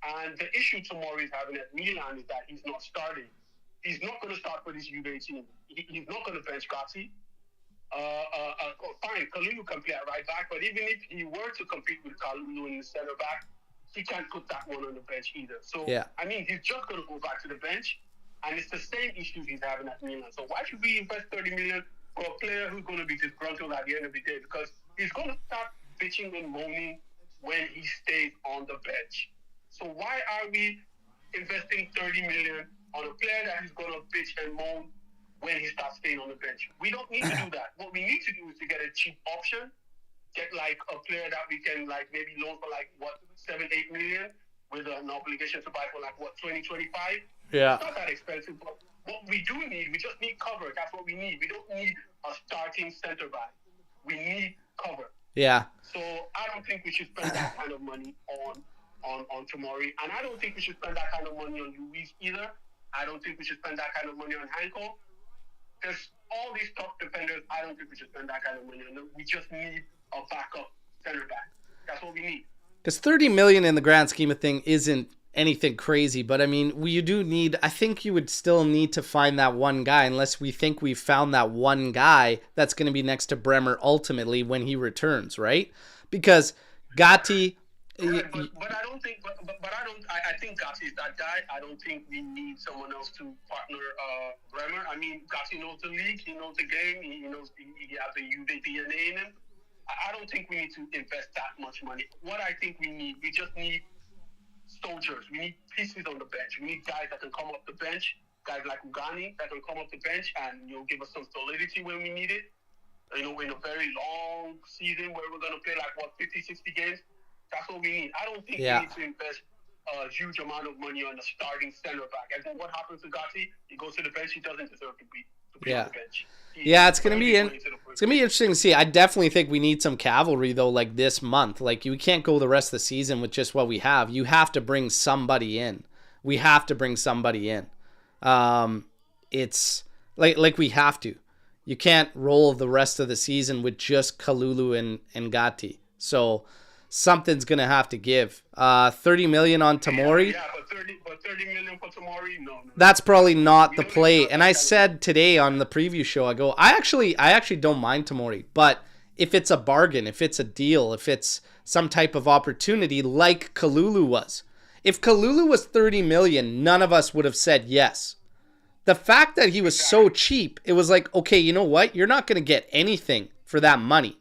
And the issue Tomori is having at Milan is that he's not starting. He's not going to start for this Juve team. He's not going to bench Gatti. Fine, Kalulu can play at right back, but even if he were to compete with Kalulu in the center back, he can't put that one on the bench either. So, yeah. I mean, he's just going to go back to the bench, and it's the same issues he's having at Milan. So why should we invest 30 million for a player who's going to be disgruntled at the end of the day? Because he's going to start bitching and moaning when he stays on the bench. So why are we investing 30 million on a player that is going to bitch and moan when he starts staying on the bench? We don't need to do that. What we need to do is to get a cheap option, get like a player that we can like maybe loan for like what 7-8 million with an obligation to buy for like what 20-25. Yeah, it's not that expensive. But what we do need, we just need cover. That's what we need. We don't need a starting center back. We need cover. Yeah. So I don't think we should spend that kind of money on Tomori, and I don't think we should spend that kind of money on Luis either. I don't think we should spend that kind of money on Hanko. There's all these top defenders. I don't think we should spend that kind of money on them. We just need a backup center back. That's what we need. Because 30 million in the grand scheme of thing isn't anything crazy, but I mean, you do need, I think you would still need to find that one guy, unless we think we've found that one guy that's going to be next to Bremer ultimately when he returns, right? Because Gatti... Right, but I don't think. But I don't. I think Gatti is that guy. I don't think we need someone else to partner Bremer. I mean, Gatti knows the league. He knows the game. He knows he has the UV DNA in him. I don't think we need to invest that much money. What I think we just need soldiers. We need pieces on the bench. We need guys that can come off the bench. Guys like Ugani that can come off the bench and give us some solidity when we need it. In a very long season where we're gonna play like what 50, 60 games. That's what we need. I don't think we need to invest a huge amount of money on a starting center back. And then what happens to Gatti? He goes to the bench. He doesn't deserve to be on the bench. It's gonna be interesting to see. I definitely think we need some cavalry though. Like this month, like you can't go the rest of the season with just what we have. You have to bring somebody in. We have to bring somebody in. It's like we have to. You can't roll the rest of the season with just Kalulu and Gatti. So. Something's going to have to give. 30 million on Tomori. Yeah, but 30 million for Tomori? No. That's probably not the play. And I said today on the preview show, I go, I actually don't mind Tomori. But if it's a bargain, if it's a deal, if it's some type of opportunity like Kalulu was. If Kalulu was 30 million, none of us would have said yes. The fact that he was so cheap, it was like, okay, you know what? You're not going to get anything for that money.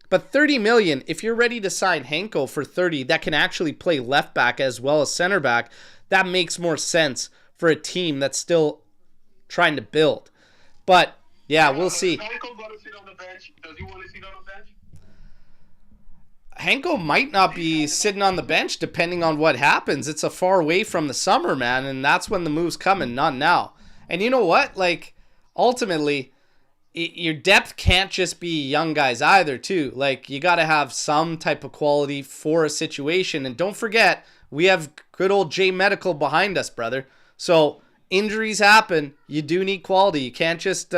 But 30 million, if you're ready to sign Hanko for 30, that can actually play left back as well as center back, that makes more sense for a team that's still trying to build. But, yeah, we'll see. Is Hanko going to sit on the bench? Does he want to sit on the bench? Hanko might not be sitting on the bench depending on what happens. It's a far away from the summer, man, and that's when the move's coming, not now. And you know what? Like, ultimately... your depth can't just be young guys either, too. Like, you got to have some type of quality for a situation. And don't forget, we have good old J Medical behind us, brother. So, injuries happen. You do need quality. You can't just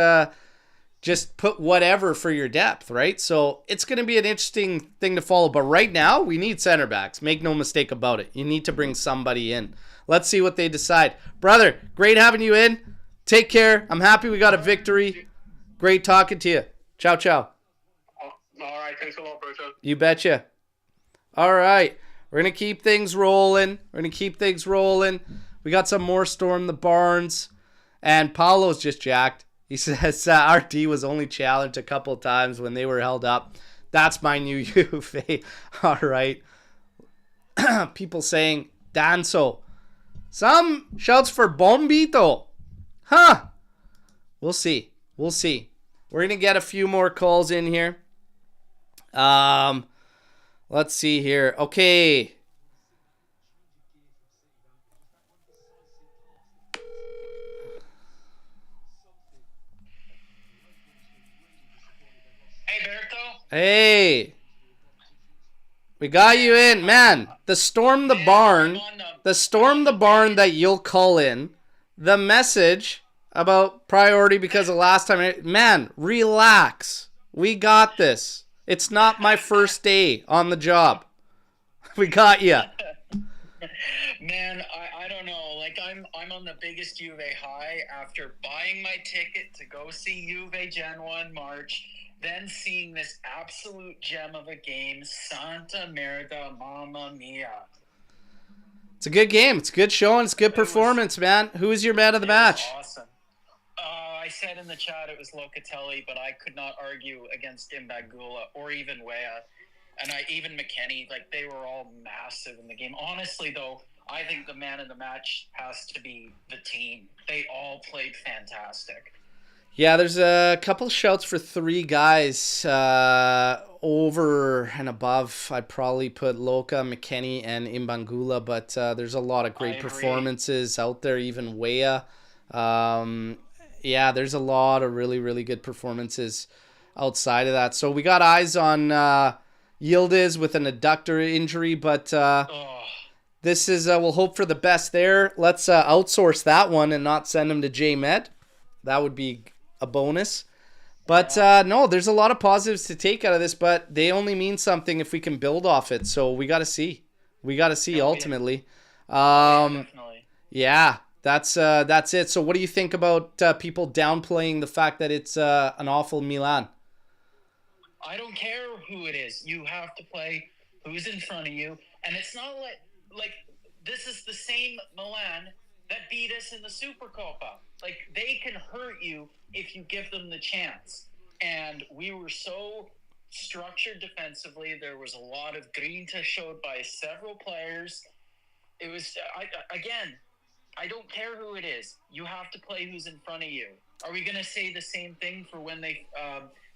put whatever for your depth, right? So, it's going to be an interesting thing to follow. But right now, we need center backs. Make no mistake about it. You need to bring somebody in. Let's see what they decide. Brother, great having you in. Take care. I'm happy we got a victory. Great talking to you. Ciao, ciao. All right. Thanks a lot, Berto. You betcha. All right. We're going to keep things rolling. We got some more Storm the Barns. And Paulo's just jacked. He says our D was only challenged a couple of times when they were held up. That's my new UFA. All right. People saying, Danso. Some shouts for Bombito. Huh. We'll see. We're going to get a few more calls in here. Um, let's see here. Okay. Hey, Berto. Hey. We got you in, man. The storm the barn that you'll call in. The message about priority because of last time. Man, relax. We got this. It's not my first day on the job. We got you. Man, I don't know. Like I'm on the biggest Juve high after buying my ticket to go see Juve Gen 1 March, then seeing this absolute gem of a game, Santa Merda, Mamma Mia. It's a good game. It's a good showing. It's a good performance, man. Who is your man of the match? Awesome. I said in the chat it was Locatelli, but I could not argue against Imbagula or even Wea. And even McKennie, like they were all massive in the game. Honestly, though, I think the man of the match has to be the team. They all played fantastic. Yeah, there's a couple shouts for 3 guys over and above. I'd probably put Luca, McKennie, and Imbangula, but there's a lot of great performances out there, even Wea. Yeah, there's a lot of really, really good performances outside of that. So we got eyes on Yildiz with an adductor injury, but this is, we'll hope for the best there. Let's outsource that one and not send him to J-Med. That would be a bonus. But no, there's a lot of positives to take out of this, but they only mean something if we can build off it. So we got to see. We got to see ultimately. Definitely. Yeah, that's it. So what do you think about people downplaying the fact that it's an awful Milan? I don't care who it is. You have to play who's in front of you. And it's not like this is the same Milan that beat us in the Supercoppa. Like, they can hurt you if you give them the chance. And we were so structured defensively. There was a lot of grinta showed by several players. It was, I don't care who it is. You have to play who's in front of you. Are we going to say the same thing for when they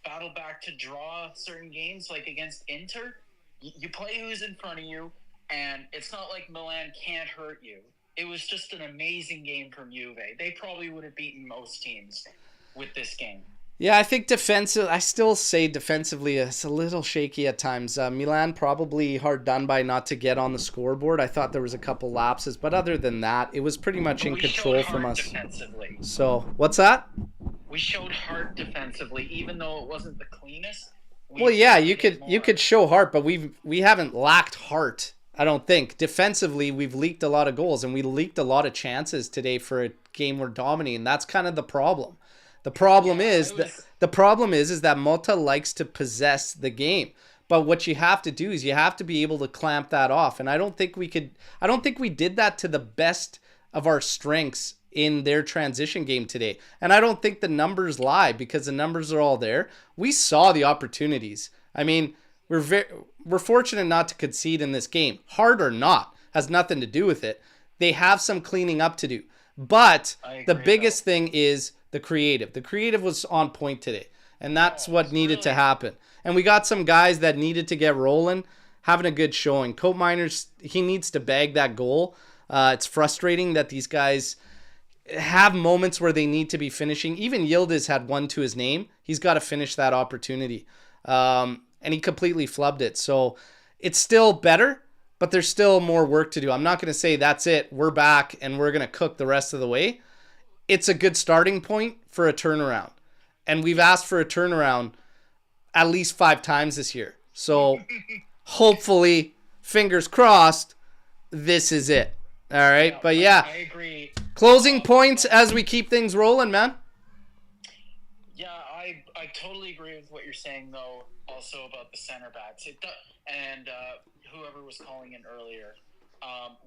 battle back to draw certain games, like against Inter? You play who's in front of you, and it's not like Milan can't hurt you. It was just an amazing game from Juve. They probably would have beaten most teams with this game. Yeah, I think I still say defensively it's a little shaky at times. Milan probably hard done by not to get on the scoreboard. I thought there was a couple lapses, but other than that, it was pretty much in control from us. Defensively. So, what's that? We showed heart defensively, even though it wasn't the cleanest. Well, yeah, you could show heart, but we haven't lacked heart. I don't think. Defensively, we've leaked a lot of goals, and we leaked a lot of chances today for a game we're dominating. That's kind of the problem. The problem is that Mota likes to possess the game. But what you have to do is you have to be able to clamp that off. And I don't think we did that to the best of our strengths in their transition game today. And I don't think the numbers lie, because the numbers are all there. We saw the opportunities. I mean, we're fortunate not to concede in this game. Hard or not has nothing to do with it. They have some cleaning up to do. But the biggest thing is the creative. The creative was on point today, and that's what needed to happen. And we got some guys that needed to get rolling, having a good showing. Cope Miners, he needs to bag that goal. It's frustrating that these guys have moments where they need to be finishing. Even Yildiz had one to his name. He's got to finish that opportunity. And he completely flubbed it. So it's still better, but there's still more work to do. I'm not going to say that's it, we're back, and we're going to cook the rest of the way. It's a good starting point for a turnaround. And we've asked for a turnaround at least 5 times this year. So hopefully, fingers crossed, this is it. All right. But yeah, I agree. Closing points as we keep things rolling, man. Yeah, I totally agree with what you're saying, though, also about the center backs. And whoever was calling in earlier,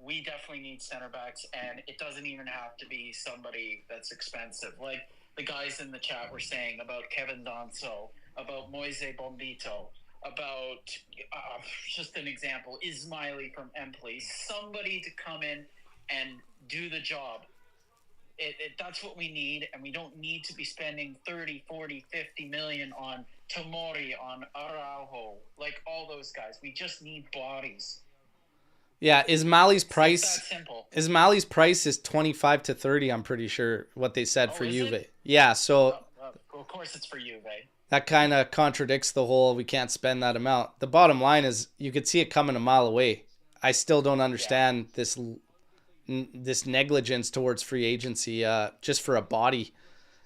we definitely need center backs, and it doesn't even have to be somebody that's expensive. Like the guys in the chat were saying about Kevin Donso, about Moise Bombito, about, just an example, Ismaili from Empoli. Somebody to come in and do the job. That's what we need, and we don't need to be spending 30, 40, 50 million on Tomori, on Araujo, like all those guys. We just need bodies. Yeah, Ismaili's It's price that simple. is 25 to 30, I'm pretty sure what they said for is Juve. it? Yeah, so Of course it's for you, eh? that kind of contradicts the whole we can't spend that amount. The bottom line is you could see it coming a mile away. I still don't understand this negligence towards free agency just for a body.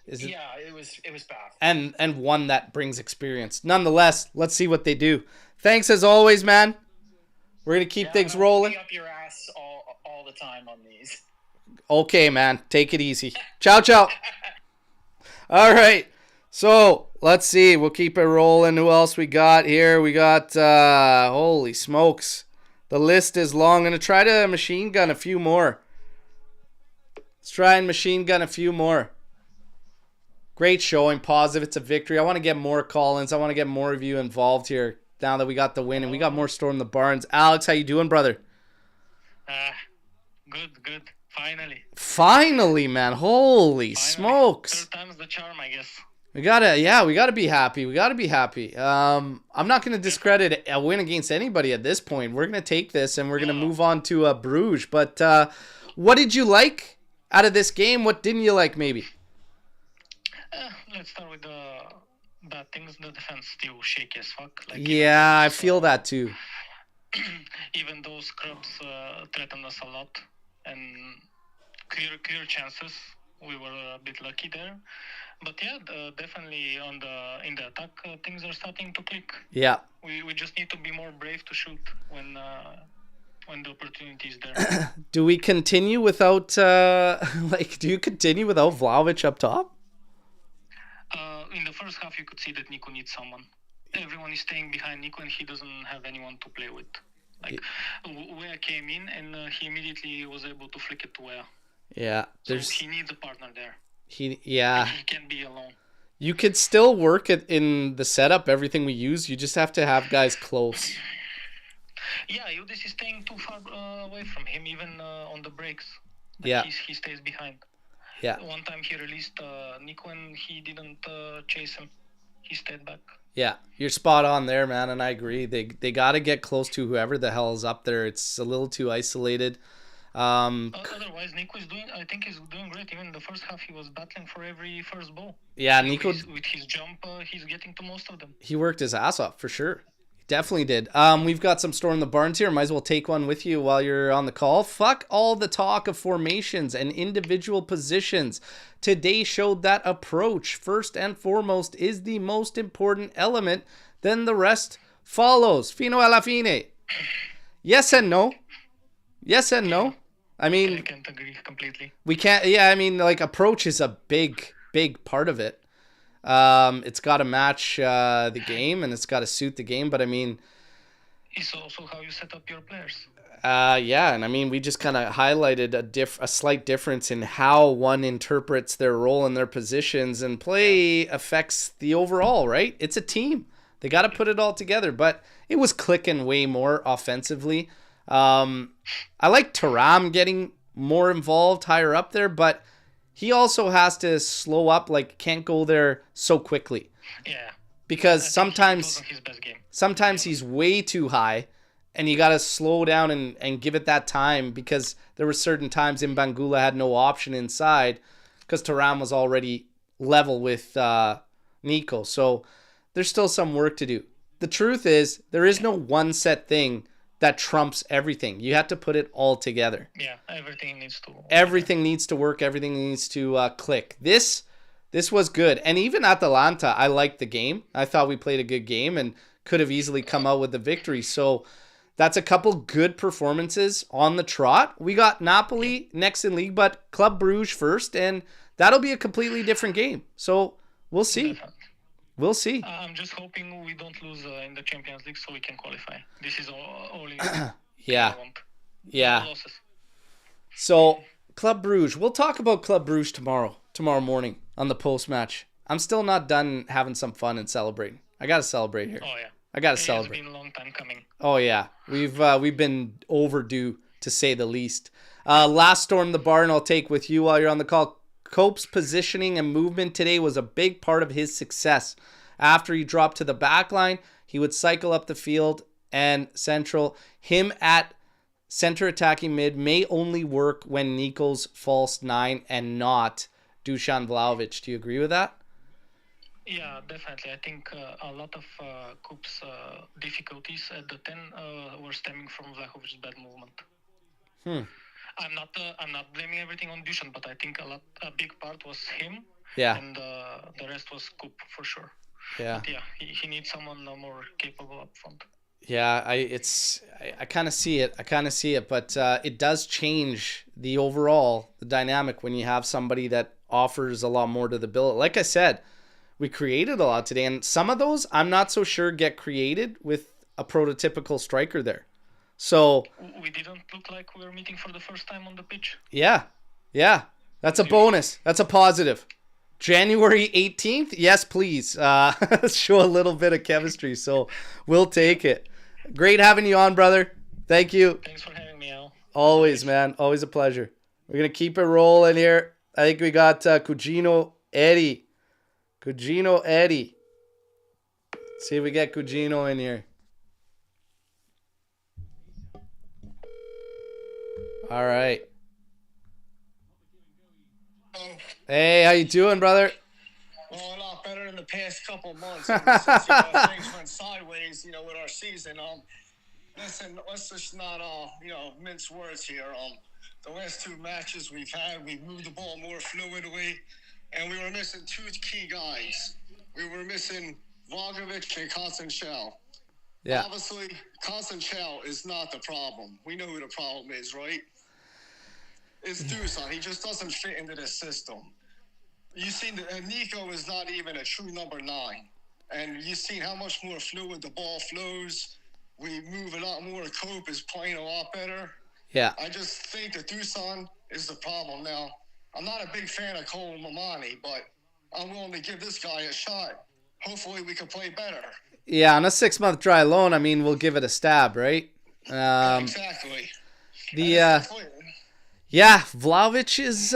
Yeah, it was bad. And one that brings experience. Nonetheless, let's see what they do. Thanks as always, man. We're going to keep things rolling. Up your ass all the time on these. Okay, man. Take it easy. Ciao, ciao. All right. So, let's see. We'll keep it rolling. Who else we got here? We got, holy smokes. The list is long. I'm going to try to machine gun a few more. Let's try and machine gun a few more. Great showing. Positive. It's a victory. I want to get more call-ins. I want to get more of you involved here now that we got the win and we got more Storm the Barns. Alex, how you doing, brother? Good. Finally, man. Holy smokes. Third time's the charm, I guess. We gotta be happy. I'm not gonna discredit a win against anybody at this point. We're gonna take this and we're gonna move on to Bruges. But what did you like out of this game? What didn't you like, maybe? Let's start with the bad things. The defense still shaky as fuck. Yeah, I feel that too. Even those scrubs threatened us a lot, and clear chances. We were a bit lucky there, but yeah, definitely in the attack, things are starting to click. Yeah. We just need to be more brave to shoot when the opportunity is there. Do we continue without do you continue without Vlahovic up top? In the first half, you could see that Nico needs someone. Everyone is staying behind Nico, and he doesn't have anyone to play with. Wea came in, and he immediately was able to flick it to Wea. Yeah, so he needs a partner there. He can't be alone. You could still work it in the setup, everything we use. You just have to have guys close. Yeah, Yudis is staying too far away from him, even on the breaks. He stays behind. Yeah. One time he released Nico and he didn't chase him. He stayed back. Yeah, you're spot on there, man, and I agree. They got to get close to whoever the hell is up there. It's a little too isolated. Otherwise, Nico is doing great. Even in the first half, he was battling for every first ball. Yeah, Nico with his jump, he's getting to most of them. He worked his ass off for sure. Definitely did. We've got some Storm the Barns here. Might as well take one with you while you're on the call. Fuck all the talk of formations and individual positions. Today showed that approach, first and foremost, is the most important element. Then the rest follows. Fino alla fine. Yes and no. Yes and no. I mean, I can't agree completely. We can't. Yeah, I mean, approach is a big part of it. It's got to match the game and it's got to suit the game, but I mean, it's also how you set up your players. Yeah, and I mean, we just kind of highlighted a slight difference in how one interprets their role and their positions, and play affects the overall, right? It's a team. They got to put it all together, but it was clicking way more offensively. I like Thuram getting more involved higher up there, but he also has to slow up, can't go there so quickly. Yeah. Because sometimes his best game. Sometimes he's way too high, and you got to slow down and give it that time, because there were certain times in Bangula had no option inside because Thuram was already level with Nico. So there's still some work to do. The truth is, there is no one set thing that trumps everything. You have to put it all together. Yeah, everything needs to work. Everything needs to work. Everything needs to click. This was good. And even Atalanta, I liked the game. I thought we played a good game and could have easily come out with the victory. So that's a couple good performances on the trot. We got Napoli next in league, but Club Bruges first, and that'll be a completely different game. So we'll see. We'll see. I'm just hoping we don't lose in the Champions League so we can qualify. This is all yeah. I want. Yeah. No losses. So, Club Bruges. We'll talk about Club Bruges tomorrow morning on the post-match. I'm still not done having some fun and celebrating. I got to celebrate here. Oh, yeah. I got to celebrate. It's been a long time coming. Oh, yeah. We've been overdue, to say the least. Last Storm the Barn I'll take with you while you're on the call. Cope's positioning and movement today was a big part of his success. after he dropped to the back line, he would cycle up the field and central. Him at center attacking mid may only work when Nico's false 9 and not Dusan Vlahovic. Do you agree with that? Yeah, definitely. I think a lot of Coop's difficulties at the 10 were stemming from Vlahovic's bad movement. I'm not blaming everything on Dusan, but I think a big part was him. Yeah. And the rest was Coop for sure. Yeah. But yeah, he needs someone more capable up front. Yeah, I kind of see it. But it does change the dynamic when you have somebody that offers a lot more to the bill. Like I said, we created a lot today, and some of those I'm not so sure get created with a prototypical striker there. So we didn't look like we were meeting for the first time on the pitch. Yeah. That's a bonus. That's a positive. January 18th? Yes, please. Show a little bit of chemistry, so we'll take it. Great having you on, brother. Thank you. Thanks for having me, Al. Always, man. Always a pleasure. We're going to keep it rolling here. I think we got Cugino Eddie. Let's see if we get Cugino in here. All right. Hey, how you doing, brother? Well, a lot better in the past couple months. Ever since, things went sideways, with our season. Listen, let's just not, mince words here. The last two matches we've had, we moved the ball more fluidly, and we were missing two key guys. We were missing Vlahovic and Constantiel. Yeah. Obviously, Constantiel is not the problem. We know who the problem is, right? It's Dusan. He just doesn't fit into this system. You've seen Nico is not even a true number 9. And you've seen how much more fluid the ball flows. We move a lot more. Cope is playing a lot better. Yeah. I just think that Dusan is the problem. Now, I'm not a big fan of Cole Mamani, but I'm willing to give this guy a shot. Hopefully we can play better. Yeah, on a 6-month dry loan, I mean, we'll give it a stab, right? Exactly. Yeah, Vlahovic is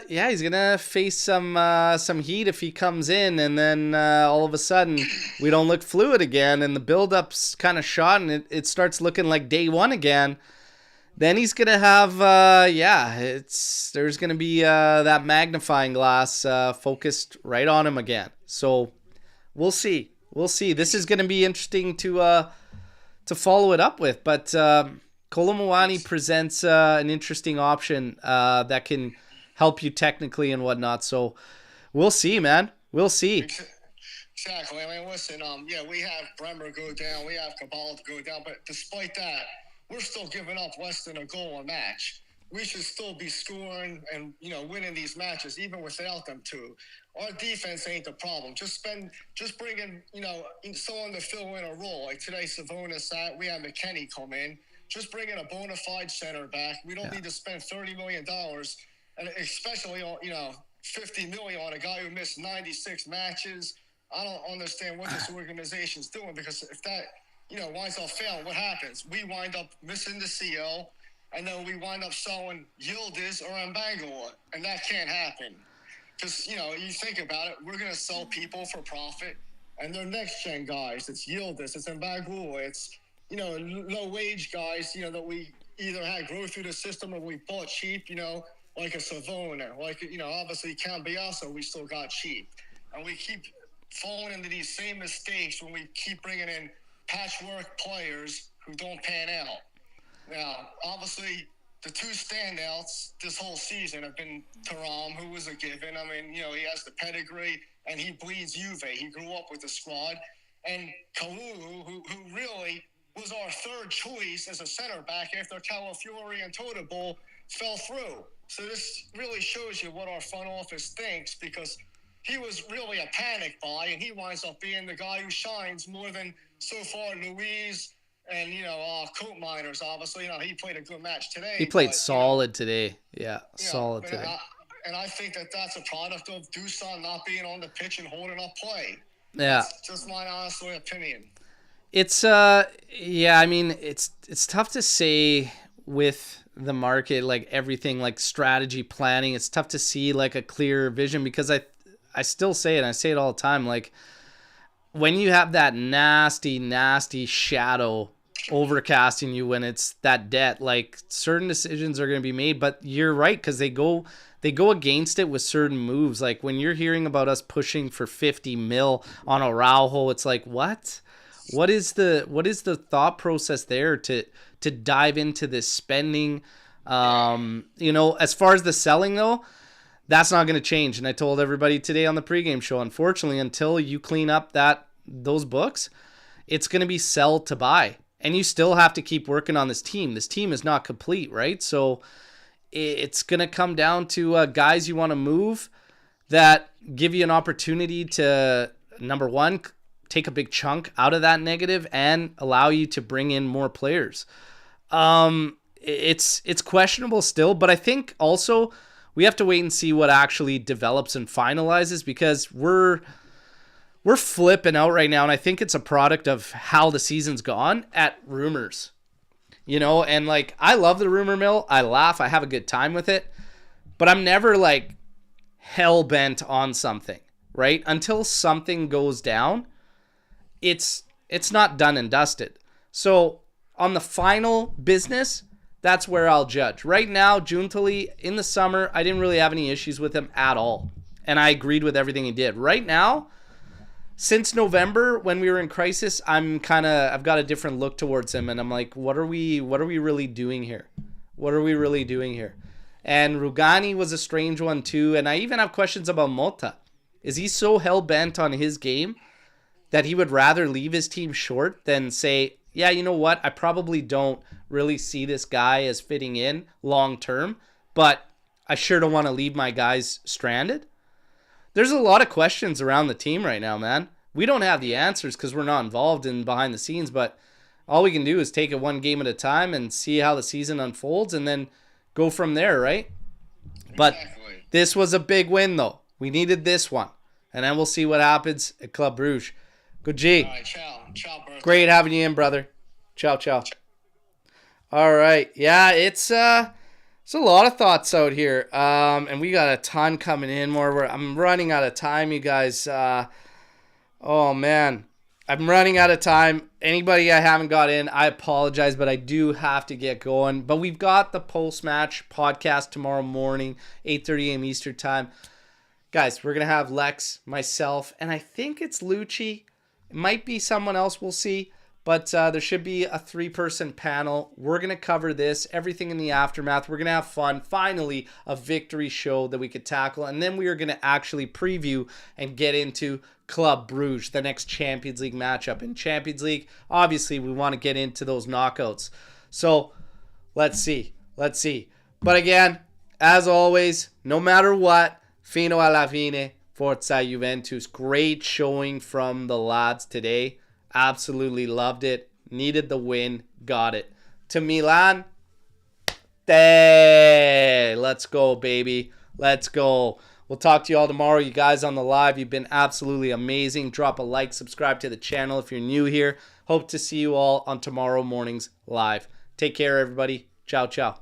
he's gonna face some heat if he comes in, and then all of a sudden we don't look fluid again, and the build-up's kind of shot, and it starts looking like day one again. Then he's gonna have there's gonna be that magnifying glass focused right on him again. So we'll see. This is gonna be interesting to follow it up with, but. Kolo Muani presents an interesting option that can help you technically and whatnot. So we'll see, man. We'll see. Exactly. I mean, listen, we have Bremer go down. We have Cabal to go down. But despite that, we're still giving up less than a goal a match. We should still be scoring and, winning these matches, even without them two. Our defense ain't the problem. Just bring in, someone to fill in a role. Like today, Savonis we had McKennie come in. Just bring in a bona fide center back. We don't need to spend $30 million, and especially on, $50 million on a guy who missed 96 matches. I don't understand what this organization's doing, because if that, winds up failing, what happens? We wind up missing the CL, and then we wind up selling Yildiz or Mbangula, and that can't happen. Because, you think about it, we're going to sell people for profit, and they're next-gen guys. It's Yildiz, it's Mbangula, it's low-wage guys, that we either had grow through the system or we bought cheap, like a Savona, like, obviously Cambiasso, we still got cheap. And we keep falling into these same mistakes when we keep bringing in patchwork players who don't pan out. Now, obviously, the two standouts this whole season have been Thuram, who was a given. I mean, he has the pedigree, and he bleeds Juve. He grew up with the squad. And Kalulu, who really was our third choice as a center back after Calafiori and Totable fell through. So this really shows you what our front office thinks, because he was really a panic buy, and he winds up being the guy who shines more than so far Luis and, Coat Miners, obviously. He played a good match today. He played solid today. Yeah, solid today. And I think that that's a product of Dusan not being on the pitch and holding up play. Yeah. That's just my honest opinion. It's I mean, it's tough to say with the market, like everything, like strategy planning. It's tough to see like a clear vision, because I still say it, and I say it all the time, like when you have that nasty shadow overcasting you when it's that debt, like certain decisions are going to be made. But you're right, because they go against it with certain moves. Like when you're hearing about us pushing for 50 mil on Araujo, it's like, what is the thought process there to dive into this spending? As far as the selling though, that's not going to change. And I told everybody today on the pregame show, unfortunately, until you clean up those books, it's going to be sell to buy. And you still have to keep working on this team. This team is not complete, right? So it's going to come down to guys you want to move that give you an opportunity to, number one, take a big chunk out of that negative and allow you to bring in more players. It's questionable still, but I think also we have to wait and see what actually develops and finalizes, because we're flipping out right now, and I think it's a product of how the season's gone at rumors. And like, I love the rumor mill. I laugh. I have a good time with it, but I'm never like hell bent on something, right? Until something goes down, it's not done and dusted. So on the final business, that's where I'll judge. Right now, Juntali, in the summer, I didn't really have any issues with him at all. And I agreed with everything he did. Right now, since November, when we were in crisis, I've got a different look towards him. And I'm like, what are we really doing here? What are we really doing here? And Rugani was a strange one too. And I even have questions about Mota. Is he so hell-bent on his game that he would rather leave his team short than say, yeah, you know what? I probably don't really see this guy as fitting in long term, but I sure don't want to leave my guys stranded. There's a lot of questions around the team right now, man. We don't have the answers because we're not involved in behind the scenes, but all we can do is take it one game at a time and see how the season unfolds and then go from there, right? But this was a big win, though. We needed this one. And then we'll see what happens at Club Brugge. Good G. All right, ciao, Berto. Great having you in, brother. Ciao. All right. Yeah, it's a lot of thoughts out here. And we got a ton coming in more. I'm running out of time, you guys. Oh, man. I'm running out of time. Anybody I haven't got in, I apologize, but I do have to get going. But we've got the post-match podcast tomorrow morning, 8:30 a.m. Eastern time. Guys, we're going to have Lex, myself, and I think it's Lucci. It might be someone else, we'll see. But there should be a 3-person panel. We're going to cover this, everything in the aftermath. We're going to have fun. Finally, a victory show that we could tackle. And then we are going to actually preview and get into Club Brugge, the next Champions League matchup. In Champions League, obviously, we want to get into those knockouts. So, let's see. But again, as always, no matter what, fino alla fine, forza Juventus. Great showing from the lads today. Absolutely loved it. Needed the win. Got it. To Milan. Let's go, baby. Let's go. We'll talk to you all tomorrow. You guys on the live, you've been absolutely amazing. Drop a like, subscribe to the channel if you're new here. Hope to see you all on tomorrow morning's live. Take care, everybody. Ciao.